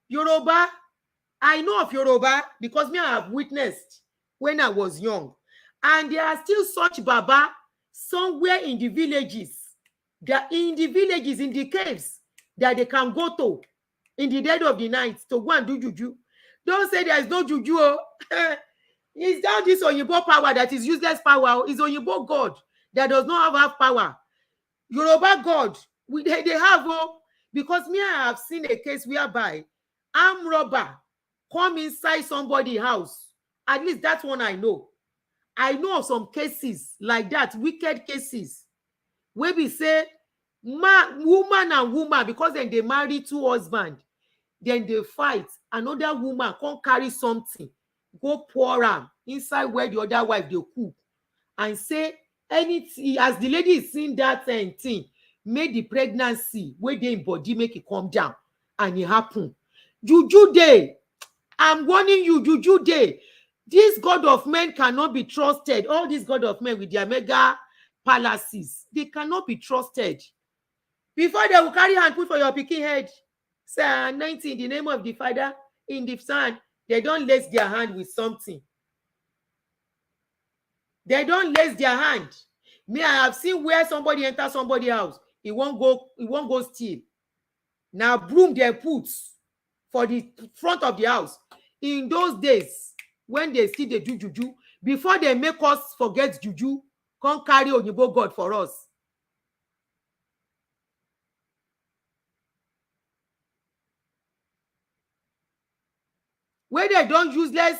Yoruba, I know of Yoruba because me I have witnessed when I was young, and there are still such Baba somewhere in the villages, in the caves that they can go to in the dead of the night to go and do juju. Don't say there is no juju. It's down this Oyinbo power that is useless power. It's Oyinbo God that does not have power. Yoruba God, they have, because me I have seen a case whereby armed robber come inside somebody's house. At least that's one I know. I know of some cases like that, wicked cases, where we say woman and woman, because then they marry two husbands, then they fight. Another woman can't carry something, go pour am inside where the other wife they cook, and say anything as the lady is seeing that thing, make the pregnancy where they in body make it come down, and it happen. Juju day, I'm warning you, juju day. This God of men cannot be trusted. All these God of men with their mega palaces, they cannot be trusted. Before they will carry hand put for your pikin head, say 90 in the name of the Father, in the Son, they don't lace their hand with something. They don't lace their hand. Me, I have seen where somebody enter somebody's house, he won't go steal. Now broom they put for the front of the house. In those days, when they see the do juju, before they make us forget juju, come carry Oyinbo God for us. Where they don't useless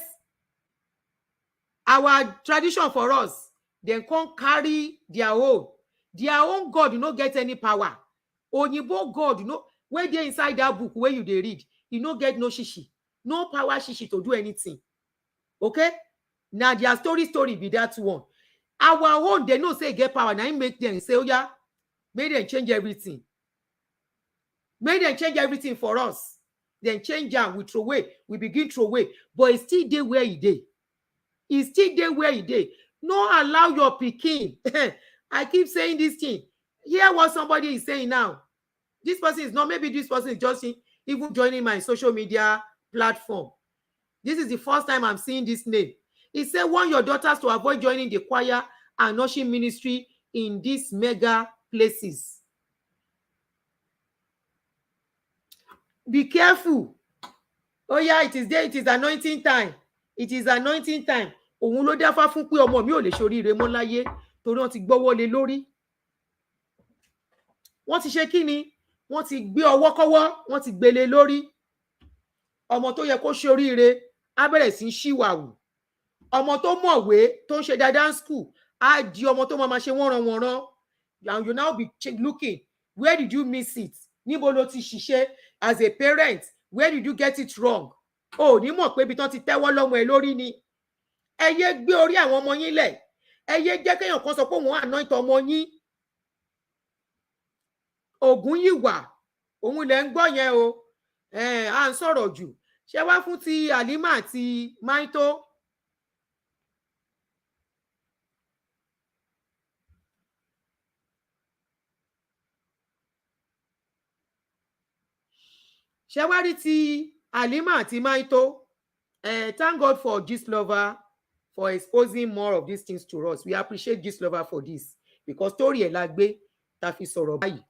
our tradition for us, they can't carry their own. Their own God, you not get any power. Oyinbo God, you know, where they inside that book where you they read, you don't get no shishi, no power shishi to do anything. Okay? Now their story be that one. Our own, they know say get power. Now you make them say, oh yeah, make them change everything. Make them change everything for us. Then change and we throw away. We begin throw away. But it's still there where he did. It's still there where he did. No allow your pikin. I keep saying this thing. Hear what somebody is saying now. This person is not, maybe this person is just even joining my social media platform. This is the first time I'm seeing this name. He said, warn your daughters to avoid joining the choir and ushering ministry in these mega places. Be careful. Oh yeah, it is there, it is anointing time. It is anointing time. Òun ló dáfá fún pé ọmọ mi ò lè ṣoríire mọ́ láyé torí wọ́n ti gbọ́wọ́ lé lórí. Wọ́n ti ṣe kí ni? Wọ́n ti gbé ọwọ́ kọ́wọ́, wọ́n ti gbélé lórí. Ọmọ tó yẹ kó ṣoríire á bẹ̀rẹ̀ sí ṣìwàwù. Ọmọ tó mọ̀wé tó ń ṣe dáadáa school á di ọmọ tó máa ṣe wọ́nranwọ̀nran. And you now be looking, where did you miss it? Níbo ló ti ṣiṣẹ́? As a parent, where did you get it wrong? O ní mọ̀ pé ibi tán ti tẹ́wọ́ lọ́mọ ẹ lórí ni. Ẹ yé gbé orí àwọn ọmọ yín lẹ̀. Ẹ yé jẹ́ kéèyàn kan sọ pé wọ́n anoint ọmọ yín. Ògún yìí wà, òun lẹ̀ ń gbọ́ yẹn o. À ń sọ̀rọ̀ jù. Ṣé wá fún ti Halima àti Maito? Ṣé wá rí ti Halima àti Maito? Thank God for Gistlover for exposing more of these things to us. We appreciate Gistlover for this because story ẹ̀ la gbé ta fi sọ̀rọ̀ báyìí.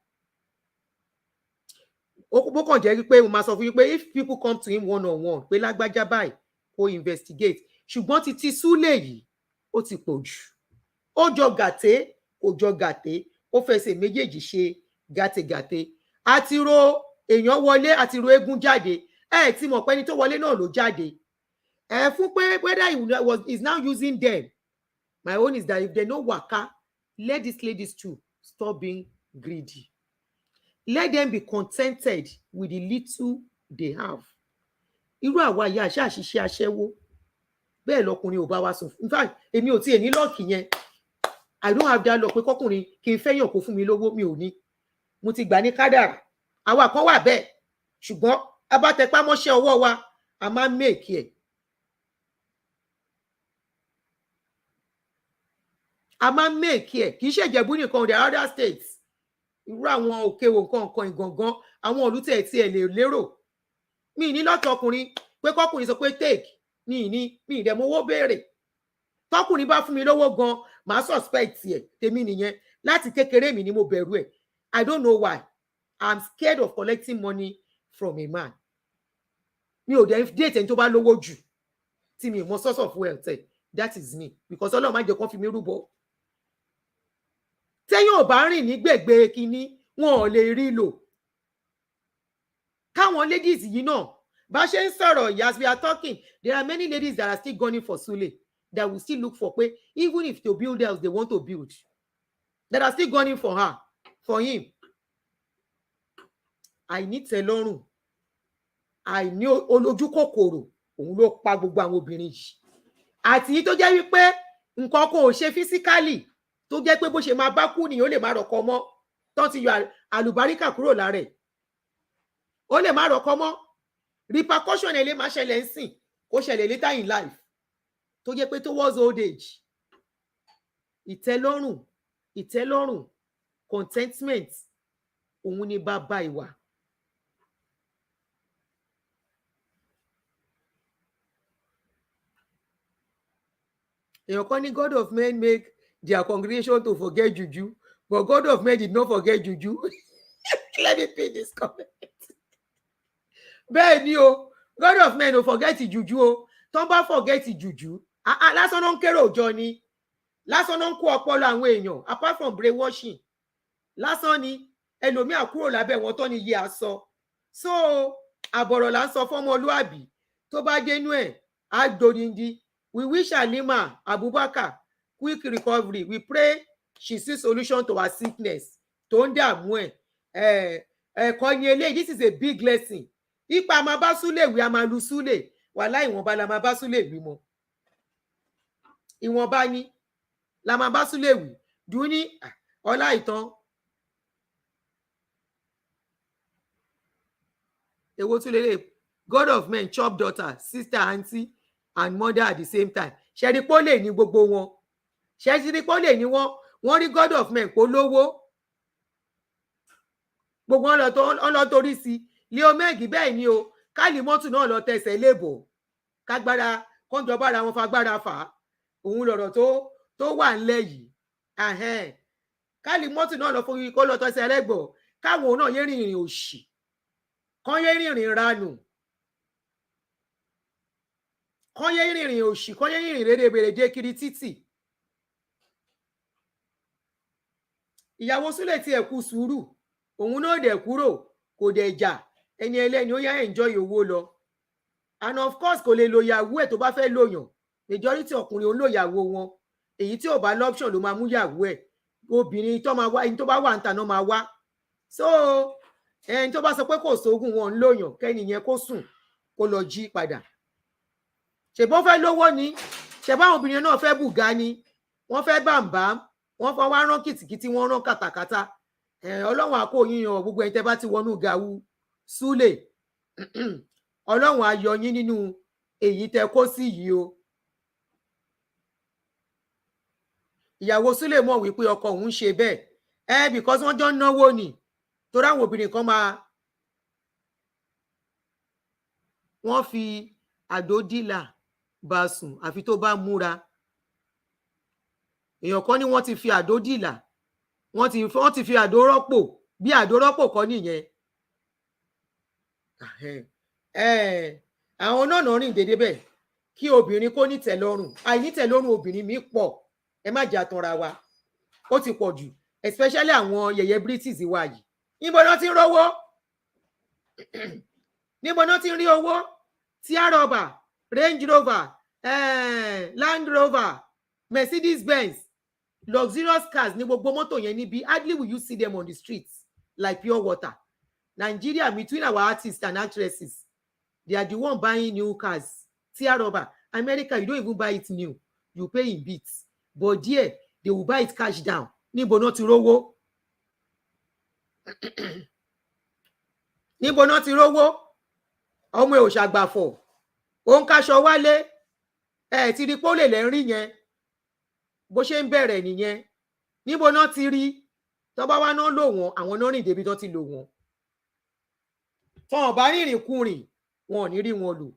Ó kàn jẹ́ pé mo máa sọ fún yín pé if people come to him one on one pé lágbájá báyìí kó investigate, ṣùgbọ́n ti Sule yìí ó ti pọ̀ jù. Ó jọ gàté kò jọ gàté, ó fẹsẹ̀ méjèèjì ṣe gàtégàté. Àti ro èèyàn wọlé àti ro eégún jáde. Ti mọ̀ pé ẹni tó wọlé náà ló jáde. Fún pé whether he is now using them. My own is that if they no waka, let these ladies too stop being greedy. Let them be contented with the little they have. Irú àwa ìyá àṣà àṣìṣe aṣẹ́wó. Bẹ́ẹ̀ lọkùnrin ò bá wa sùn. In fact, èmi ò tiẹ̀ ní lọ́ọ̀kì yẹn. I don't have that luck pé kọkùnrin kí n fẹ́yàn kó fún mi lówó mi ò ní. Mo ti gbà ní kádàrá. Àwa kan wà bẹ́ẹ̀. Ṣùgbọ́n abátẹpá mọ́ṣẹ́ ọwọ́ wa, a máa ń make ẹ̀. A máa ń make ẹ̀. Kì í ṣe Ìjẹ̀bú nìkan, the other states. Irú àwọn òkèwò nǹkan ìgangan, àwọn olùtẹ̀ tí ẹ lè lérò. Mi ní lọ́tọ̀ ọkùnrin pé kọkùnrin sọ pé take mi ìdẹ̀ mo owó béèrè. Tọkùnrin bá fún mi lówó gan, màá suspect ẹ̀ tèmi nìyẹn. Láti kékeré mi ni mo bẹ̀rù ẹ̀. I don't know why. I'm scared of collecting money from a man. Mi ò dẹ̀ date ẹni tó bá lówó jù. Tí mi mọ source of wealth ẹ̀. That is me. Because Ọlọ́run má jẹ́ kó fi mi rúbọ. Téyàn ò bá rìn ní gbègbè kínní, wọn ò lè rí lò. Káwọn ladies yìí náà bá ṣe ń sọ̀rọ̀, as we are talking, there are many ladies that are still gunning for Sule that will still look for pé even if to build house they want to build, that are still gunning for her, for him. Àìní tẹ́lọ́rùn, àìní olójú kòkòrò, òun ló pa gbogbo àwọn obìnrin yìí. Àti yìí tó jẹ́ wípé nǹkan kan ò ṣe physically, tó jẹ́ pé bó ṣe máa bá kú nìyẹn ó lè má rọ̀kọ mọ́. Tó ti yọ àlùbáríkà kúrò lára ẹ̀. Ó lè má rọ̀kọ mọ́. Repercussion ẹ̀ lè má ṣẹlẹ̀ ń sìn, kó ṣẹlẹ̀ later in life. Tó jẹ́ pé towards old age. Ìtẹ́lọ́rùn, contentment, òun ni bàbá ìwà. Èèyàn kan ní God of men make their congregation to forget juju, but God of men did not forget juju. Let me pay this comment. Bẹ́ẹ̀ ni o, God of men ò forget juju o. Tó bá forget juju, lásán ló ń kéré òjọ ni. Lásán ló ń kó ọpọlọ àwọn èèyàn, apart from brainwashing. Lásán ni ẹlòmíà kúrò lábẹ́ wọn tó ní iye àsọ. So àbọ̀rọ̀ là ń sọ fọ́mọlúàbí tó bá dénú ẹ̀ á dodindi. We wish Halima Abubakar quick recovery. We pray she sees solution to her sickness. Tó ń dààmú ẹ̀. Ẹ̀kọ́ ni eléyìí, this is a big lesson. Ipa máa bá Sule wí, a máa lu Sule. Wàhálà ìwọ̀nba la máa bá Sule wí mọ́. Ìwọ̀nba ni la máa bá Sule wí. Dùn ní ọlá ìtàn. Èwo tún lélẹ̀. God of men chop daughter, sister, auntie and mother at the same time. Ṣẹ̀rí pólè ní gbogbo wọn. Ṣẹ̀rí pólè ní wọ́n rí God of men kó lówó. Gbogbo wọn lọ torí sí. Leo Megi bẹ́ẹ̀ ni o. Kálímọ́tù náà lọ tẹsẹ̀ lébò. Kágbára kọ́njọba ara wọn fagbára fà á. Òun lọ̀rọ̀ tó wà ńlẹ̀ yìí. káàlì mọ́tò náà lọ fún kó lọ tọ́sí ẹlẹ́gbọ̀ọ́ káwọn náà yé rìnrìn òṣì kán yé rìnrìn ranù kán yé rìnrìn òṣì kán yé rìnrìn rédèrèdè kiri títì. ìyàwó Sule ti ẹ̀kú sùúrù òun náà dẹ̀ kúrò kò dẹ̀ jà ẹni ẹlẹ́ni ó yá enjoy owó lọ and of course kò lè lo ìyàwó ẹ̀ tó bá fẹ́ lòyàn majority ọkùnrin òun lò ìyàwó wọn èyí tí ò bá lọ́pṣọ̀n ló máa mú ìyàwó ẹ̀ obìnrin tó máa wá ẹni tó bá wà ń tàná máa wá so ẹni tó bá sọ pé kò sóògùn wọn ń lòyàn kẹ́ni yẹn kó sùn kó lọ jí padà ṣèbọn fẹ́ lówó ni ṣèbọn àwọn obìnrin náà fẹ́ bùgá ni wọ́n fẹ́ bàǹbà wọ́n fọ wá rán kìtìkìtì wọ́n rán kàtàkàtà ọlọ́run àkó yíyan gbogbo ẹ̀yin tẹ́ bá ti wọnú gàwú Sule ọlọ́run á yọ yín nínú èyí tẹ́ kó sí yìí o. ìyàwó Sule mọ̀ wípé ọkọ òun ṣe bẹ́ẹ̀ because wọ́n jọ ń náwó ni torí àwọn obìnrin kan máa wọ́n fi àdódìlà bá sùn àfi tó bá múra èèyàn kan ní wọ́n ti fi àdódìlà wọ́n ti fi àdó rọ́pò bí àdó rọ́pò kọ́ nìyẹn àwọn náà rìn dédé bẹ́ẹ̀ kí obìnrin kó nítẹ̀lọ́rùn àìnítẹ̀lọ́rùn obìnrin mi pọ̀ ẹ má jà tanra wa ó ti pọ̀ jù especially àwọn yẹ̀yẹ́ British wa yìí níbo náà ti ń rówó níbo náà ti ń rí owó Tia Rover Range Rover Land Rover Mercedes Benz luxurious cars ní gbogbo mọ́tò yẹn níbi hardly will you see them on the streets like pure water. Nigeria between our artists and actresses they are the one buying new cars. Tia Rover America you don't even buy it new you pay in bits but there they will buy it cash down níbo náà ti rówó níbo náà ti rówó ọmọ ẹ ò ṣàgbàfọ̀ ó ń káṣọ wálé ti rí pé ó lè lẹ́ ń rí yẹn bó ṣe ń bẹ̀rẹ̀ nìyẹn níbo náà ti rí tó bá wá náà lò wọ́n àwọn náà rìn débi tó ti lò wọ́n tọ́n bá rìnrìn kùnrin wọn ò ní rí wọn lò.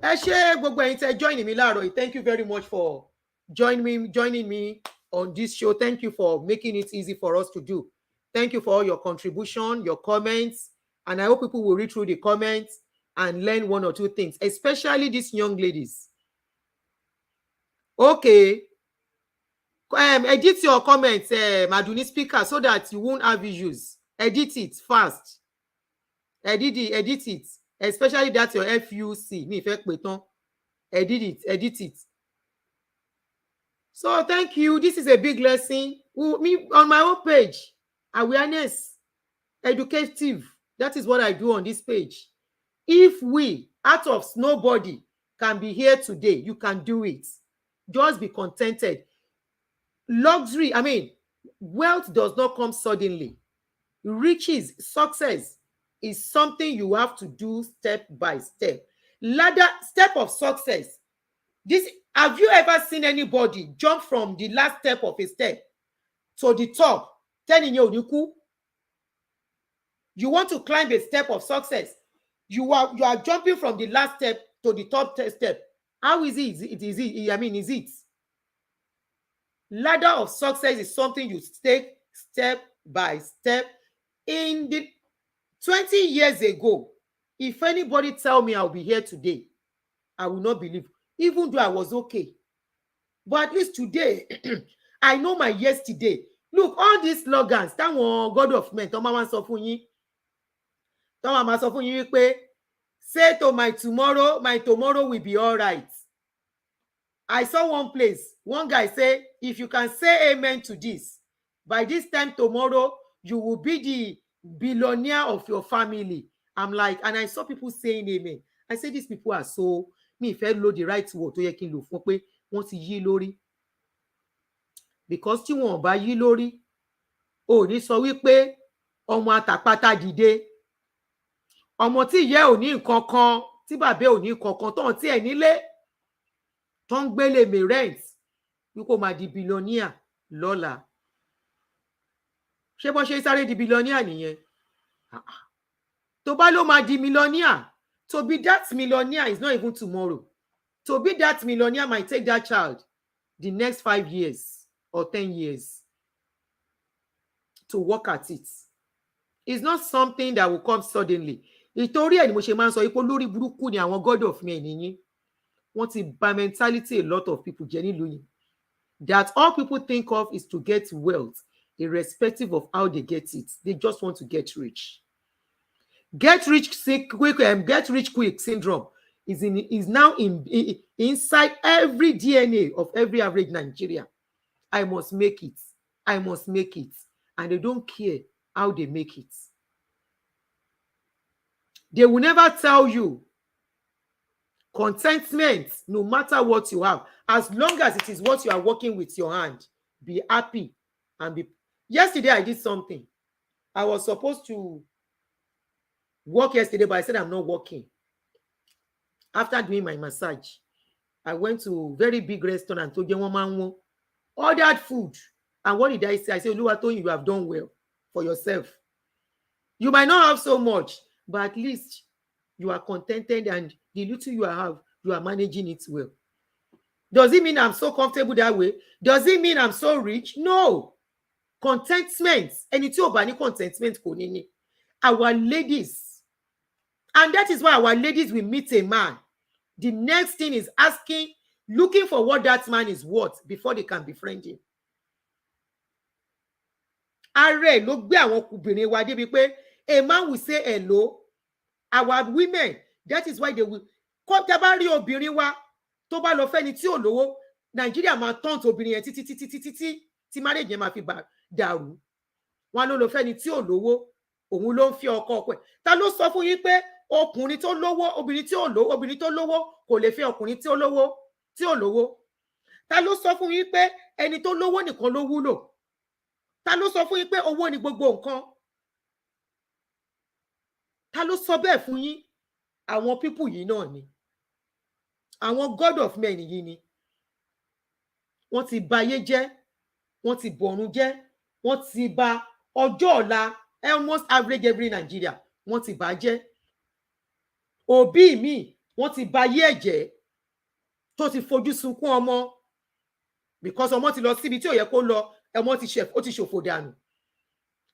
ẹ ṣé gbogbo ẹ̀yin tẹ́ join mi láàárọ̀ yìí thank you very much for joining me on this show. Thank you for making it easy for us to do. Thank you for all your contribution, your comments, and I hope people will read through the comments and learn one or two things, especially these young ladies. Okay. Edit your comments, Maduni speaker, so that you won't have issues. Edit it fast. Edit it. Especially that your FUC. Edit it. So thank you. This is a big lesson. Me on my own page, awareness, educative. That is what I do on this page. If we, out of nobody, can be here today, you can do it. Just be contented. Luxury, wealth does not come suddenly. Riches, success is something you have to do step by step. Step of success. Have you ever seen anybody jump from the last step of a step to the top? You want to climb a step of success. You are jumping from the last step to the top step. How is it? Is it? Ladder of success is something you take step by step. In the 20 years ago, if anybody tell me I'll be here today, I will not believe. Even though I was okay. But at least today, I know my yesterday. Look, all these slogans, that one God of men, say to my tomorrow will be all right. I saw one place, one guy say, if you can say amen to this, by this time tomorrow, you will be the billionaire of your family. I'm like, and I saw people saying amen. I say, these people are so... mi fẹ́ lo the right word tó yẹ kí n lò fún pé wọ́n ti yí lórí because tí wọ́n bá yí lórí ò ní sọ wípé ọmọ àtàpátá dìde ọmọ tí ìyá ò ní nǹkan kan tí bàbá ò ní nǹkan kan tó ń tí ẹ̀ nílé tó ń gbélé mi rent wípé ó máa di billionaire lọ́la ṣé bọ́n ṣe sáré di billionaire nìyẹn tó bá ló máa di millionaire. To be that millionaire is not even tomorrow. To be that millionaire might take that child the next 5 years or 10 years. to work at it. It's not something that will come suddenly. Ìtorí ẹ̀ ni mo ṣe máa ń sọ ipò lórí burúkú ni àwọn God of men nìyí. Wọ́n ti bà mentality a lot of people jẹ́ nílùú yìí. That all people think of is to get wealth, irrespective of how they get it. They just want to get rich. Get rich quick syndrome is now inside every DNA of every average Nigerian. I must make it. I must make it. And they don't care how they make it. They will never tell you contentment, no matter what you have, as long as it is what you are working with your hand. Be happy and be. Yesterday I did something. I was supposed to work yesterday, but I said I'm not working. After doing my massage, I went to a very big restaurant and told them, ordered food. And what did I say? I said, Oluwatoyin, you have done well for yourself. You might not have so much, but at least you are contented, and the little you have, you are managing it well. Does it mean I'm so comfortable that way? Does it mean I'm so rich? No. Contentment. Ẹni tí ò bá ní contentment kò ní ní. Our ladies. And that is why our ladies will meet a man. The next thing is asking, looking for what that man is worth before they can befriend him. Ààrẹ ló gbé àwọn obìnrin wa débi pé a man will say hello. Our women, that is why they will. Kó tẹ́ bá rí obìnrin wa tó bá lọ fẹ́ni tí ò lówó, Nàìjíríà máa taunt obìnrin yẹn títí tí marriage yẹn máa fi dàrú. Wọ́n ló lọ fẹ́ni tí ò lówó, òun ló ń fi ọkọ ọkọ ẹ̀. Ta ló sọ fún yín pé ọkùnrin tó lówó, obìnrin tí ò lówó, obìnrin tó lówó kò lè fẹ́ ọkùnrin tí ò lówó. Ta ló sọ fún yín pé ẹni tó lówó nìkan ló wúlò? Ta ló sọ fún yín pé owó ni gbogbo nǹkan? Ta ló sọ bẹ́ẹ̀ fún yín? Àwọn people yìí náà ni. Àwọn God of men yìí ni. Wọ́n ti bà ayé jẹ́, wọ́n ti bọ̀run jẹ́, wọ́n ti bà ọjọ́ ọ̀la almost average every Nigeria. Wọ́n ti bà jẹ́. Òbí mi, wọ́n ti bà ayé ẹ̀jẹ̀ tó ti fojú sunkún ọmọ because ọmọ ti lọ síbi tí ò yẹ kó lọ, ọmọ ti ṣòfò dànù.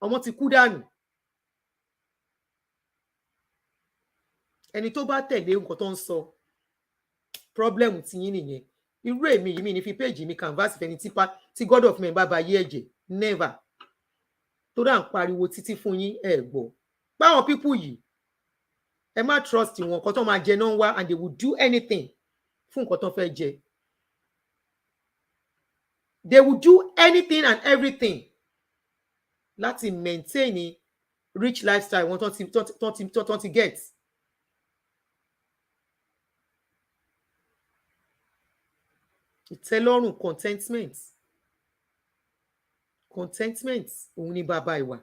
Ọmọ ti kú dànù. Ẹni tó bá tẹ̀lé nǹkan tó ń sọ, problem ti yín nìyẹn. Irú èmi yìí mi ní fi page mi canvas fẹni tí God of men bá ba ayé ẹ̀jẹ̀, never. Tó dà ń pariwo títí fún yín ẹ gbọ́. Báwọn people yìí, ẹ má trust wọn, nǹkan tó máa jẹ náà wá, and they will do anything fún nǹkan tó fẹ́ jẹ. They will do anything and everything láti maintain rich lifestyle wọn tó ti get. Ìtẹ́lọ́rùn, contentment òun ni bàbá ìwà.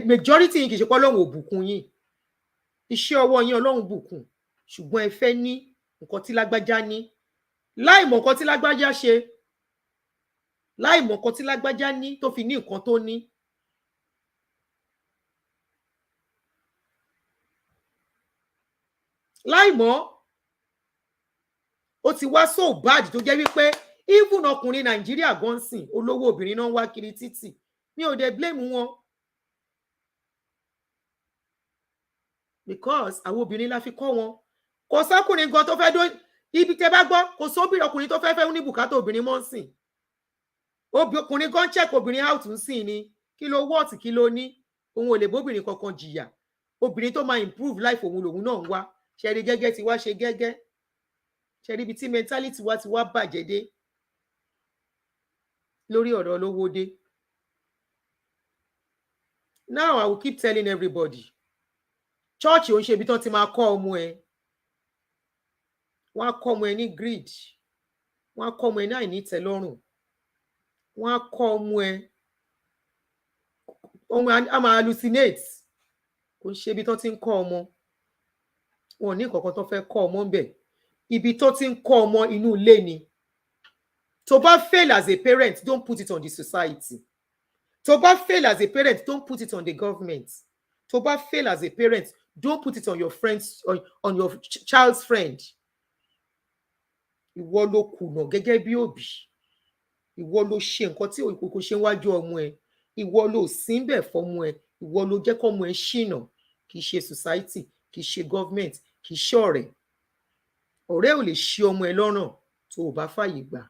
Majority yín kì í ṣe pé Ọlọ́run ò bùkún yín. Iṣẹ́ ọwọ́ yín Ọlọ́run bùkún, ṣùgbọ́n ẹ fẹ́ ní nǹkan tí lágbájá ní. Láì mọ̀ nǹkan tí lágbájá ṣe, láì mọ̀ nǹkan tí lágbájá ní tó fi ní nǹkan tó ní. Láì mọ̀, ó ti wá so bad tó jẹ́ wípé even ọkùnrin Nàìjíríà gan sìn olówó obìnrin náà ń wá kiri títì. Mi ò dé blame wọn. Because àwọn obìnrin la fi kọ́ wọn. Kò sọ́kùnrin gan tó fẹ́ dó ibi tẹ́ bá gbọ́, kò sóbìnrin ọkùnrin tó fẹ́ ní bùkátà obìnrin mọ́ ń sìn. Ọkùnrin gan check obìnrin out ń sìn ni. Kí ló wọ́ọ̀tì, kí ló ní? Òun ò lè bóbìnrin kankan jìyà. Obìnrin tó máa improve life òun lòun náà ń wá. Ṣẹ̀rí gẹ́gẹ́ ti wá ṣe gẹ́gẹ́. Ṣẹ̀rí ibi tí mentality wa ti wá bàjẹ́ dé lórí ọ̀rọ̀ olówó dé. Now I will keep telling everybody. Church ò ń ṣe ibi tán ti máa kọ́ ọmọ ẹ. Wọ́n á kọ́ ọmọ ẹ ní greed. Wọ́n á kọ́ ọmọ ẹ ní àìnítẹ́lọ́rùn. Wọ́n á kọ́ ọmọ ẹ. Ọmọ á máa hallucinate. Kò ń ṣe ibi tán ti ń kọ́ ọmọ. Wọn ò ní nǹkan kan tó fẹ́ kọ́ ọmọ ń bẹ̀. Ibi tó ti ń kọ́ ọmọ inú ilé ni. Tó bá fail as a parent, don't put it on the society. Tó bá fail as a parent, don't put it on the government. Tó bá fail as a parent, don't put it on your friends, on your child's friend. Ìwọ ló kùnà gẹ́gẹ́ bí òbí. Ìwọ ló ṣe nǹkan tí kò ṣe wájú ọmọ ẹ. ìwọ ló sí ń bẹ̀ fọ́mọ ẹ, ìwọ ló jẹ́ kọ́mọ ẹ ṣìnà, kì í ṣe society, kì í ṣe government, kì í ṣe ọ̀rẹ́. Ọ̀rẹ́ ò lè ṣí ọmọ ẹ lọ́nà tó o bá fàyè gbà.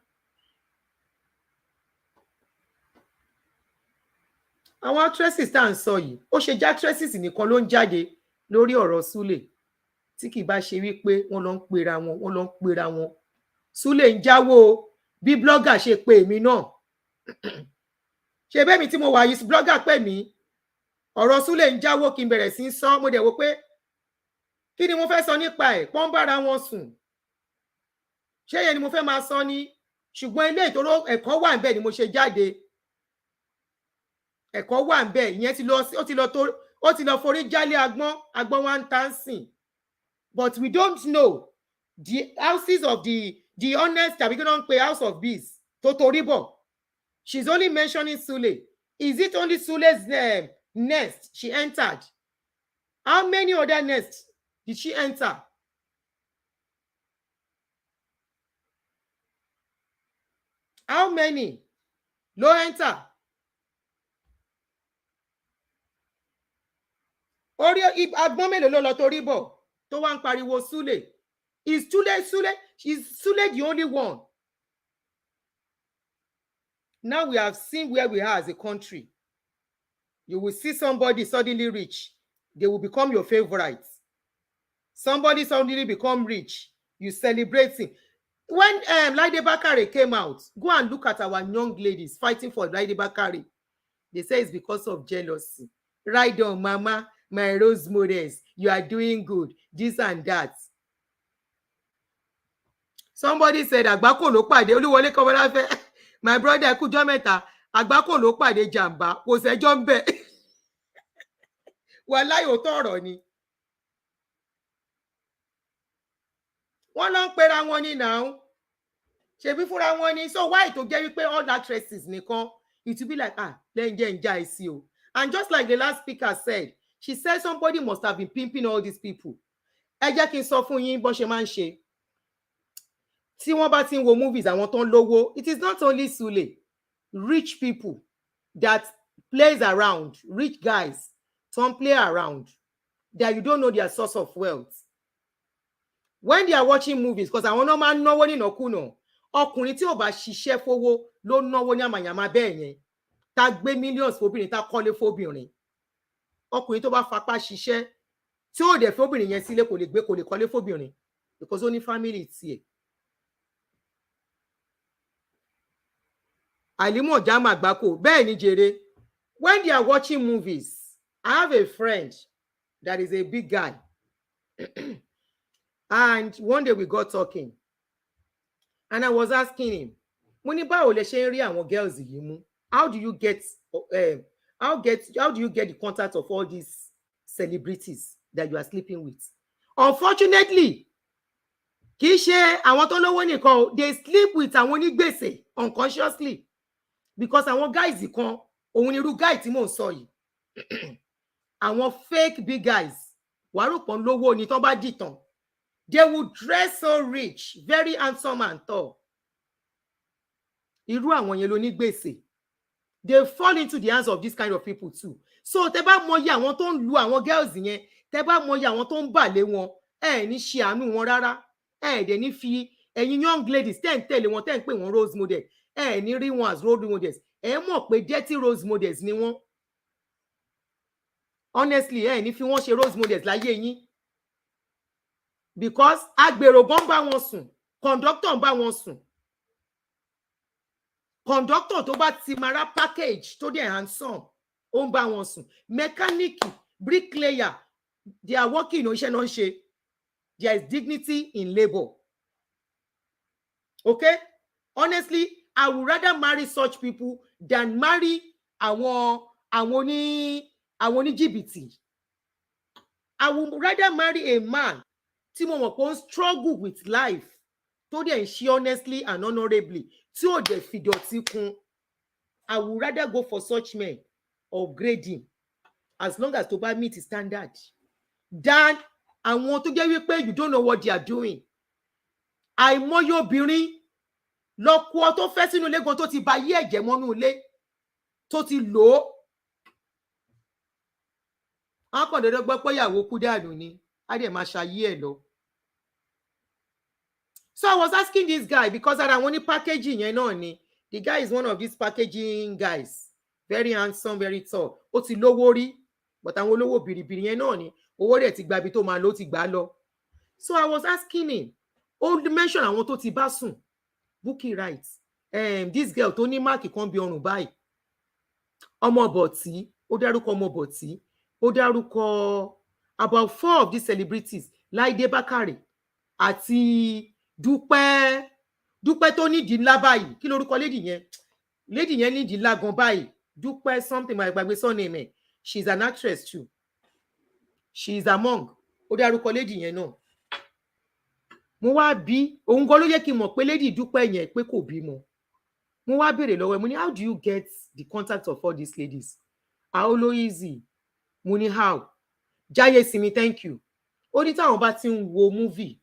Àwọn actresses tá à ń sọ yìí, ó ṣe jẹ́ actresses nìkan ló ń jáde lórí ọ̀rọ̀ Sule tí kì í bá ṣe wípé wọ́n lọ ń pera wọn. Sule ń jáwó bí blogger ṣe pè mí náà. Ṣé bẹ́mi tí mo wà yìí blogger pè mí, ọ̀rọ̀ Sule ń jáwó kí n bẹ̀rẹ̀ sí í sọ, mo dẹ̀ wò pé kí ni mo fẹ́ sọ nípa ẹ̀, pọ́n bára wọn sùn. Ṣé yẹn ni mo fẹ́ máa sọ ní? Ṣùgbọ́n ilé ìtòrò ẹ̀kọ́ wà ń bẹ̀ ni mo ṣe jáde. Ẹ̀kọ́ wà ń bẹ̀, ìyẹn ó ti lọ forí jálé agbọ́n wa ń tán sìn. But we don't know the houses of the honest tàbí kí wọ́n ń pe house of bees tó torí bọ̀. She's only mentioning Sule. Is it only Sule's nest she entered? How many other nests did she enter? How many ló enter? Orí agbọ́n mélòó ló lọ torí bọ̀ tó wá ń pariwo Sule? Is Sule the only one? Now we have seen where we are as a country. You will see somebody suddenly rich, they will become your favorite. Somebody suddenly become rich, you celebrate him. When Laide Bakare came out, go and look at our young ladies fighting for Laide Bakare. They say it's because of jealousy. Right on, mama, my rose models, you are doing good, this and that. Somebody said, Agbako ló pàdé, Olúwọlé Kọ́mọláfẹ́, my brother kújọ́ mẹ́ta, Agbako ló pàdé jàmbá, kò sẹ́jọ́ ń bẹ̀. Wàláhì òótọ́ ọ̀rọ̀ ni. Wọ́n lọ ń pera wọn ní now. Ṣebí fúnra wọn ni. So why tó jẹ́ wípé all actresses nìkan, it will be like, lẹ́yìn jẹ́ ìjà ìsí o. And just like the last speaker said, she said somebody must have been pimping all these people. Ẹ jẹ́ kí n sọ fún yín bó ṣe máa ń ṣe. Tí wọ́n bá ti ń wo movies àwọn tó ń lówó, it is not only Sule, rich people that plays around, rich guys don't play around, that you don't know their source of wealth. When they are watching movies, because àwọn náà máa ń náwó nínàkúnà, ọkùnrin tí ò bá ṣiṣẹ́ fowó ló náwó ní àmàyàmá bẹ́ẹ̀ yẹn, tá gbé millions fóbìnrin, tá kọ́lé fóbìnrin. Ọkùnrin tó bá fapá ṣiṣẹ́ tí ò dẹ̀ fóbìnrin yẹn sílé kò lè kọ́lé fóbìnrin, because ó ní family tiẹ̀. Halima Jama Gbako, bẹ́ẹ̀ ni jèrè. When they are watching movies, I have a friend that is a big guy. And one day we got talking. And I was asking him, mo ní báwo lẹ ṣe ń rí àwọn girls yìí mú? How do you get the contact of all these celebrities that you are sleeping with? Unfortunately, kì í ṣe àwọn tó lówó nìkan, they sleep with àwọn onígbèsè unconsciously. Because àwọn guys kan, òun ni irú guy tí mò ń sọ yìí. Àwọn fake big guys, wàá rò pọ́n lówó ni tó bá dìtàn. They will dress so rich, very handsome and tall. Irú àwọn yẹn ló ní gbèsè. They fall into the hands of this kind of people too. So tẹ́ bá mọyì àwọn tó ń lu àwọn girls yẹn, tẹ́ bá mọyì àwọn tó ń bàlé wọn, ẹ ní ṣe àánú wọn rárá. Ẹ dẹ̀ ní fi ẹ̀yin young ladies tẹ́ ń tẹ̀lé wọn, tẹ́ ń pè wọ́n role model. Ẹ ní rí wọn as role models. Ẹ mọ̀ pé dirty role models ni wọ́n. Honestly, ẹ ní fi wọ́n ṣe role models láyé yín. Because agbèrò gan bá wọn sùn, conductor bá wọn sùn. Conductor tó bá ti mara package tó dẹ̀ handsome, ó ń bá wọn sùn. Mechanic, bricklayer, they are working, iṣẹ́ náà ń ṣe. There is dignity in labor. Okay? Honestly, I would rather marry such people than marry àwọn oníjìbìtì. I would rather marry a man tí mo mọ̀ pé ó ń struggle with life, tó dẹ̀ ń ṣe honestly and honourably, tí ò dẹ̀ fìdọ̀tí kún. I would rather go for such men upgrading as long as tó bá meet standard than àwọn tó jẹ́ wípé you don't know what they are doing. Àìmọye obìnrin lọ́kọ tó fẹ́ sínú ilé gan tó ti ba yí ẹ̀jẹ̀ mọ́nú ilé, tó ti lò ó, àwọn kan dandan gbọ́ pé ìyàwó kú dànù ni á dẹ̀ máa ṣayé ẹ̀ lọ. So I was asking this guy because ara wọn ní packaging yẹn náà ni. The guy is one of these packaging guys, very handsome, very tall. Ó ti lówó rí, but àwọn olówó bìrìbìrì yẹn náà ni owó rẹ̀ ti gba ibi tó máa lọ ti gbà lọ. So I was asking him, ó mention àwọn tó ti bá sùn, Bukky Wright, this girl tó ní máàkì kan bí ọrùn báyìí, ọmọ bọ̀tí, ó dárúkọ ọmọ bọ̀tí, ó dárúkọ about 4 of these celebrities, Láìdé Bákàrè àti Dúpẹ́ tó nídìí ńlá báyìí, kí lorúkọ lady yẹn nídìí ńlá gan báyìí, Dúpẹ́ something, my gbàgbé surname ẹ̀, she's an actress too, she is among, ó dárúkọ lady yẹn náà. Mo wá bí òun gan ló yẹ kí n mọ̀ pé lady Dúpẹ́ yẹn pé kò bímọ. Mo wá béèrè lọ́wọ́ ẹ̀, mo ní how do you get the contact of all these ladies? Aolo easy. Mo ní how? Jáyé Simi, thank you. Ó ní táwọn bá ti ń wo movie,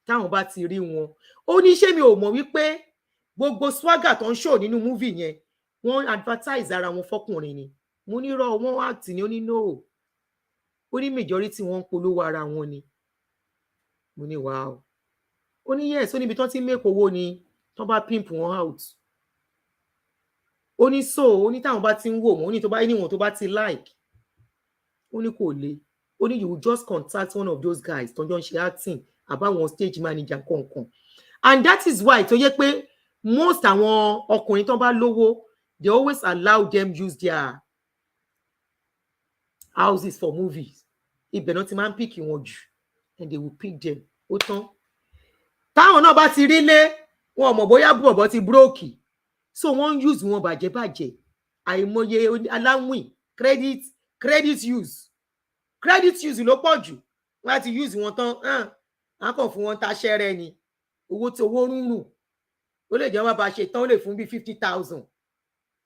táwọn bá ti rí wọn, ó ní ṣé mi ò mọ̀ wípé gbogbo swagger tó ń show nínú movie yẹn wọ́n advertise ara wọn fọ́kùnrin ni. Mo ní rọ wọ́n act ni, ó ní no, ó ní majority wọ́n ń polówó ara wọn ni. Mo ní wow. Ó ní yes, ó níbi tán ti ń make owó ni tán bá pimp wọn out. Ó ní so, ó ní táwọn bá ti ń wò wọ́n, ó ní tó bá anyone tó bá ti like, ó ní kò le. Ó ní you will just contact one of those guys tó jọ ń ṣe acting àbáwọn stage manager kankan. And that is why tó yẹ pé most àwọn ọkùnrin tó bá lówó, they always allow them use their houses for movies. Ibẹ̀ náà ti máa ń pick wọn jù, and they will pick them. Ó tán. Táwọn náà bá ti rí lé, wọn mọ̀ bóyá bọ̀bọ̀ ti broke, so wọ́n use wọn bàjẹ́. Àìmọye aláwìn, credit use ló pọ̀ jù. Wọ́n ti use wọn tán, a kàn fún wọn táṣẹ́rẹ́ ni, owó tí owó rúnrùn, ó lè jẹ́ wọn bá ṣe tán, ó lè fún bí 50,000.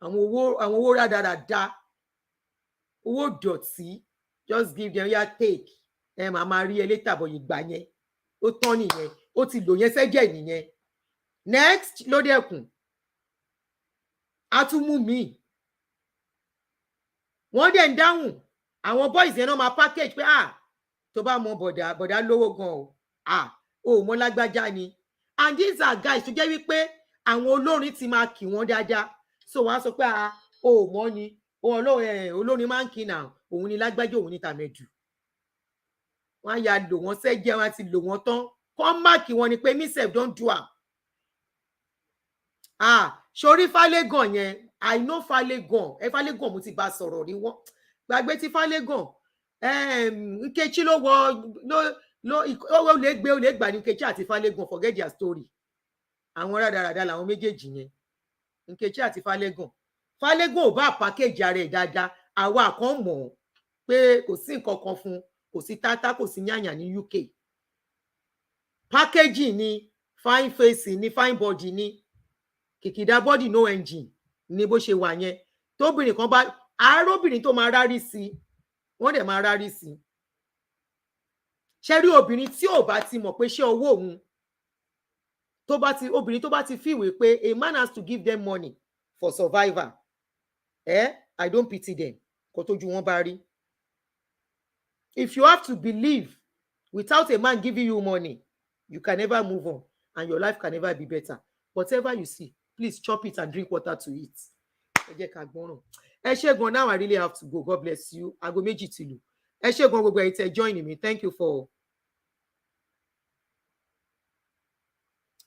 Àwọn owó rádaràda, owó dọ̀tí, just give them your take. Màmá rí ẹ later bọ̀ ìgbà yẹn, ó tán nìyẹn, ó ti lò yẹn sẹ́jẹ̀ nìyẹn. Next ló dẹ́kun, a tún mú mi. Wọ́n dẹ̀ ń dáhùn, àwọn boys yẹn náà máa package pé tó bá mọ bọ̀dá lówó gan o, o mọ lágbájá ni. And these are guys tó jẹ́ wípé àwọn olórin ti máa kì wọ́n dáadáa, so wọ́n á sọ pé o mọ ni, olórin máa ń kì náà, òun ni lágbájá, òun ni tàmẹ̀dù. Wọ́n á ya lò wọ́n sẹ́jẹ́, wọ́n á ti lò wọ́n tán, kọ́ máàkì wọn ni pé me sef don do am. Sórí Fálégan yẹn, I know Fálégan, Fálégan mo ti bá sọ̀rọ̀ rí wọ́n. Gbàgbé ti Fálégan, Nkechi ló lè gbà ní Nkechi àti Fálégan, forget their story. Àwọn rádaràda làwọn méjèèjì yẹn, Nkechi àti Fálégan. Fálégan ò bá package ara ẹ̀ dáadáa, àwa kan mọ̀ pé kò sí nǹkan kan fún, kò sí tátá, kò sí yànyà ní UK. Packaging ni, fine face ni, fine body ni, kìkìdá body no engine ni bó ṣe wà yẹn. Tóbìnrin kan bá arábìnrin tó máa rárí sí, wọ́n dẹ̀ máa rárí sí. Ṣé rí obìnrin tí ò bá ti mọ̀ pé ṣé owó òun obìnrin tó bá ti fìwé pé a man has to give them money for survival, I don't pity them. Kò tójú wọn bá rí. If you have to believe without a man giving you money, you can never move on and your life can never be better. Whatever you see, please chop it and drink water to it. Ẹ jẹ́ ká gbọ́ràn. Ẹ ṣé gan, now I really have to go. God bless you. Aago méjì ti lù. Ẹ ṣé gan gbogbo ẹ̀yin tẹ́ join me. Thank you for.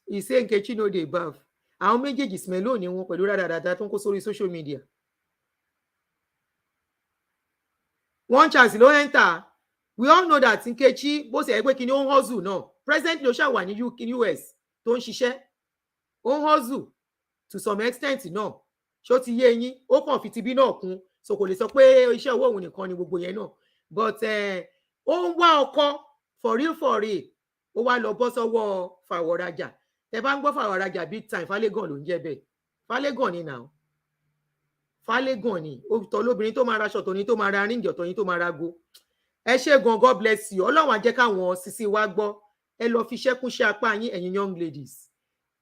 He say Nkechi no dey baff. Àwọn méjèèjì smell ni wọn pẹ̀lú rádaràda tó ń kó sórí social media. One chance ló enter. We all know that Nkechi bó ṣe pé kíni ó ń hustle náà. President ló ṣà wà ní US tó ń ṣiṣẹ́. Ó ń hustle to some extent náà. Ṣó ti yé yín, ó kàn fi tibí náà kún, so kò lè sọ pé iṣẹ́ owó òun nìkan ni gbogbo yẹn náà. But ó ń wá ọkọ for real, ó wá lọ bọ́ sọ́wọ́ Fàwọ̀rajà. Tẹ́ bá ń gbọ́ Fàwọ̀rajà big time, Fálégan ló ń jẹ́ bẹ́ẹ̀. Fálégan ni now. Fálégan ni, òótọ́ lóbìnrin tó máa ra aṣọ, tòní tó máa ra ríǹgì, ọ̀tọ̀ yín tó máa ra ago. Ẹ ṣé gan, God bless you. Ọlọ́run á jẹ́ káwọn sisi wa gbọ́. Ẹ lọ fi ṣẹ́kúnṣẹ́ apá yín, ẹ̀yin young ladies.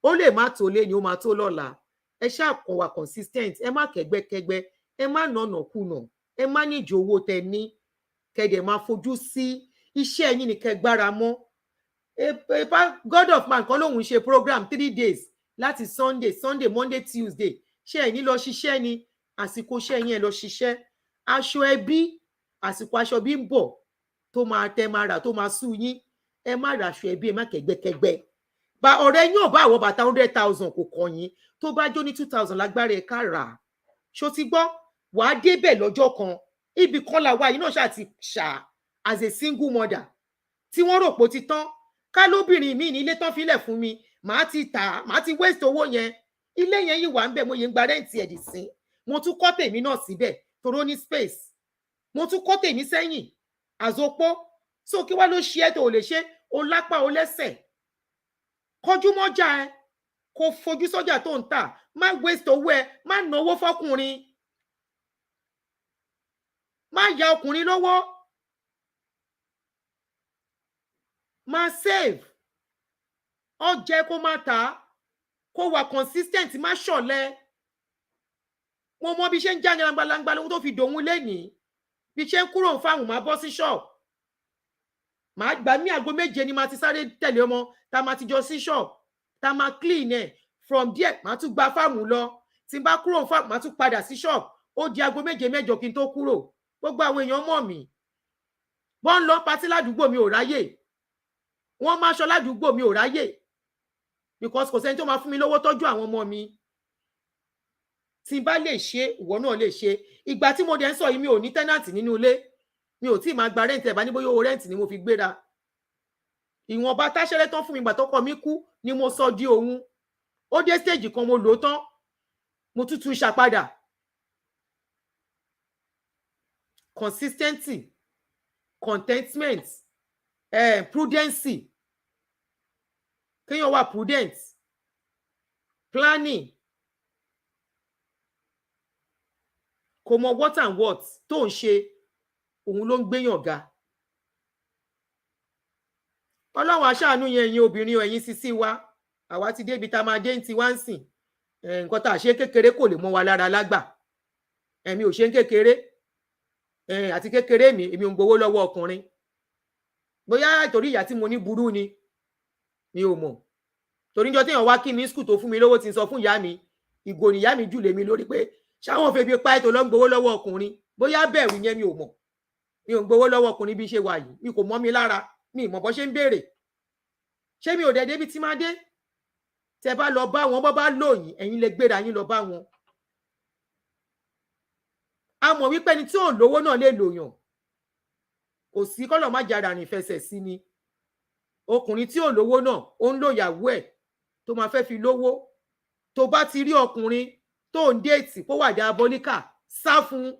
Ó lè má tó lé ni, ó máa tó lọ́la. Ẹ ṣáà kàn wá consistent, ẹ má kẹ́gbẹ́kẹ́gbẹ́, ẹ má nànàkúnà, ẹ má níjì owó tẹ́ ní. kẹ́dẹ̀ máa fojú sí iṣẹ́ yín ní kẹgbára mọ́. God of Man kan lòun ṣe program 3 days láti Sunday Monday Tuesday ṣé ẹ̀ ní lọ ṣiṣẹ́ ni àsìkò iṣẹ́ yín ẹ lọ ṣiṣẹ́. Aṣọ ẹbí àsìkò aṣọ bí ń bọ̀ tó máa tẹ máa rà tó máa sú yín, ẹ má ra aṣọ ẹbí, ẹ má kẹgbẹ́kẹgbẹ́. Bá ọ̀rẹ́ yín ò bá àwọ̀ bàtà 100,000 kò kàn yín, tó bá jó ní 2,000 lágbára ẹ ká rà á. Ṣó ti gbọ́? Wàá débẹ̀ lọ́jọ́ kan, ibì kan làwa yìí náà ṣáà ti ṣà as a single mother tí wọ́n rò pé ó ti tán. Ká lóbìnrin mi ní ilé tán filẹ̀ fún mi, màá ti tà, màá ti waste owó yẹn. Ilé yẹn yìí wà ń bẹ̀, mo yẹn ń gba rẹ́ǹtì ẹ̀dì sí. Mo tún kọ́ tèmi náà síbẹ̀ toró ní space. Mo tún kọ́ tèmi sẹ́yìn àzopó. So kí wá ló ṣe ẹ́ tó ò lè ṣe? O lápá o lẹ́sẹ̀. Kọjú mọ́jà ẹ, kò fojú sọ́jà tó ń tà, má waste owó ẹ, má náwó fọ́kùnrin. Má ya ọkùnrin lọ́wọ́. Má save. Ọjẹ́ kó má tà, kó wà consistent, má ṣọ̀lẹ. Mo mọ bí ṣe ń já langbalangba lóhun tó fi dòun lénìí. Bí ṣe ń kúrò ń fáwọn máa bọ́ sí shop. Màá gbà mí aago 7 ni màá ti sáré tẹ̀lé ọmọ tá máa ti jọ sí shop tá máa clean ẹ̀. From there màá tún gba fáàmù lọ. Tí n bá kúrò ń fáàmù màá tún padà sí shop. Ó di aago 7 mẹ́jọ kí n tó kúrò. Gbogbo àwọn èèyàn mọ̀ mí. Wọ́n ń lọ patí ládùúgbò mi ò ráyè. Wọ́n máa ṣọ ládùúgbò mi ò ráyè. Because kò sẹ́ni tó máa fún mi lówó tọ́jú àwọn ọmọ mi. Tí n bá lè ṣe, ìwọ náà lè ṣe. Ìgbà tí mo dẹ̀ ń sọ yìí mi ò ní tenant nínú ilé. Mi ò tí ì máa gba rent ẹ̀ bá ní bóyá owó rent ni mo fi gbéra. Ìwọ̀nba táṣẹ́rẹ́ tán fún mi ìgbà tọ́kọ mi kú ni mo sọ di òun. Ó dé stage kan mo lò tán. Mo tútù ṣàpadà. Consistency, contentment, prudency. Kéèyàn wà prudent. Planning. Kò mọ what and what tó ń ṣe, òun ló ń gbéyàn ga. Ọlọ́run aṣáánú yẹn ẹ̀yin obìnrin ẹ̀yin sisi wa. Àwa ti débi tá máa dé ń ti wá ń sìn. Nǹkan tá a ṣe kékeré kò lè mọ́ wa lára lágbà. Èmi ò ṣe ń kékeré. Àti kékeré mi, èmi ò ń gbowó lọ́wọ́ ọkùnrin. Bóyá ìtorí ìyá tí mo ní burú ni, mi ò mọ̀. Torí níjọ́ téèyàn wá kí mi school tó fún mi lówó tí ń sọ fún ìyá mi, ìgò ni ìyá mi jù lé mi lórí pé ṣáwọn febi pa ètò lọ ń gbowó lọ́wọ́ ọkùnrin. Bóyá bẹ̀rù yẹn mi ò mọ̀. Mi ò ń gbowó lọ́wọ́ ọkùnrin bí ṣe wà yìí. Mi kò mọ̀ mi lára. Mi ì mọ̀ bó ṣe ń béèrè. Ṣé mi ò dẹ̀ débi tí máa dé? Tẹ́ bá lọ bá wọn, bó bá lò yín, ẹ̀yin lè gbéra yín lọ bá wọn. A mọ̀ wípé ẹni tí ò lówó náà lè lòyàn. Kò sí kọ́lọ̀ má jára rìn fẹsẹ̀ sí ni. Ọkùnrin tí ò lówó náà, ó ń lò ìyàwó ẹ̀ tó máa fẹ́ fi lówó. Tó bá ti rí ọkùnrin tó ń déètì kó wà diabolical, sá fún.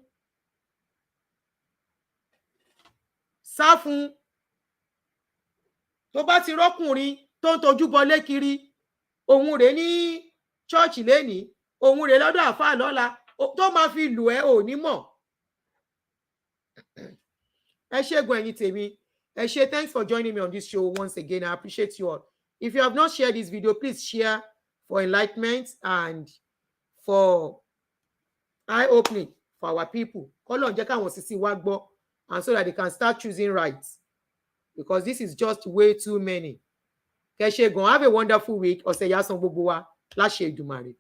Sá fún. Tó bá ti rọ́kùnrin tó ń tojú bọlé kiri, òun rèé ní chọ́ọ̀chì lénìí, òun rèé lọ́dọ̀ àfáà lọ́la, tó máa fi lù ẹ́ ò ní mọ̀. Ẹ ṣé gan ẹ̀yin tèmi. Ẹ ṣé, thanks for joining me on this show once again. I appreciate you all. If you have not shared this video, please share for enlightenment and for eye-opening for our people. Kọ́lọ́run jẹ́ káwọn sisi wá gbọ́, and so that they can start choosing right. Because this is just way too many. Kẹ́ ṣé gan. Have a wonderful week. Ọ̀sẹ̀ yá san gbogbo wa. Láṣẹ Èdùmàrè.